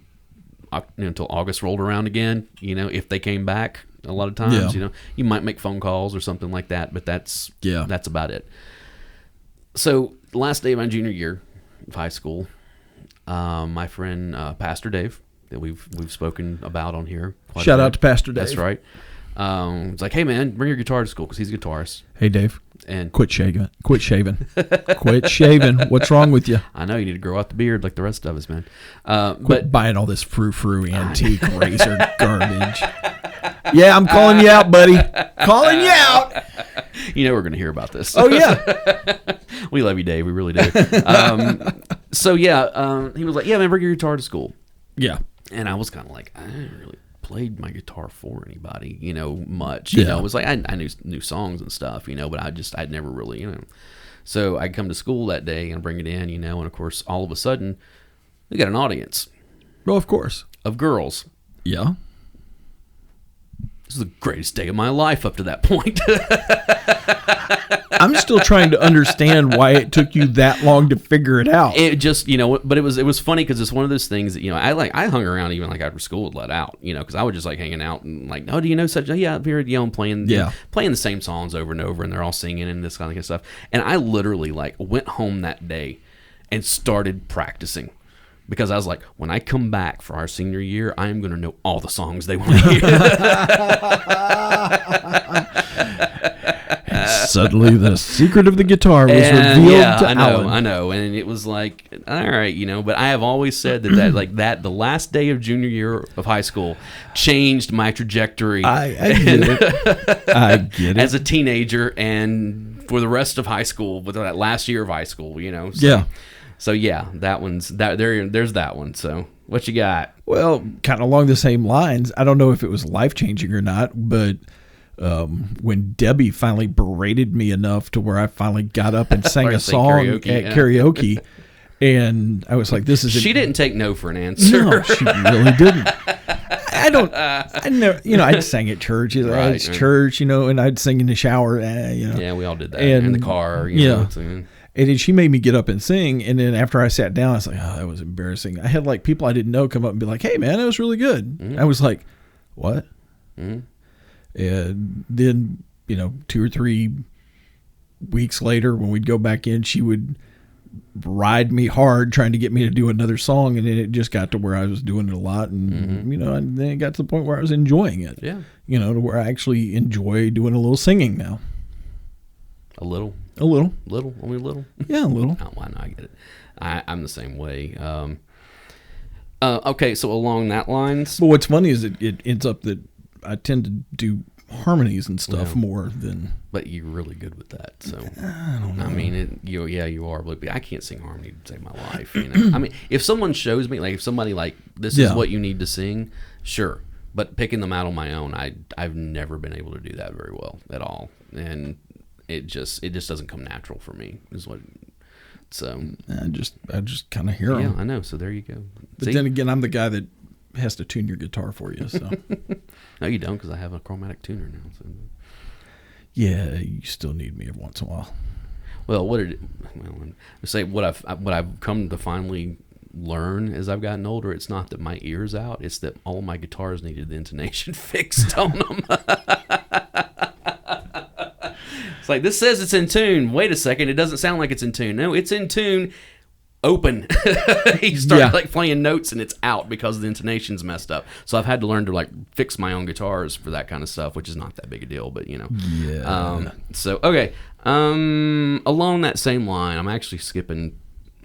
August rolled around again. If they came back. A lot of times, you might make phone calls or something like that, but that's about it. So the last day of my junior year of high school, my friend Pastor Dave, that we've spoken about on here. Shout out to Pastor Dave. That's right. It's like, hey man, bring your guitar to school because he's a guitarist. Hey Dave, and quit shaving. Quit shaving. What's wrong with you? I know you need to grow out the beard like the rest of us, man. Quit buying all this frou-frou antique razor garbage. Yeah, I'm calling you out, buddy. Calling you out. We're going to hear about this. Oh, yeah. We love you, Dave. We really do. He was like, yeah, man, bring your guitar to school. Yeah. And I was kind of like, I didn't really play my guitar for anybody, much. Yeah. It was like, I knew songs and stuff, but I'd never really, So I'd come to school that day and bring it in, and of course, all of a sudden, we got an audience. Well, of course. Of girls. Yeah. This is the greatest day of my life up to that point. I'm still trying to understand why it took you that long to figure it out. It just, but it was funny because it's one of those things that, I hung around even like after school would let out, because I would just like hanging out and like, oh, do you know such? Yeah, I'm here, I'm playing, playing the same songs over and over, and they're all singing and this kind of stuff. And I literally like went home that day and started practicing. Because I was like, when I come back for our senior year, I am going to know all the songs they want to hear. Suddenly, the secret of the guitar was revealed to Alan. I know. And it was like, all right, But I have always said that the last day of junior year of high school changed my trajectory. I get it. I get it. As a teenager and for the rest of high school, with that last year of high school, So, yeah. So yeah, that one's that there's that one. So what you got? Well, kind of along the same lines. I don't know if it was life changing or not, but when Debbie finally berated me enough to where I finally got up and sang a song karaoke. And I was like, "This is." She didn't take no for an answer. No, she really didn't. I never, I'd sang at church. It's church, and I'd sing in the shower. Yeah, we all did that in the car. And then she made me get up and sing. And then after I sat down, I was like, "Oh, that was embarrassing." I had like people I didn't know come up and be like, "Hey, man, that was really good." Mm-hmm. I was like, "What?" Mm-hmm. And then 2 or 3 weeks later, when we'd go back in, she would ride me hard trying to get me to do another song, and then it just got to where I was doing it a lot, and and then it got to the point where I was enjoying it. Yeah, to where I actually enjoy doing a little singing now. Only a little. Yeah, a little. Oh, why not? I get it. I'm the same way. Okay, so along that lines. But what's funny is it ends up that I tend to do harmonies and stuff more than. But you're really good with that, so I don't know. I mean, you are. But I can't sing harmony to save my life. I mean, if someone shows me, like, if somebody like this is what you need to sing, sure. But picking them out on my own, I've never been able to do that very well at all, and it just doesn't come natural for me. Is what. So I just kind of hear them. Yeah, I know. So there you go. But then again, I'm the guy that has to tune your guitar for you. So no, you don't, because I have a chromatic tuner now. So. Yeah, you still need me every once in a while. Well, what I've come to finally learn as I've gotten older, it's not that my ear's out; it's that all my guitars needed the intonation fixed on them. It's like, this says it's in tune. Wait a second, it doesn't sound like it's in tune. No, it's in tune. Open. You start like playing notes and it's out because the intonation's messed up. So I've had to learn to like fix my own guitars for that kind of stuff, which is not that big a deal, but Yeah. So okay. Along that same line, I'm actually skipping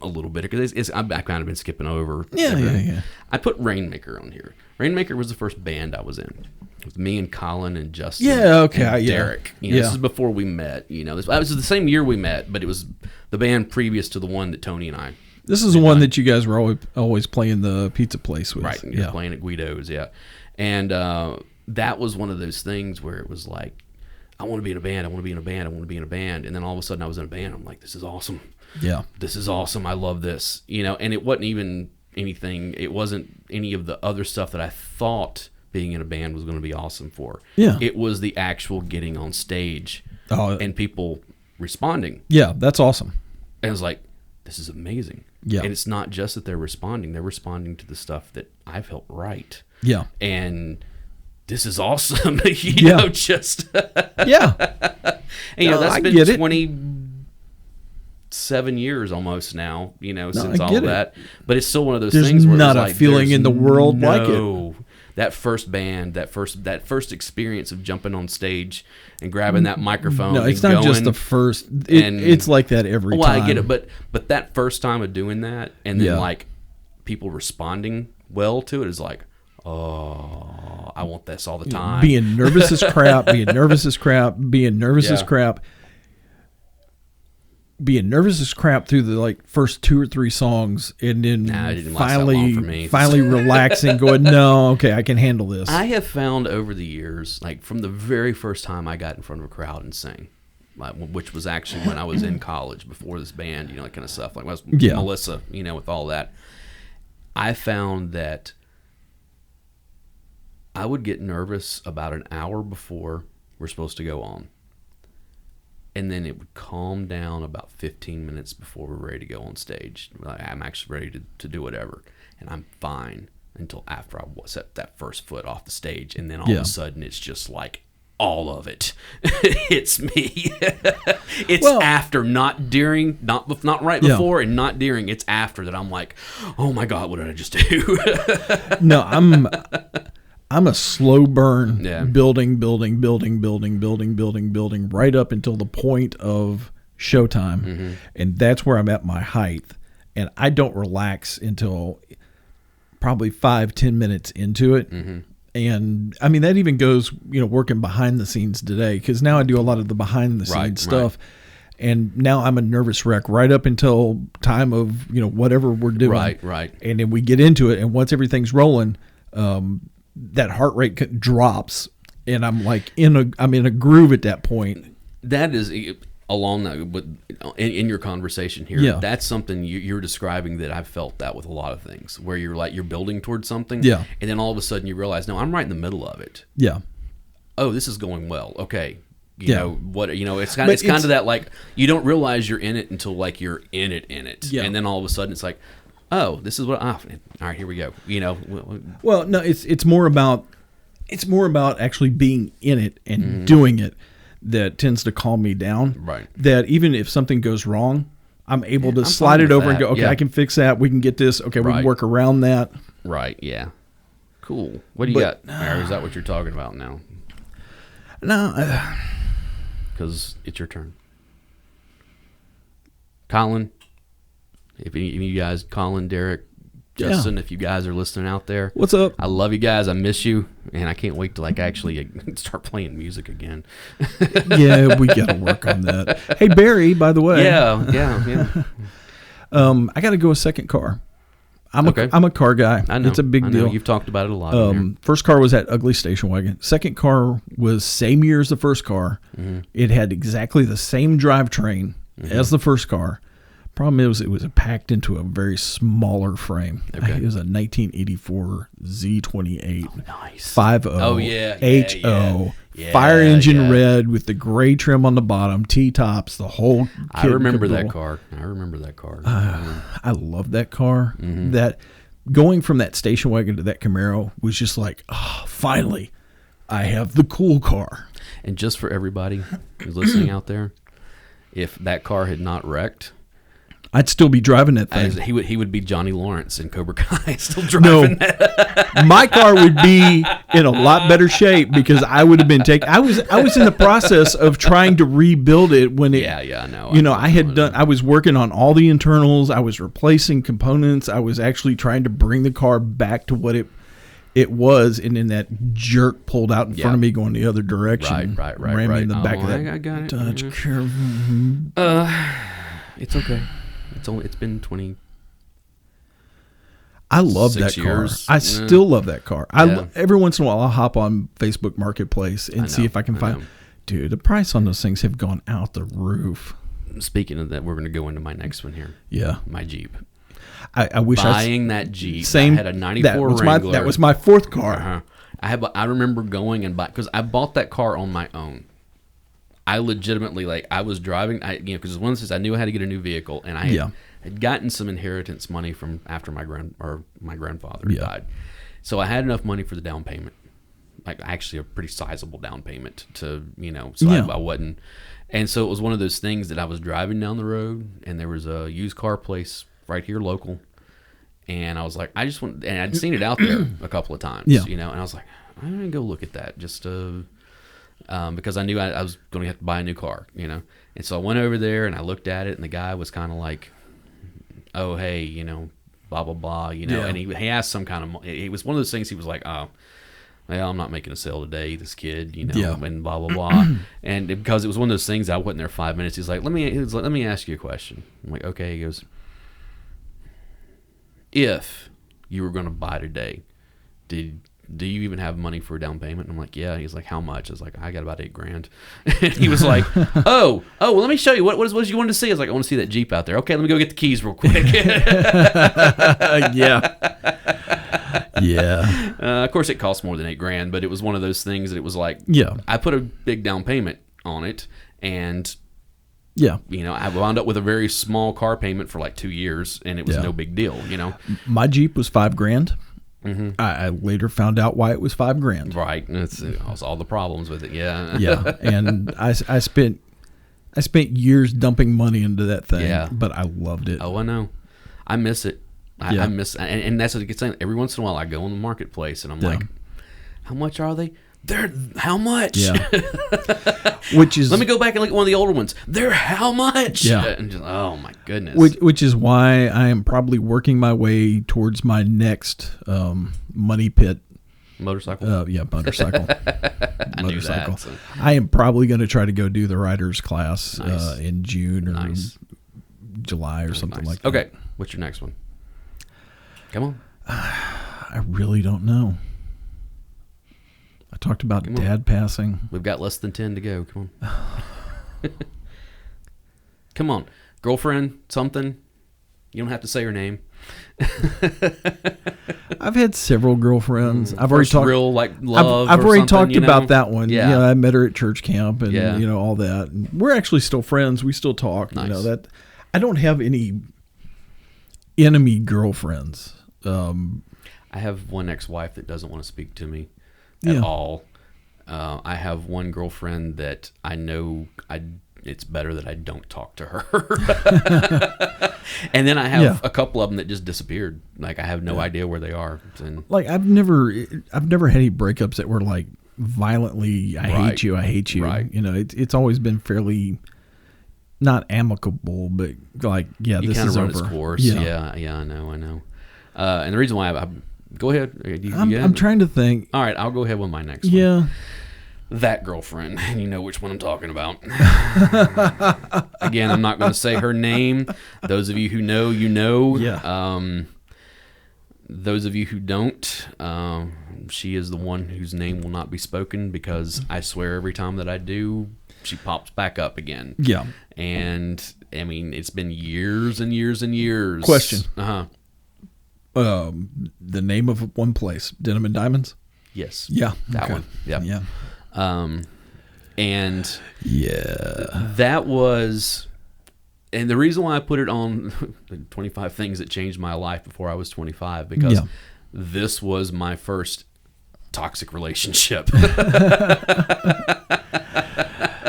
a little bit because I've kind of been skipping over. Yeah. I put Rainmaker on here. Rainmaker was the first band I was in. With me and Colin and Justin. Yeah, okay. And Derek. This is before we met. This was the same year we met, but it was the band previous to the one that Tony and I. This is the one that you guys were always playing the pizza place with. Right. Yeah. Playing at Guido's, yeah. And that was one of those things where it was like, I want to be in a band, I want to be in a band, I want to be in a band. And then all of a sudden I was in a band. I'm like, this is awesome. Yeah. This is awesome. I love this. And it wasn't even anything. It wasn't any of the other stuff that I thought being in a band was going to be awesome for. Yeah. It was the actual getting on stage and people responding. Yeah, that's awesome. And I was like, this is amazing. Yeah. And it's not just that they're responding to the stuff that I felt right. Yeah. And this is awesome. Just. Yeah. And, that's been 27 years almost now, since all of that. But it's still one of those things where not there's a like, feeling in the world like it. That first band, that first experience of jumping on stage and grabbing that microphone. No, it's not just the first. It's like that every time. Well, I get it, but that first time of doing that, and then like people responding well to it is like, oh, I want this all the time. Being nervous as crap. Being nervous as crap through the first 2 or 3 songs, and then finally relaxing, going, no, okay, I can handle this. I have found over the years, from the very first time I got in front of a crowd and sang, which was actually when I was in college before this band, that kind of stuff. Like I was Melissa, with all that. I found that I would get nervous about an hour before we're supposed to go on. And then it would calm down about 15 minutes before we're ready to go on stage. I'm actually ready to do whatever. And I'm fine until after I set that first foot off the stage. And then all of a sudden, it's just like all of it. It's me. It's after, not during, not right before and not during. It's after that I'm like, oh my God, what did I just do? No, I'm a slow burn, building, right up until the point of showtime. Mm-hmm. And that's where I'm at my height. And I don't relax until probably 5-10 minutes into it. Mm-hmm. And I mean, that even goes, working behind the scenes today, because now I do a lot of the behind the scenes stuff. Right. And now I'm a nervous wreck right up until time of, whatever we're doing. Right. And then we get into it. And once everything's rolling, that heart rate drops, and I'm like in a groove at that point. That is along that, but in your conversation here, Yeah. that's something you're describing that I've felt that with a lot of things, where you're building towards something, Yeah. and then all of a sudden you realize, no, I'm right in the middle of it. Yeah. Oh, this is going well. Okay. Yeah. It's kind of that, like, you don't realize you're in it until like you're in it. Yeah. And then all of a sudden it's like, oh, this is what all right, here we go. Well, no, it's more about actually being in it and doing it that tends to calm me down. Right. That even if something goes wrong, I'm able to I'm slide fine it with over and that. go, okay, Yeah. I can fix that. We can get this. Okay, we Right. can work around that. Right. Yeah. Cool. What do you got? Or is that what you're talking about now? No, Because it's your turn. Colin, if any of you guys, Colin, Derek, Justin, if you guys are listening out there, what's up? I love you guys. I miss you, and I can't wait to like actually start playing music again. Yeah, we got to work on that. Hey, Barry, by the way. Yeah. I got to go a second car. I'm Okay. a car guy. I know. It's a big I know. deal. You've talked about it a lot. on here. First car was that ugly station wagon. Second car was same year as the first car. Mm-hmm. It had exactly the same drivetrain as the first car. Problem is, it was packed into a very smaller frame. Okay. It was a 1984 Z28. Nice. 5.0. Oh, yeah. HO. Yeah, Fire engine yeah. red with the gray trim on the bottom, T-tops, the whole kit I remember and that caboodle. car. I love that car. Mm-hmm. That going from that station wagon to that Camaro was just like, oh, finally, I have the cool car. And just for everybody who's listening out there, if that car had not wrecked, I'd still be driving that thing. he would be Johnny Lawrence in Cobra Kai, still driving that. My car would be in a lot better shape because I would have been taking. I was in the process of trying to rebuild it when it. Yeah, I know. I was working on all the internals. I was replacing components. I was actually trying to bring the car back to what it was, and then that jerk pulled out in front of me going the other direction. Right. Ran me in the back of that I got it. Dodge It's okay. It's been 20. I love 6 that car. years. I still love that car. Yeah. Every once in a while, I'll hop on Facebook Marketplace and see if I can find. know. Dude, the price on those things have gone out the roof. Speaking of that, we're going to go into my next one here. Yeah, My Jeep. I wish Buying that Jeep. same. I had a 94 Wrangler. That was my fourth car. Uh-huh. I remember going and because I bought that car on my own. I legitimately, I was driving, because one instance I knew I had to get a new vehicle, and I had gotten some inheritance money from after my grandfather died. So I had enough money for the down payment, like actually a pretty sizable down payment to, so I wasn't. And so it was one of those things that I was driving down the road, and there was a used car place right here local, and I was like, I just want, and I'd seen it out there a couple of times, and I was like, I'm gonna go look at that just to. Because I knew I was going to have to buy a new car, and so I went over there and I looked at it, and the guy was kind of like, "Oh, hey, blah blah blah," and he asked some kind of. It was one of those things. He was like, "Oh, well, I'm not making a sale today, this kid, and blah blah blah," and because it was one of those things, I wasn't there 5 minutes. He's like, "Let me ask you a question." I'm like, "Okay." He goes, "If you were going to buy today, do you even have money for a down payment?" And I'm like, "Yeah." He's like, "How much?" I was like, "I got about $8,000." And he was like, well, let me show you. What you wanted to see? I was like, "I want to see that Jeep out there." "Okay, let me go get the keys real quick." Yeah. Of course, it cost more than $8,000, but it was one of those things that it was like, I put a big down payment on it, and I wound up with a very small car payment for like 2 years, and it was no big deal, My Jeep was $5,000. Mm-hmm. I later found out why it was $5,000. Right, and it was all the problems with it. Yeah, and I spent years dumping money into that thing, but I loved it. Oh, I know. I miss it. I miss, and that's what I get saying. Every once in a while, I go in the marketplace, and I'm like, "How much are they?" "They're how much?" Yeah. Which is, let me go back and look at one of the older ones. "They're how much?" Yeah. And just, oh my goodness. Which is why I am probably working my way towards my next money pit. Motorcycle. Motorcycle. I knew that, so. I am probably going to try to go do the riders class in June or July or something like that. Okay, what's your next one? Come on. I really don't know. talked about dad passing. We've got less than 10 to go. Come on. Come on. Girlfriend, something. You don't have to say her name. I've had several girlfriends. I've already talked real like love. I've already talked you know? about that one. Yeah. I met her at church camp, and Yeah. all that. And we're actually still friends. We still talk. Nice. That I don't have any enemy girlfriends. I have one ex-wife that doesn't want to speak to me at all. I have one girlfriend that I know it's better that I don't talk to her. And then I have a couple of them that just disappeared. Like I have no idea where they are. And like I've never had any breakups that were like violently I hate you. Right. It's always been fairly not amicable, but like you this kind is of run over. its course. Yeah, I know. And the reason why I go ahead. I'm trying to think. All right, I'll go ahead with my next one. Yeah. That girlfriend, and you know which one I'm talking about. Again, I'm not going to say her name. Those of you who know, you know. Yeah. Those of you who don't, she is the one whose name will not be spoken because I swear every time that I do, she pops back up again. Yeah. And, I mean, it's been years and years and years. Question. Uh-huh. The name of one place, Denim and Diamonds? Yes. Yeah. That okay. one. Yep. Yeah. And yeah, that was, and the reason why I put it on the 25 things that changed my life before I was 25, because this was my first toxic relationship.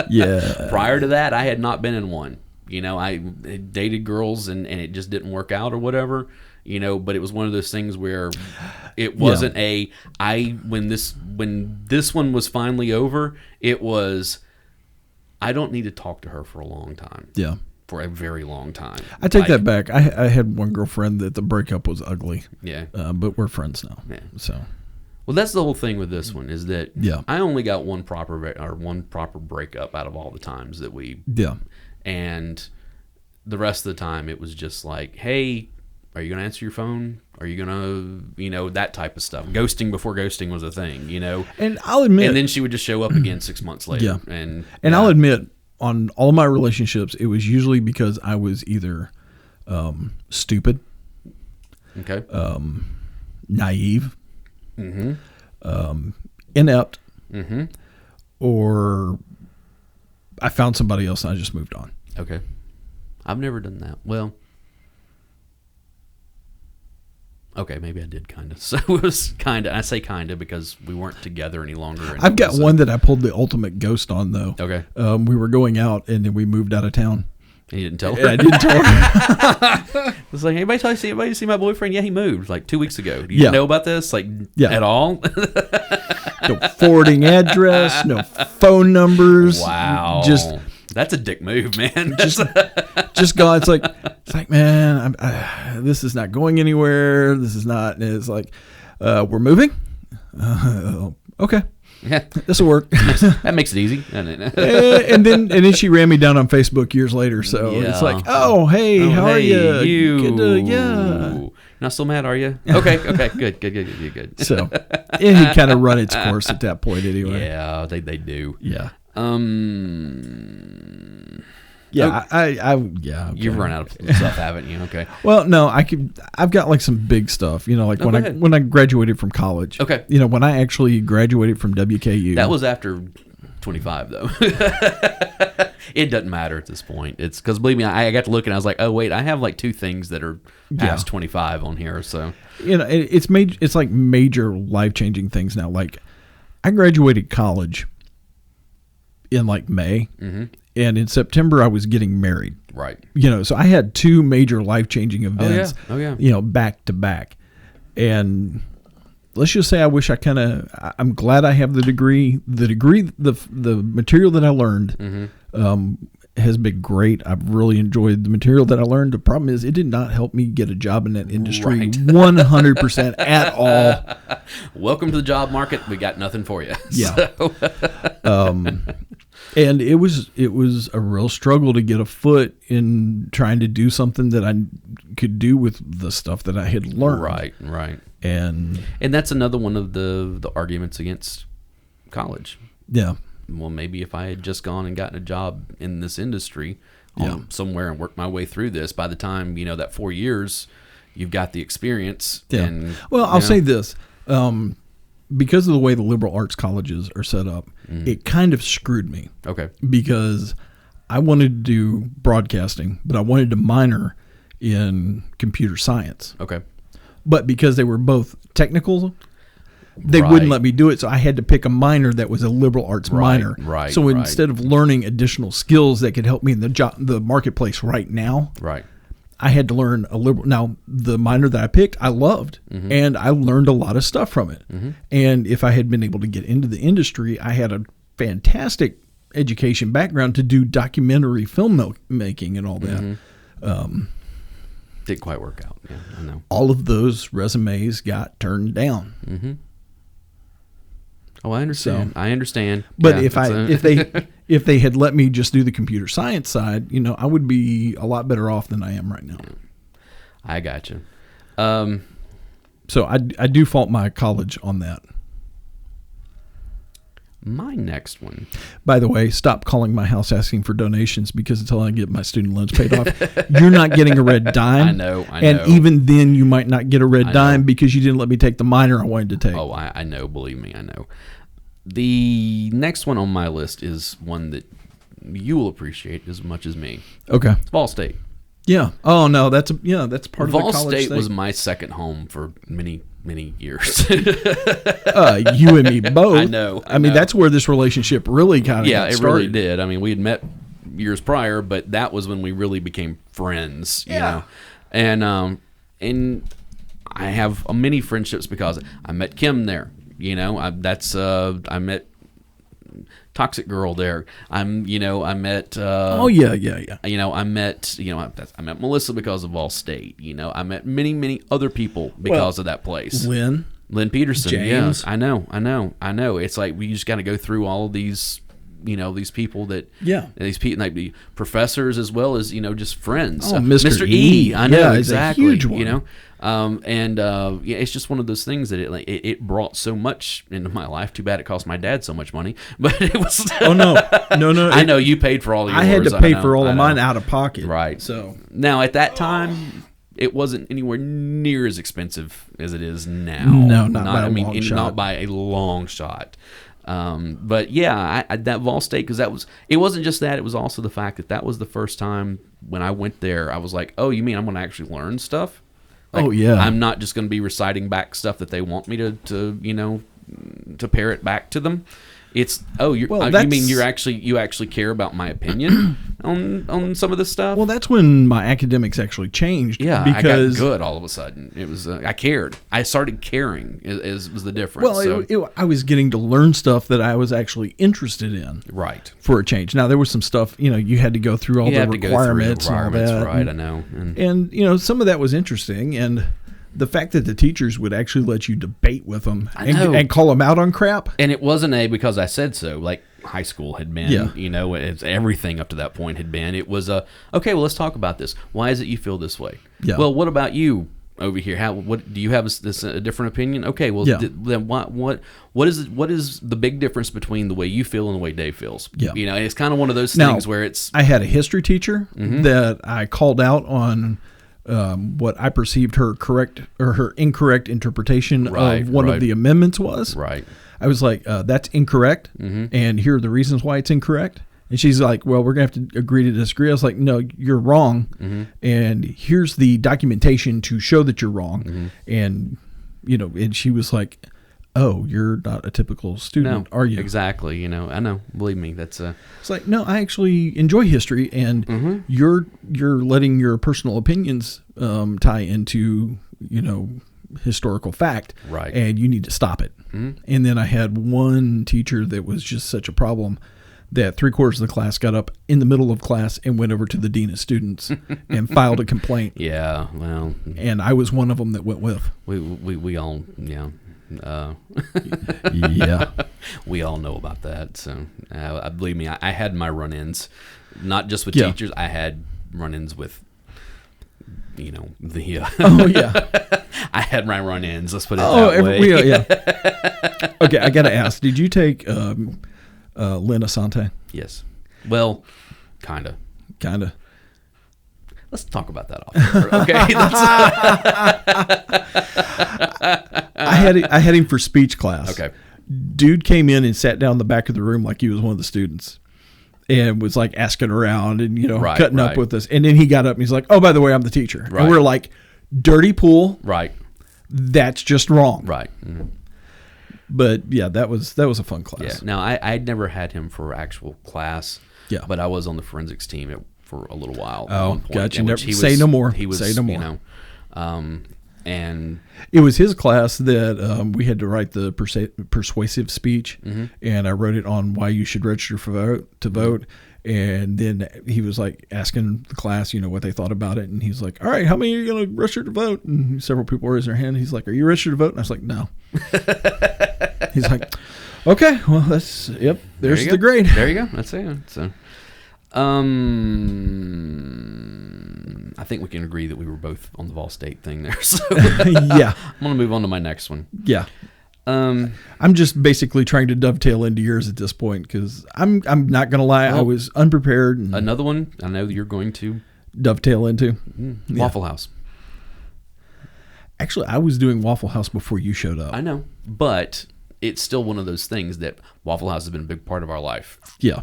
Yeah. Prior to that, I had not been in one. I dated girls and it just didn't work out or whatever. But it was one of those things where it wasn't when this one was finally over, it was, I don't need to talk to her for a long time. Yeah. For a very long time. I take that back. I had one girlfriend that the breakup was ugly. Yeah. But we're friends now. Yeah. So. Well, that's the whole thing with this one is that Yeah. I only got one proper breakup out of all the times that we. Yeah. And the rest of the time it was just like, hey, are you going to answer your phone? Are you going to, that type of stuff. Ghosting before ghosting was a thing, And I'll admit. And then she would just show up again 6 months later. Yeah. And I'll admit, on all of my relationships, it was usually because I was either stupid, okay, naive, mm-hmm. Inept, Mm-hmm. or I found somebody else and I just moved on. Okay. I've never done that. Well, okay, maybe I did kind of. So it was kind of, I say kind of because we weren't together any longer. Anyway, I've got one that I pulled the ultimate ghost on, though. Okay. We were going out and then we moved out of town. And you didn't tell her? Yeah, I didn't tell her. It's like, anybody see my boyfriend? Yeah, he moved like 2 weeks ago. Do you know about this? Like, at all? No forwarding address, no phone numbers. Wow. That's a dick move, man. just go. It's like, man, this is not going anywhere. This is not. And it's like, we're moving. Okay. Yeah, this will work. That makes it easy. and then she ran me down on Facebook years later. So it's like, oh hey, how are you? You're not still mad, are you? Okay, good. So it kind of run its course at that point anyway. Yeah, they do. Yeah. Yeah, Okay. You've run out of stuff, haven't you? Okay. Well, no, I've got like some big stuff. Like when I graduated from college. Okay. When I actually graduated from WKU. That was after 25, though. It doesn't matter at this point. It's because believe me, I got to look and I was like, oh wait, I have like 2 things that are past 25 on here. So it's like major life-changing things now. Like I graduated college in like May. Mm-hmm. And in September, I was getting married. Right. So I had 2 major life-changing events. Oh, yeah. Back to back. And let's just say I'm glad I have the degree. The material that I learned has been great. I've really enjoyed the material that I learned. The problem is it did not help me get a job in that industry 100% at all. Welcome to the job market. We got nothing for you. Yeah. And it was a real struggle to get a foot in trying to do something that I could do with the stuff that I had learned. Right. And that's another one of the arguments against college. Yeah. Well, maybe if I had just gone and gotten a job in this industry somewhere and worked my way through this, by the time, that 4 years, you've got the experience. Yeah. And, well, I'll say this. Because of the way the liberal arts colleges are set up, it kind of screwed me. Okay. Because I wanted to do broadcasting, but I wanted to minor in computer science. Okay. But because they were both technical, they wouldn't let me do it. So I had to pick a minor that was a liberal arts minor. Right. So instead of learning additional skills that could help me in the marketplace right now, Right. I had to learn a liberal. Now, the minor that I picked, I loved, and I learned a lot of stuff from it. And if I had been able to get into the industry, I had a fantastic education background to do documentary film making and all that. Didn't quite work out. Yeah, I know. All of those resumes got turned down. Oh, I understand. I understand. But Yeah, if they had let me just do the computer science side, I would be a lot better off than I am right now. I got you. So I do fault my college on that. My next one. By the way, stop calling my house asking for donations, because until I get my student loans paid off, you're not getting a red dime. I know. And even then, you might not get a red dime because you didn't let me take the minor I wanted to take. Oh, I know. Believe me, I know. The next one on my list is one that you will appreciate as much as me. Okay. It's Vol State. Yeah. Oh no, that's part of the college Vol State thing. was my second home for many years. You and me both. I know. I mean, that's where this relationship really kind of got started. Really did. I mean, we had met years prior, but that was when we really became friends. You know, and I have many friendships because I met Kim there. I met Toxic Girl there. I met. I met Melissa because of Vol State. I met many other people because of that place. Lynn Peterson. James. Yeah, I know. It's like we just got to go through all of these. These people that these people like the professors as well as just friends. Mr. E. I know, yeah, exactly. A huge one. It's just one of those things that it brought so much into my life. Too bad it cost my dad so much money, but it was. Oh no! I know you paid for all of yours. I had to pay for all of mine out of pocket. Right. So now at that time, it wasn't anywhere near as expensive as it is now. No, not by a long shot. Not by a long shot. But yeah, that Vol State, because it wasn't just that, it was also the fact that was the first time when I went there, I was like, oh, you mean I'm going to actually learn stuff? Like, I'm not just going to be reciting back stuff that they want me to parrot back to them. It's you mean you actually care about my opinion on some of this stuff? Well, that's when my academics actually changed. Yeah, because I got good all of a sudden. It was I cared. I started caring. Was the difference? Well, I was getting to learn stuff that I was actually interested in. Right. For a change. Now there was some stuff you had to go through all the requirements and all that. Right, I know. And some of that was interesting, and the fact that the teachers would actually let you debate with them and call them out on crap. And it wasn't because I said so, like high school had been, it's everything up to that point had been. It was okay, well, let's talk about this. Why is it you feel this way? Yeah. Well, what about you over here? What do you have a different opinion? Okay, well, then what is the big difference between the way you feel and the way Dave feels? Yeah. And it's kind of one of those things where it's. I had a history teacher that I called out on what I perceived her incorrect interpretation of one of the amendments was. Right. I was like, that's incorrect, and here are the reasons why it's incorrect. And she's like, well, we're going to have to agree to disagree. I was like, no, you're wrong, and here's the documentation to show that you're wrong. And, and she was like, oh, you're not a typical student, are you? Exactly. I know. Believe me, that's It's like, no, I actually enjoy history, and you're letting your personal opinions tie into historical fact, right? And you need to stop it. And then I had one teacher that was just such a problem that 3/4 of the class got up in the middle of class and went over to the dean of students and filed a complaint. Yeah, well, and I was one of them that went with. We all, yeah. We all know about that. So believe me, I had my run-ins, not just with teachers. I had run-ins with Oh yeah. I had my run-ins. Let's put it that way. Yeah. Okay, I got to ask. Did you take Lynn Asante? Yes. Well, kind of. Kind of. Let's talk about that off air, okay? I had him for speech class. Okay. Dude came in and sat down in the back of the room like he was one of the students, and was like asking around and cutting up with us. And then he got up and he's like, "Oh, by the way, I'm the teacher." Right. And we're like, "Dirty pool." Right. That's just wrong. Right. Mm-hmm. But yeah, that was a fun class. Yeah. Now I'd never had him for actual class. Yeah. But I was on the forensics team for a little while. Oh, at one point, gotcha. in which Say no more. He was, Say no more. And it was his class that we had to write the persuasive speech, mm-hmm. and I wrote it on why you should register to vote. And then he was like asking the class, what they thought about it, and he's like, "All right, how many are you going to register to vote?" And several people raised their hand. He's like, "Are you registered to vote?" And I was like, "No." He's like, "Okay, well, there's the grade." There you go. That's it. So, I think we can agree that we were both on the Vol State thing there. So yeah, I'm gonna move on to my next one. Yeah. I'm just basically trying to dovetail into yours at this point because I'm not gonna lie, I was unprepared. And another one I know that you're going to dovetail into Waffle House. Actually, I was doing Waffle House before you showed up. I know, but it's still one of those things that Waffle House has been a big part of our life. Yeah.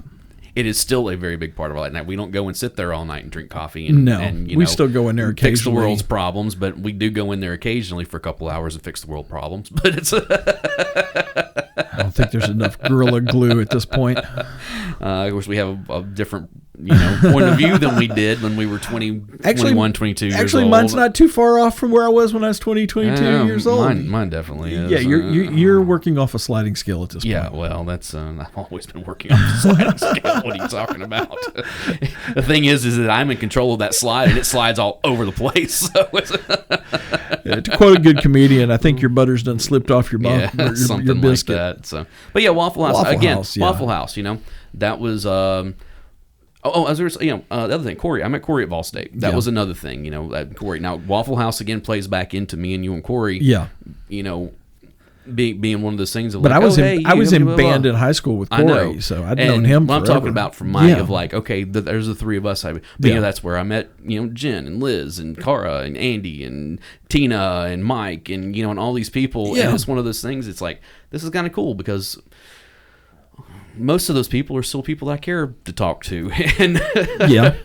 It is still a very big part of our life. Now, we don't go and sit there all night and drink coffee. And we still go in there occasionally. Fix the world's problems, but we do go in there occasionally for a couple hours and fix the world problems. But it's I don't think there's enough Gorilla Glue at this point. Of course, we have a different point of view than we did when we were 21, 22 years old. Actually, mine's not too far off from where I was when I was 22 years old. Mine definitely is. Yeah, you're working off a sliding scale at this point. Yeah, well, that's I've always been working off a sliding scale. What are you talking about? The thing is that I'm in control of that slide, and it slides all over the place. So to quote a good comedian, I think your butter's done slipped off your mouth. Yeah, something your biscuit. like that. So, but yeah, Waffle House Waffle House. That was. As the other thing, Corey. I met Corey at Vol State. That was another thing. Corey. Now Waffle House again plays back into me and you and Corey. Yeah. Being one of those things. But I was in band in high school with Corey, so I'd known him forever. I'm talking about from my of like, okay, there's the three of us. That's where I met Jen and Liz and Cara and Andy and Tina and Mike and and all these people. Yeah. And it's one of those things. It's like this is kind of cool because most of those people are still people I care to talk to. And yeah.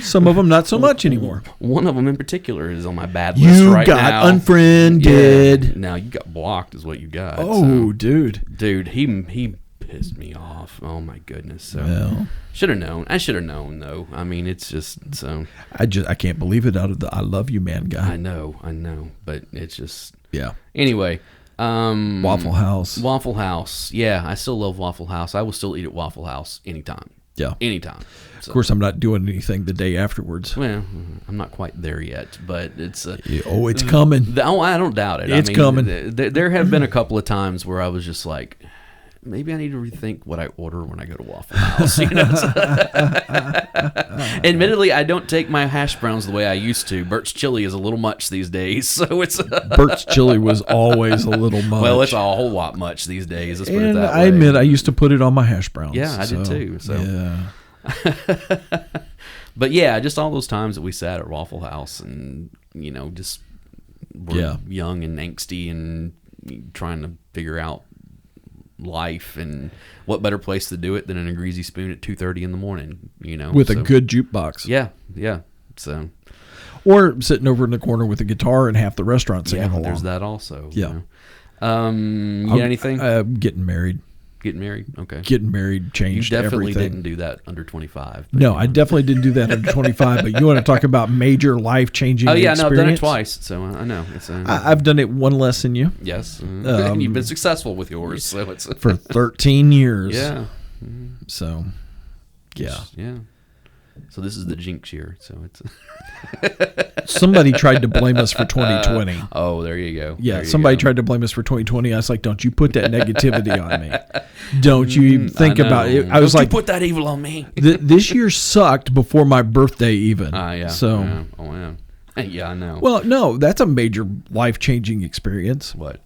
Some of them not so much anymore. One of them in particular is on my bad list right now. You got unfriended. Yeah. Now you got blocked is what you got. Oh, dude, he pissed me off. Oh my goodness. So should have known. I should have known though. I mean, it's just so. I can't believe it out of the "I love you, man" guy. I know, but it's just Anyway. Waffle House. Waffle House. Yeah, I still love Waffle House. I will still eat at Waffle House anytime. Yeah. Anytime. So, of course, I'm not doing anything the day afterwards. Well, I'm not quite there yet, but it's... it's coming. I don't doubt it. It's coming. There have been a couple of times where I was just like... Maybe I need to rethink what I order when I go to Waffle House. Admittedly, I don't take my hash browns the way I used to. Bert's chili is a little much these days, so it's. Bert's chili was always a little much. Well, it's a whole lot much these days. Let's put it that way. I admit, I used to put it on my hash browns. Yeah, I did too. So. Yeah. But yeah, just all those times that we sat at Waffle House and just were young and angsty and trying to figure out life, and what better place to do it than in a greasy spoon at 2:30 in the morning, with a good jukebox. Yeah. So, or sitting over in the corner with a guitar and half the restaurant singing along. There's that also. Yeah. You got anything? Getting married. Getting married. Okay. Getting married changed You definitely everything. didn't do that under 25. No, I definitely didn't do that under 25. But you want to talk about major life-changing experience? No, I've done it twice, so I know. I've done it one less than you. Yes. And you've been successful with yours. So it's for 13 years. Yeah. So, yeah. Yeah. So this is the jinx year. So it's... Somebody tried to blame us for 2020. Oh, there you go. Yeah, somebody tried to blame us for 2020. I was like, don't you put that negativity on me. Don't you even think about it. I was don't like, you put that evil on me. This year sucked before my birthday even. Yeah. So, Oh, yeah. Yeah, I know. Well, no, that's a major life-changing experience. What?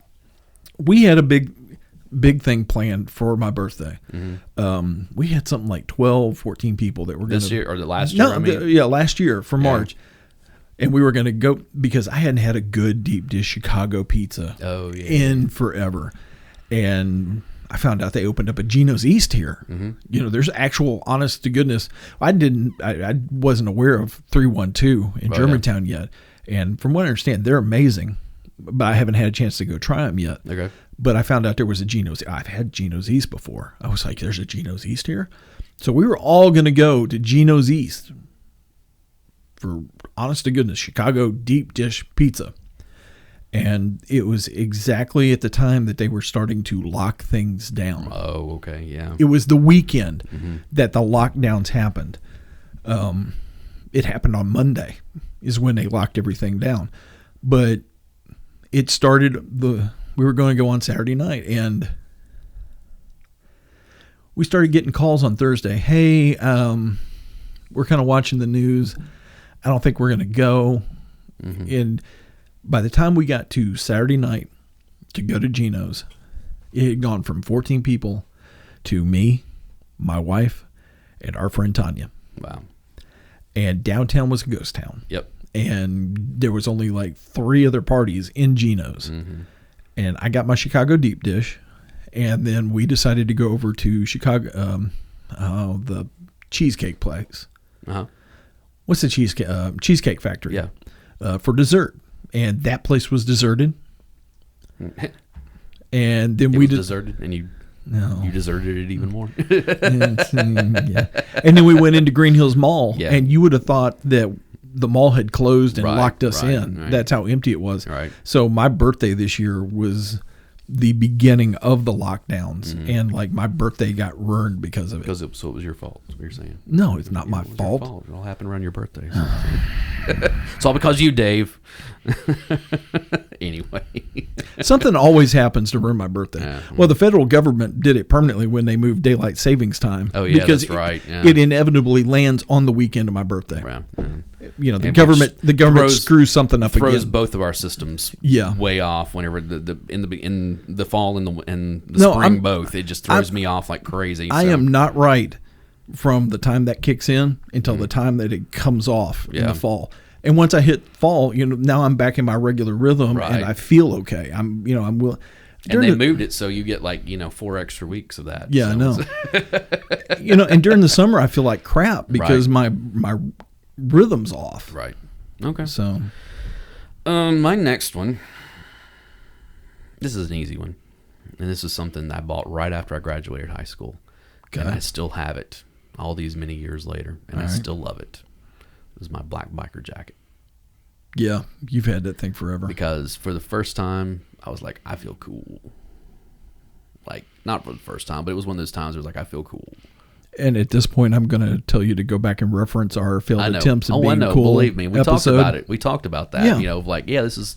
We had a big thing planned for my birthday. We had something like 12, 14 people that were going to... This year or the last year? No, last year for March. And we were going to go because I hadn't had a good deep dish Chicago pizza in forever. And I found out they opened up a Geno's East here. There's actual, honest to goodness. I wasn't aware of 312 in Germantown yet. And from what I understand, they're amazing. But I haven't had a chance to go try them yet. Okay. But I found out there was a Geno's. I've had Geno's East before. I was like, there's a Geno's East here? So we were all going to go to Geno's East for, honest to goodness, Chicago deep dish pizza. And it was exactly at the time that they were starting to lock things down. Oh, okay, yeah. It was the weekend that the lockdowns happened. It happened on Monday is when they locked everything down. But it started we were going to go on Saturday night, and we started getting calls on Thursday. Hey, we're kind of watching the news. I don't think we're going to go. And by the time we got to Saturday night to go to Geno's, it had gone from 14 people to me, my wife, and our friend Tanya. Wow. And downtown was a ghost town. Yep. And there was only like 3 other parties in Geno's. And I got my Chicago deep dish. And then we decided to go over to Chicago, the cheesecake place. What's the cheesecake factory? Yeah. For dessert. And that place was deserted. And then it was deserted, and you deserted it even more. And then we went into Green Hills Mall, and you would have thought that the mall had closed and locked us in. Right. That's how empty it was. Right. So my birthday this year was the beginning of the lockdowns, and like my birthday got ruined because of it. So it was your fault, is what you're saying. No, it's not my fault. It all happened around your birthday. So it's all because you, Dave. Anyway. Something always happens to ruin my birthday. Yeah. Well, the federal government did it permanently when they moved daylight savings time. Oh, yeah, because that's right. Yeah. It inevitably lands on the weekend of my birthday. Right. The government screws something up throws again. both of our systems way off whenever in the fall and the spring both. It just throws me off like crazy. I am not right from the time that kicks in until the time that it comes off in the fall. And once I hit fall, now I'm back in my regular rhythm, and I feel okay. I'm willing. And they moved it so you get 4 extra weeks of that. Yeah, I know. And during the summer I feel like crap because my rhythm's off. Right. Okay. So, my next one. This is an easy one, and this is something I bought right after I graduated high school, and I still have it all these many years later, and I still love it. It was my black biker jacket. Yeah, you've had that thing forever. Because for the first time, I was like, I feel cool. Like, not for the first time, but it was one of those times where it was like, I feel cool. And at this point, I'm going to tell you to go back and reference our failed attempts at being cool. Believe me, we talked about it. We talked about that. Yeah. This is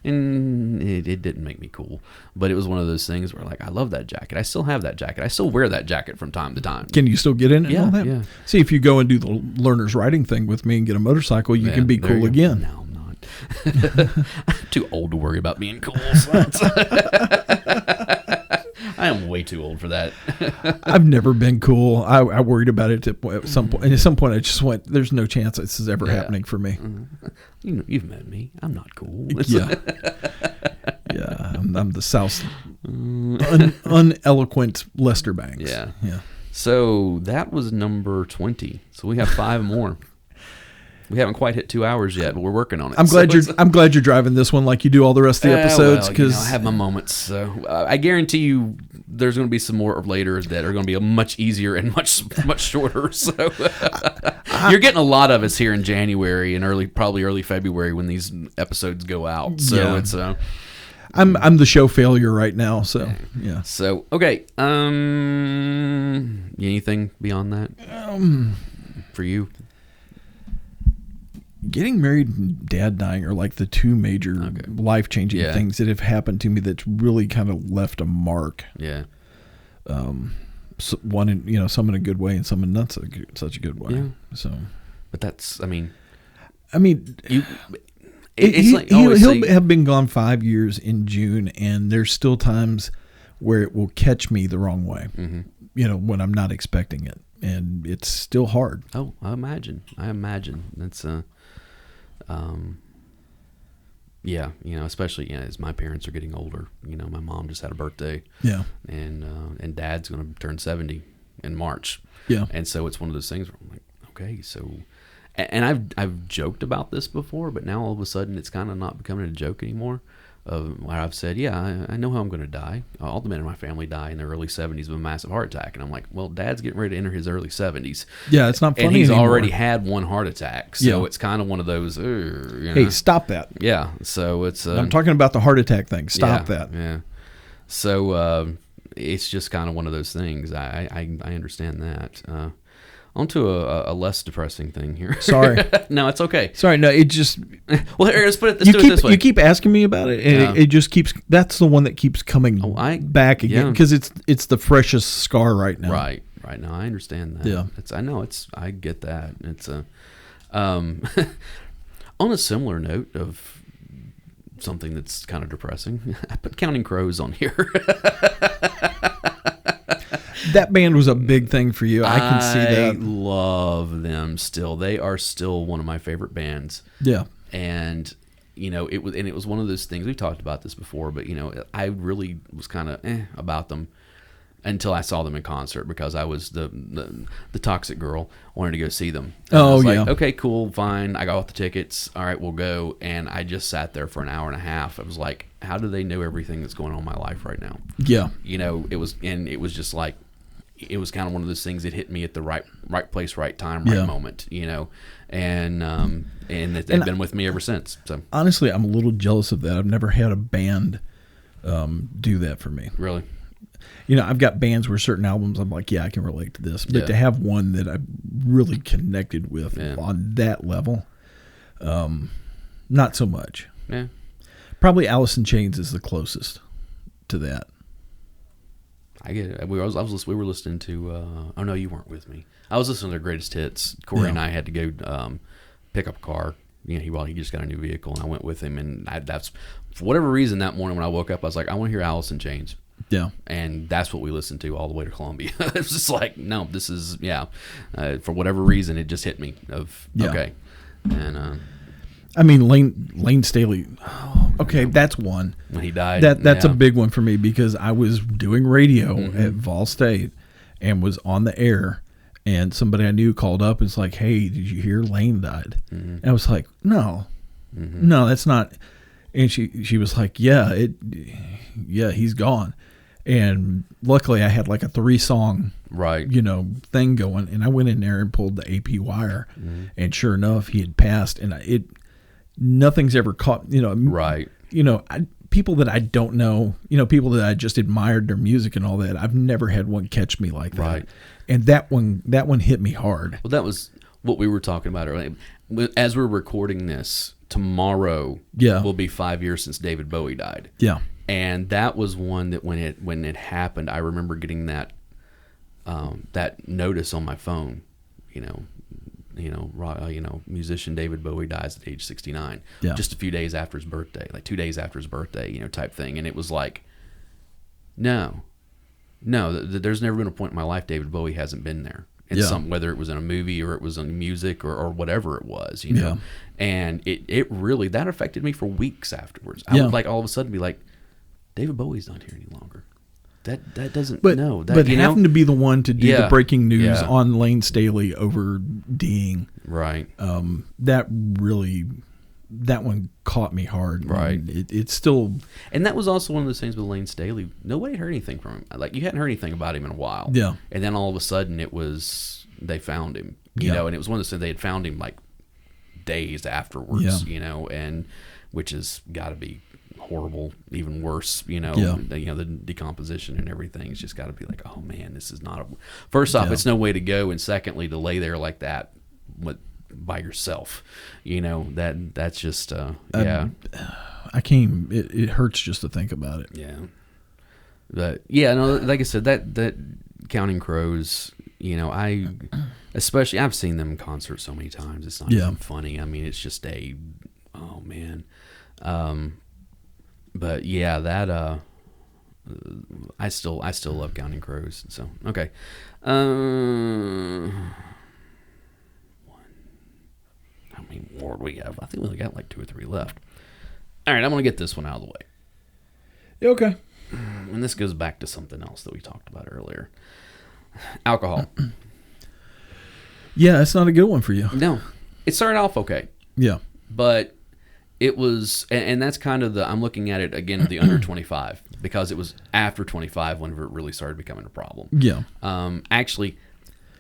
and it didn't make me cool, but it was one of those things where I love that jacket. I still have that jacket. I still wear that jacket from time to time. Can you still get in it? Yeah, and all that? yeah. See, if you go and do the learner's riding thing with me and get a motorcycle, you can be cool again. No, I'm not. I'm too old to worry about being cool. So I am way too old for that. I've never been cool. I worried about it at some point. And at some point, I just went, there's no chance this is ever happening for me. You've met me. I'm not cool. Yeah. Yeah. I'm the South's uneloquent Lester Banks. Yeah. Yeah. So that was number 20. So we have 5 more. We haven't quite hit 2 hours yet, but we're working on it. I'm glad you're driving this one like you do all the rest of the episodes because I have my moments. So I guarantee you, there's going to be some more later that are going to be much easier and much shorter. So you're getting a lot of us here in January and probably early February when these episodes go out. So it's I'm the show failure right now. So yeah. So okay. Anything beyond that for you? Getting married and dad dying are like the 2 major life-changing things that have happened to me that's really kind of left a mark. Yeah. So one in, some in a good way and some in not such a good way. Yeah. So, but that's, I mean, he'll have been gone 5 years in June, and there's still times where it will catch me the wrong way. Mm-hmm. When I'm not expecting it, and it's still hard. Oh, I imagine. That's yeah, especially as my parents are getting older. My mom just had a birthday. Yeah, and Dad's going to turn 70 in March. Yeah, and so it's one of those things where I'm like, okay, so, and I've joked about this before, but now all of a sudden it's kind of not becoming a joke anymore. Where I've said, yeah, I know how I'm going to die. All the men in my family die in their early 70s of a massive heart attack. And I'm like, well, Dad's getting ready to enter his early 70s. Yeah, it's not funny and he's anymore. already had one heart attack. So it's kind of one of those, Hey, stop that. Yeah, so it's... I'm talking about the heart attack thing. Stop that. Yeah. So it's just kind of one of those things. I understand that. On to a less depressing thing here. Sorry. No, it's okay. Sorry, no, it just... Well, here, let's do it this way. You keep asking me about it, and it just keeps... That's the one that keeps coming back again, because it's the freshest scar right now. Right now. I understand that. Yeah. I get that. It's on a similar note of something that's kind of depressing, I put Counting Crows on here. That band was a big thing for you. I can see that. I love them still. They are still one of my favorite bands. Yeah. And it was one of those things, we've talked about this before, but I really was kind of about them until I saw them in concert, because I was the toxic girl wanting to go see them. And I was like, okay, cool, fine. I got off the tickets. All right, we'll go. And I just sat there for an hour and a half. I was like, how do they know everything that's going on in my life right now? Yeah. It was just like, it was kind of one of those things that hit me at the right place, right time, right moment, and they've been with me ever since. So honestly, I'm a little jealous of that. I've never had a band do that for me. Really? I've got bands where certain albums I'm like, yeah, I can relate to this, but to have one that I really connected with on that level, not so much. Yeah. Probably Alice in Chains is the closest to that. I get it. We were listening to. Oh no, you weren't with me. I was listening to their greatest hits. Corey and I had to go pick up a car. He just got a new vehicle, and I went with him. And that's for whatever reason that morning when I woke up, I was like, I want to hear Alice in Chains. Yeah, and that's what we listened to all the way to Columbia. It was just like, no, this is for whatever reason, it just hit me. Okay, and. I mean, Lane Staley. Okay, that's one. When he died. That's a big one for me, because I was doing radio at Vol State and was on the air, and somebody I knew called up and was like, hey, did you hear Lane died? And I was like, no, that's not. And she was like, yeah, he's gone. And luckily I had like a 3-song thing going, and I went in there and pulled the AP wire, and sure enough, he had passed, and nothing's ever caught, people that I don't know, people that I just admired their music and all that. I've never had one catch me like that. Right. And that one hit me hard. Well, that was what we were talking about earlier. As we're recording this, tomorrow will be 5 years since David Bowie died. Yeah. And that was one that when it happened, I remember getting that notice on my phone, musician David Bowie dies at age 69. Yeah. Just a few days after his birthday, like 2 days after his birthday, type thing. And it was like, no, there's never been a point in my life David Bowie hasn't been there. And whether it was in a movie or it was in music or whatever it was, And it really, that affected me for weeks afterwards. I would all of a sudden be like, David Bowie's not here any longer. That doesn't know. But happened to be the one to do the breaking news on Lane Staley over D'ing. Right. That one caught me hard. Right. It's still... And that was also one of those things with Lane Staley. Nobody heard anything from him. Like, you hadn't heard anything about him in a while. Yeah. And then all of a sudden they found him. You know, and it was one of those things, they had found him like days afterwards, and which has got to be horrible, even worse, the decomposition and everything. It's just got to be like, oh man, this is not first off, it's no way to go, and secondly, to lay there like that by yourself, that's just I can't. It hurts just to think about it. Yeah, but no, like I said, that Counting Crows, especially I've seen them in concert so many times. It's not even funny. I mean, it's just oh man. But yeah, that I still love Counting Crows. So okay. How many more do we have? I think we only got like 2 or 3 left. All right, I'm gonna get this one out of the way. Yeah, okay. And this goes back to something else that we talked about earlier. Alcohol. Yeah, it's not a good one for you. No. It started off okay. Yeah. But it was, and that's kind of I'm looking at it again, the under 25, because it was after 25 whenever it really started becoming a problem. Yeah. Actually,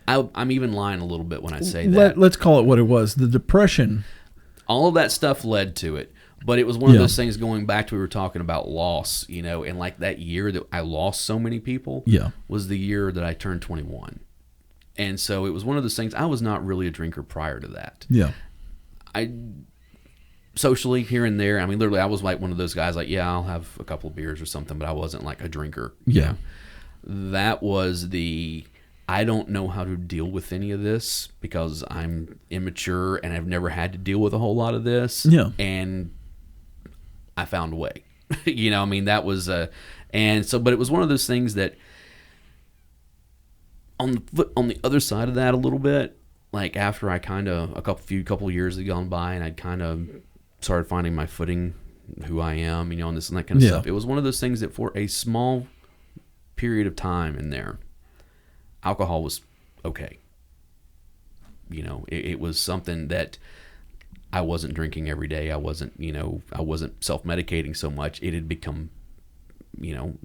I'm even lying a little bit when I say that. Let's call it what it was. The depression. All of that stuff led to it. But it was one of those things going back to we were talking about loss, and like that year that I lost so many people was the year that I turned 21. And so it was one of those things. I was not really a drinker prior to that. Yeah. I socially here and there, I mean, literally I was like one of those guys like, yeah, I'll have a couple of beers or something, but I wasn't like a drinker. Yeah. That was I don't know how to deal with any of this because I'm immature and I've never had to deal with a whole lot of this. Yeah. And I found a way. I mean, that was and so, but it was one of those things that on the other side of that a little bit, like after I kind of a couple years had gone by and I'd kind of started finding my footing, who I am, and this and that kind of stuff. It was one of those things that for a small period of time in there, alcohol was okay. It was something that I wasn't drinking every day. I wasn't self-medicating so much. It had become,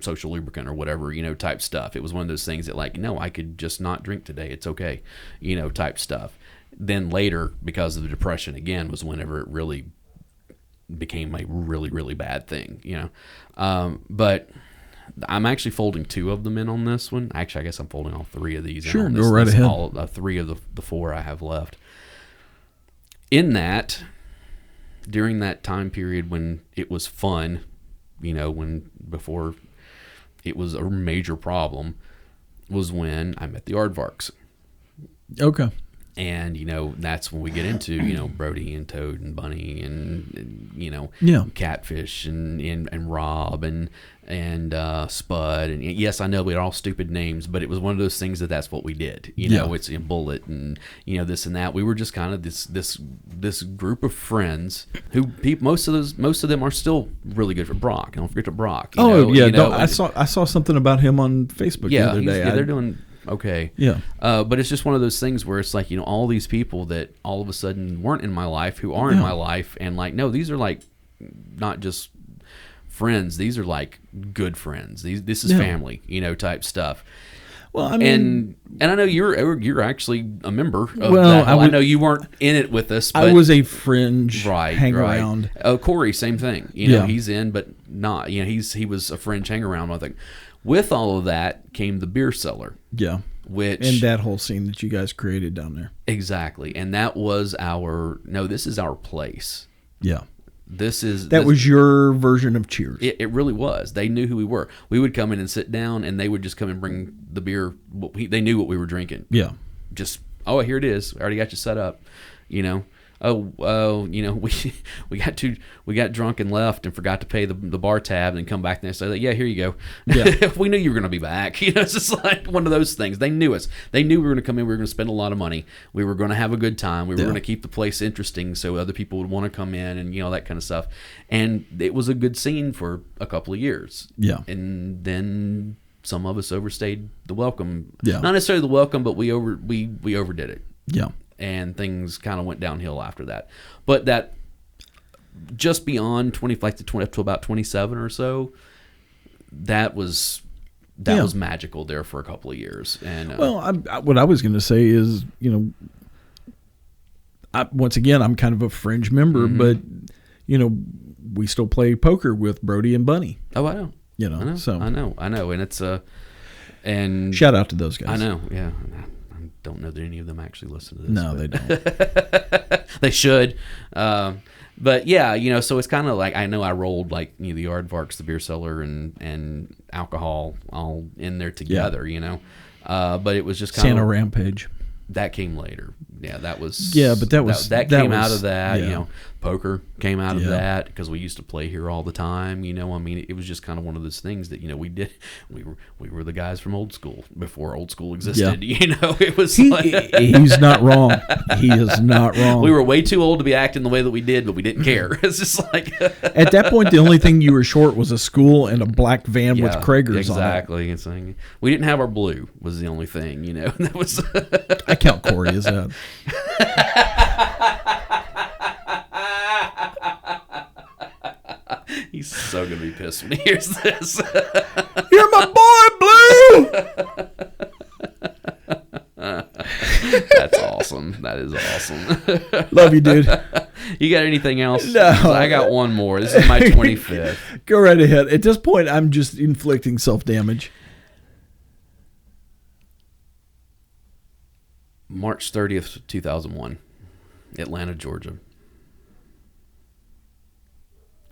social lubricant or whatever, type stuff. It was one of those things that like, no, I could just not drink today. It's okay, type stuff. Then later, because of the depression again, was whenever it really became a really, really bad thing, but I'm actually folding 2 of them in on this one. Actually, I guess I'm folding all 3 of these. Sure, in on go right ahead. All 3 of the 4 I have left. In that, during that time period when it was fun, when before it was a major problem, was when I met the Aardvarks. Okay. And, that's when we get into, Brody and Toad and Bunny and Catfish and Rob and Spud. And yes, I know they're all stupid names, but it was one of those things that's what we did. It's a Bullet and, this and that. We were just kind of this group of friends who most of them are still really good for Brock. Don't forget to Brock. I saw something about him on Facebook the other day. They're doing okay. Yeah. But it's just one of those things where it's like, all these people that all of a sudden weren't in my life who are in my life. And like, no, these are like not just friends. These are like good friends. This is family, type stuff. Well, I mean, and I know you're actually a member of that. I know you weren't in it with us. But I was a fringe hang around. Corey, same thing. He's in, but not. He was a fringe hang around. I think. With all of that came the beer cellar. Yeah. And that whole scene that you guys created down there. Exactly. And that was this is our place. Yeah. This was your version of Cheers. It really was. They knew who we were. We would come in and sit down and they would just come and bring the beer. They knew what we were drinking. Yeah. Just, here it is. I already got you set up, we got drunk and left and forgot to pay the bar tab and come back and say, yeah, here you go. Yeah. We knew you were going to be back. It's just like one of those things. They knew us. They knew we were going to come in. We were going to spend a lot of money. We were going to have a good time. We were going to keep the place interesting so other people would want to come in and, that kind of stuff. And it was a good scene for a couple of years. Yeah. And then some of us overstayed the welcome. Yeah. Not necessarily the welcome, but we overdid it. Yeah. And things kind of went downhill after that. But that just beyond 25 to about 27 or so, that was magical there for a couple of years. And what I was going to say is, once again, I'm kind of a fringe member, but we still play poker with Brody and Bunny. Oh, I know. I know, and it's and shout out to those guys. I know, yeah. Don't know that any of them actually listen to this. No, they don't. They should. But yeah, so it's kind of like, I know I rolled like, the Aardvarks, the beer cellar, and alcohol all in there together, but it was just kind Santa of Rampage. that came later. Yeah, that was that came was, out of that. yeah. Poker came out of Yeah. that because we used to play here all the time. I mean, it was just kind of one of those things that we did. We were the guys from old school before old school existed. It was. He's not wrong. He is not wrong. We were way too old to be acting the way that we did, but we didn't care. It's just like at that point, the only thing you were short was a school and a black van with Kragers on it. Exactly. It's like, we didn't have our blue. Was the only thing. That was. I count Corey as that. He's so gonna be pissed when he hears this. You're my boy, Blue. That's awesome. That is awesome. Love you, dude. You got anything else? No. I got one more. This is my 25th. Go right ahead. At this point, I'm just inflicting self-damage. March 30th, 2001, Atlanta, Georgia.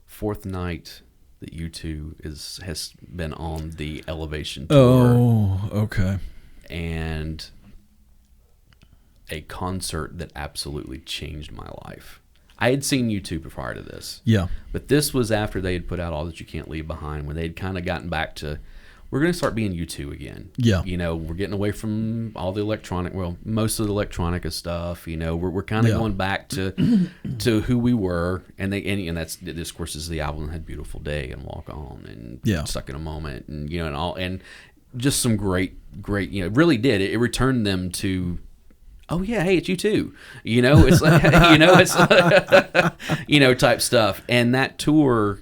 Fourth night that U2 has been on the Elevation tour. Oh, okay. And a concert that absolutely changed my life. I had seen U2 prior to this. Yeah. But this was after they had put out All That You Can't Leave Behind, when they'd kind of gotten back to, we're going to start being U2 again. Yeah. We're getting away from all the most of the electronica stuff. We're kind of going back to who we were, and that's, this of course is the album that had Beautiful Day and Walk On and Stuck in a Moment, and and all, and just some great it really did. It returned them to, oh yeah, hey, it's U2. It's like, it's type stuff. And that tour,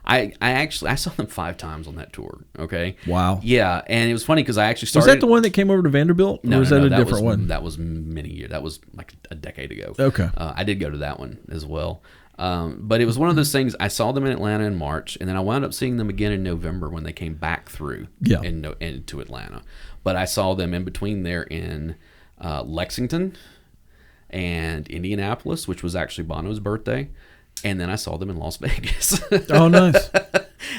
I saw them 5 times on that tour. Okay. Wow. Yeah, and it was funny because I actually started. Was that the one that came over to Vanderbilt? No, or was that a different one? That was many years. That was like a decade ago. Okay. I did go to that one as well. But it was one of those things. I saw them in Atlanta in March, and then I wound up seeing them again in November when they came back through into Atlanta. But I saw them in between there in Lexington and Indianapolis, which was actually Bono's birthday. And then I saw them in Las Vegas. Oh, nice.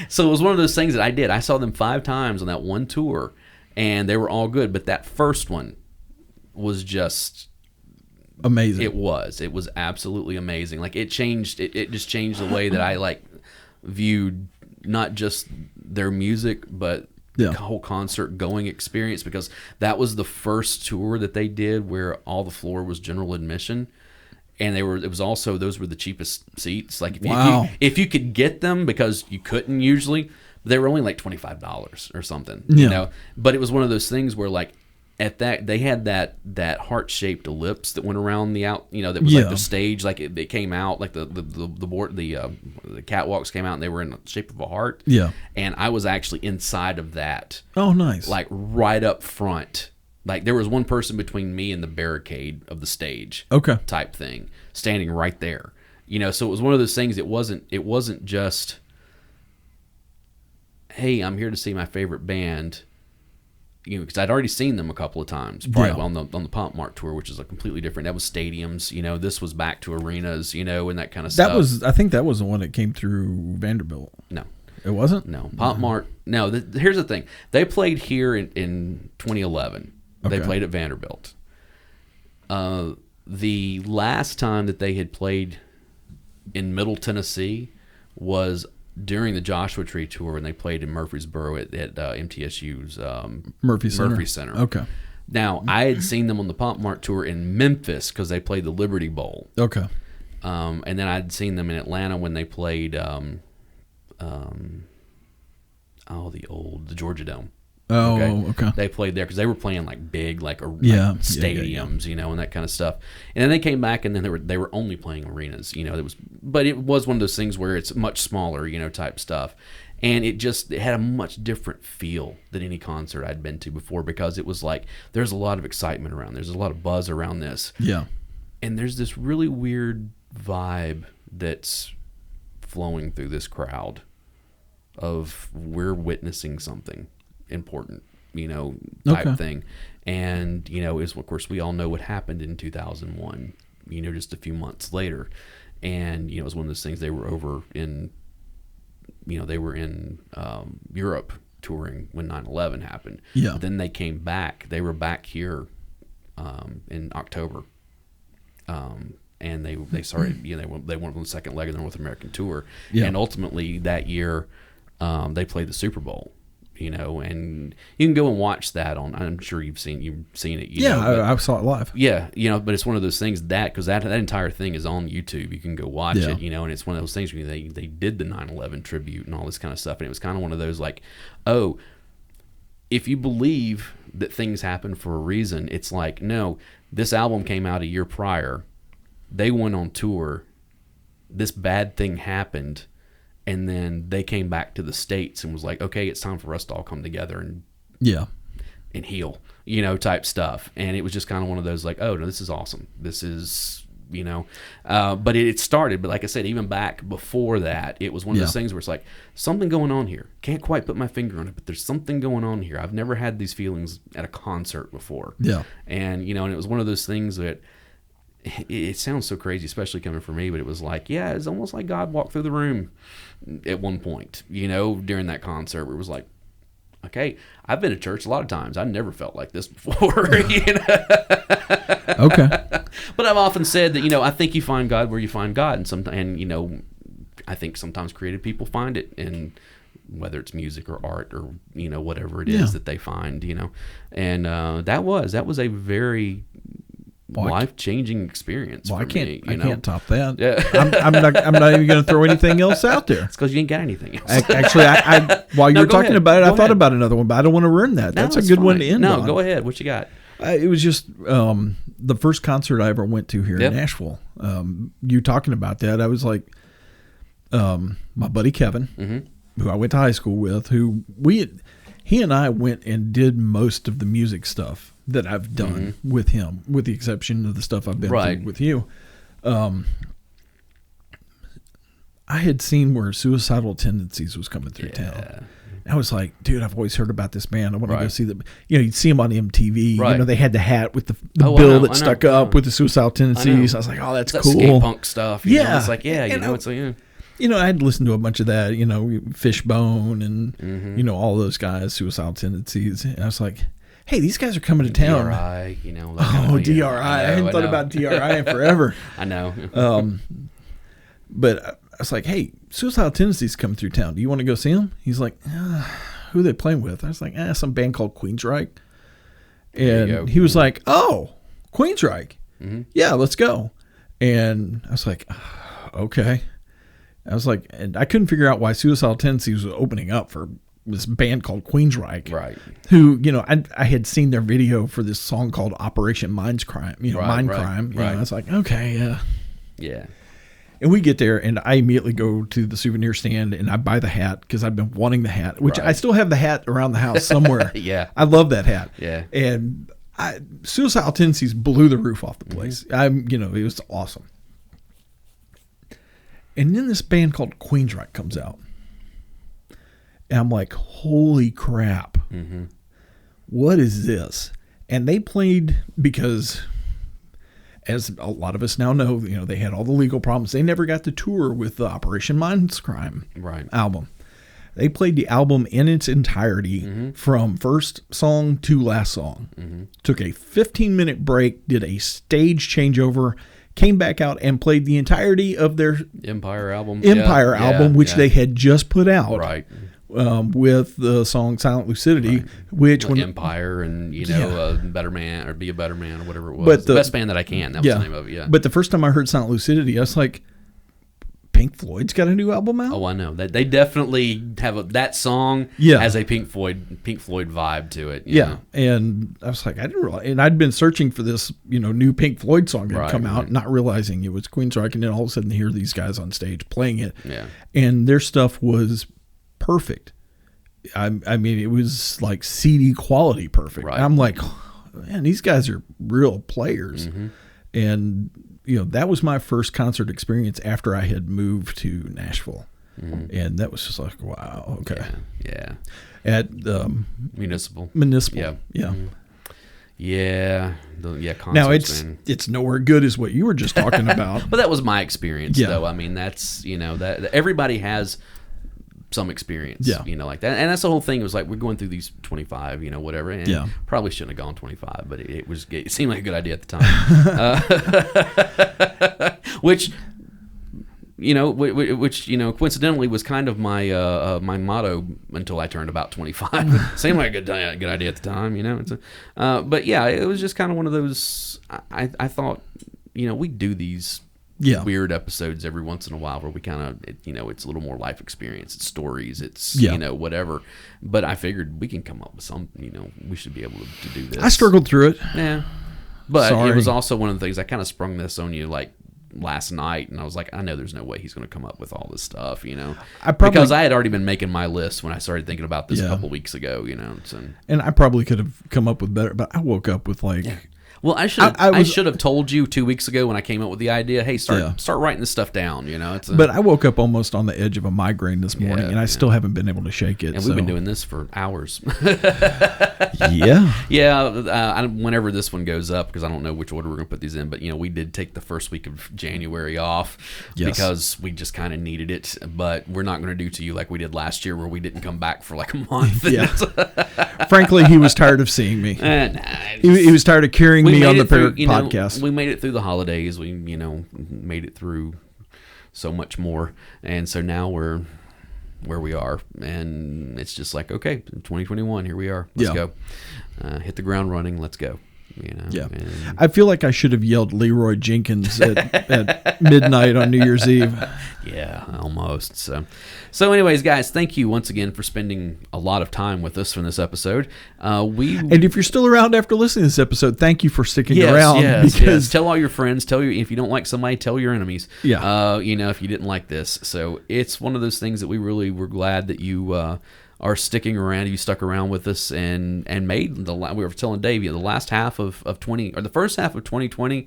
So it was one of those things that I did. I saw them 5 times on that one tour, and they were all good. But that first one was just amazing. It was absolutely amazing. Like, it changed. It just changed the way that I viewed not just their music, but the whole concert going experience, because that was the first tour that they did where all the floor was general admission. And it was also, those were the cheapest seats. Like, if you could get them, because you couldn't usually, they were only like $25 or something. But it was one of those things where, like, at that, they had that heart-shaped ellipse that went around the that was like the stage, like it came out, like the board, the catwalks came out, and they were in the shape of a heart. Yeah. And I was actually inside of that. Oh, nice. Like, right up front. Like, there was one person between me and the barricade of the stage, type thing, standing right there. So it was one of those things. It wasn't just, hey, I'm here to see my favorite band. Because I'd already seen them a couple of times, probably on the Pop Mart tour, which is a completely different. That was stadiums. This was back to arenas. And that kind of stuff. I think that was the one that came through Vanderbilt. No. It wasn't? No. Pop Mart. No. Here's the thing. They played here in 2011. They played at Vanderbilt. The last time that they had played in Middle Tennessee was during the Joshua Tree tour, when they played in Murfreesboro at MTSU's Murphy Center. Okay. Now, I had seen them on the Pop Mart tour in Memphis because they played the Liberty Bowl. Okay. And then I'd seen them in Atlanta when they played the Georgia Dome. Oh, okay. They played there because they were playing like big, stadiums, and that kind of stuff. And then they came back, and then they were only playing arenas, but it was one of those things where it's much smaller, type stuff. And it had a much different feel than any concert I'd been to before, because it was like, there's a lot of excitement around. There's a lot of buzz around this. Yeah. And there's this really weird vibe that's flowing through this crowd of, we're witnessing something important, type thing. And, of course, we all know what happened in 2001, just a few months later. And it was one of those things. They were over in, they were in Europe touring when 9/11 happened. Yeah. But then they came back. They were back here in October. And they started, they went on the second leg of their North American tour. Yeah. And ultimately that year, they played the Super Bowl. And you can go and watch that on. I'm sure you've seen it. I saw it live. Yeah, but it's one of those things because that entire thing is on YouTube. You can go watch it. And it's one of those things where they did the 9/11 tribute and all this kind of stuff, and it was kind of one of those like, oh, if you believe that things happen for a reason, it's like, no, this album came out a year prior. They went on tour. This bad thing happened. And then they came back to the States and was like, okay, it's time for us to all come together and heal, type stuff. And it was just kind of one of those like, oh, no, this is awesome. This is, but it started. But like I said, even back before that, it was one of those things where it's like, something going on here. Can't quite put my finger on it, but there's something going on here. I've never had these feelings at a concert before. Yeah. And, and it was one of those things that, it sounds so crazy, especially coming from me, but it was like, it's almost like God walked through the room at one point, during that concert where it was like, okay, I've been to church a lot of times. I never felt like this before. Okay. But I've often said that, I think you find God where you find God. And I think sometimes creative people find it in whether it's music or art or, whatever it is that they find, And that was a very life-changing experience. Well, for I can't. me, I can't top that. Yeah. I'm not even going to throw anything else out there. It's because you ain't got anything else. Actually, I while you were talking about it, I thought ahead. about another one, but I don't want to ruin that. That's a good one to end on. No, go ahead. What you got? It was just the first concert I ever went to here in Nashville. You talking about that? I was like, my buddy Kevin, who I went to high school with, he and I went and did most of the music stuff that I've done with him, with the exception of the stuff I've been through with you. I had seen where Suicidal Tendencies was coming through town. I was like, dude, I've always heard about this band. I want to go see them. You'd see them on MTV. Right. they had the hat with the bill that stuck up with the Suicidal Tendencies. I was like, oh, that's cool. Skate punk stuff. It's like, it's like, I'd listened to a bunch of that, Fishbone and, all those guys, Suicidal Tendencies. And I was like, hey, these guys are coming to town. DRI, DRI. I hadn't thought about DRI in forever. I know. But I was like, hey, Suicidal Tendencies coming through town. Do you want to go see them? He's like, who are they playing with? I was like, some band called Queensryche. And he was like, oh, Queensryche. Yeah, let's go. And I was like, okay. I was like, and I couldn't figure out why Suicidal Tendencies was opening up for this band called Queensryche, right? Who, I had seen their video for this song called Operation Mind Crime, Crime. I was like, okay, yeah. And we get there, and I immediately go to the souvenir stand, and I buy the hat because I've been wanting the hat, which I still have the hat around the house somewhere. Yeah, I love that hat. Yeah, and Suicidal Tendencies blew the roof off the place. It was awesome. And then this band called Queensryche comes out. And I'm like, holy crap. What is this? And they played because, as a lot of us now know, they had all the legal problems. They never got to tour with the Operation Mind Crime album. They played the album in its entirety from first song to last song. Took a 15-minute break, did a stage changeover, came back out and played the entirety of their Empire album, which they had just put out. Right. With the song Silent Lucidity, which like Empire and Better Man or Be a Better Man or whatever it was. But the Best Band That I Can, that was the name of it. But the first time I heard Silent Lucidity, I was like, Pink Floyd's got a new album out? Oh, I know. They definitely have that song has a Pink Floyd vibe to it. Yeah. And I was like, I didn't realize, and I'd been searching for this, new Pink Floyd song that had come out, not realizing it was Queensryche, and then all of a sudden hear these guys on stage playing it. Yeah. And their stuff was perfect. I mean, it was like CD quality perfect. Right. I'm like, man, these guys are real players. And, that was my first concert experience after I had moved to Nashville. And that was just like, wow, okay. Yeah. At Municipal. Yeah. Yeah. Concerts, Now man. it's nowhere good as what you were just talking about. But that was my experience, Yeah. though. I mean, that's, that everybody has some experience, Yeah. like that. And that's the whole thing. It was like, we're going through these 25, whatever. And Yeah. probably shouldn't have gone 25, but it seemed like a good idea at the time. Which coincidentally was kind of my my motto until I turned about 25. Seemed like a good idea at the time, but yeah, it was just kind of one of those. I thought, we do these weird episodes every once in a while where we kind of, it's a little more life experience, it's stories, it's whatever. But I figured we can come up with some, we should be able to do this. I struggled through it. Yeah, but Sorry. it was also one of the things I kind of sprung this on you like last night, and I was like, I know there's no way he's going to come up with all this stuff, because I had already been making my list when I started thinking about this a couple weeks ago, so. And I probably could have come up with better, but I woke up with like. Yeah. Well, I should have told you 2 weeks ago when I came up with the idea. Hey, start writing this stuff down. But I woke up almost on the edge of a migraine this morning, and I still haven't been able to shake it. And we've been doing this for hours. Yeah. Whenever this one goes up, because I don't know which order we're going to put these in, but we did take the first week of January off because we just kind of needed it. But we're not going to do to you like we did last year, where we didn't come back for like a month. Yeah. Frankly, he was tired of seeing me. He was tired of carrying me on the podcast. We made it through the holidays. We, made it through so much more. And so now we're where we are. And it's just like, okay, 2021, here we are. Let's go. Hit the ground running. Let's go. I feel like I should have yelled Leroy Jenkins at midnight on New Year's Eve. Yeah, almost. So anyways, guys, thank you once again for spending a lot of time with us from this episode. And if you're still around after listening to this episode, thank you for sticking around. Yes. Tell all your friends. If you don't like somebody, tell your enemies. Yeah. If you didn't like this. So it's one of those things that we really were glad that you are sticking around. You stuck around with us and made we were telling Dave, the last half of the first half of 2020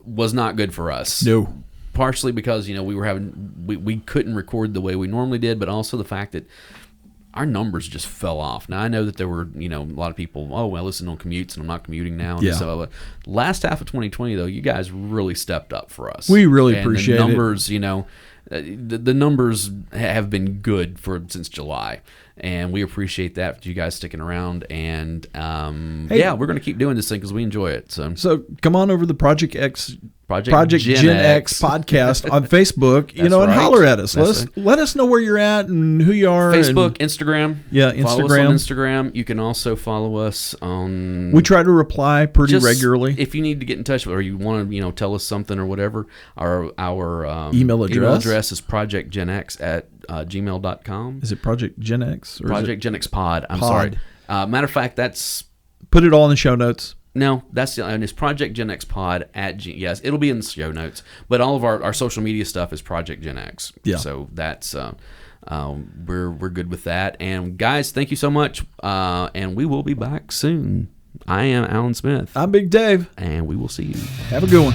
was not good for us. No. Partially because we couldn't record the way we normally did, but also the fact that our numbers just fell off. Now I know that there were a lot of people, I listen on commutes and I'm not commuting now. Yeah. So last half of 2020 though, you guys really stepped up for us. We really appreciate the numbers, the numbers have been good since July, and we appreciate that for you guys sticking around. And we're going to keep doing this thing because we enjoy it. So come on over to the Project Gen X podcast on Facebook, and holler at us. Let us know where you're at and who you are. Facebook, Instagram. Yeah, Follow Instagram. us on Instagram. You can also follow us on. We try to reply pretty regularly. If you need to get in touch with, or you want to, tell us something or whatever, our email address is projectgenx@gmail.com. Is it Project Gen X? Or projectgenxpod. I'm sorry. Matter of fact, that's. Put it all in the show notes. No, and it's projectgenxpod yes, it'll be in the show notes. But all of our social media stuff is Project Gen X. Yeah. So that's we're good with that. And guys, thank you so much. And we will be back soon. I am Alan Smith. I'm Big Dave. And we will see you. Have a good one.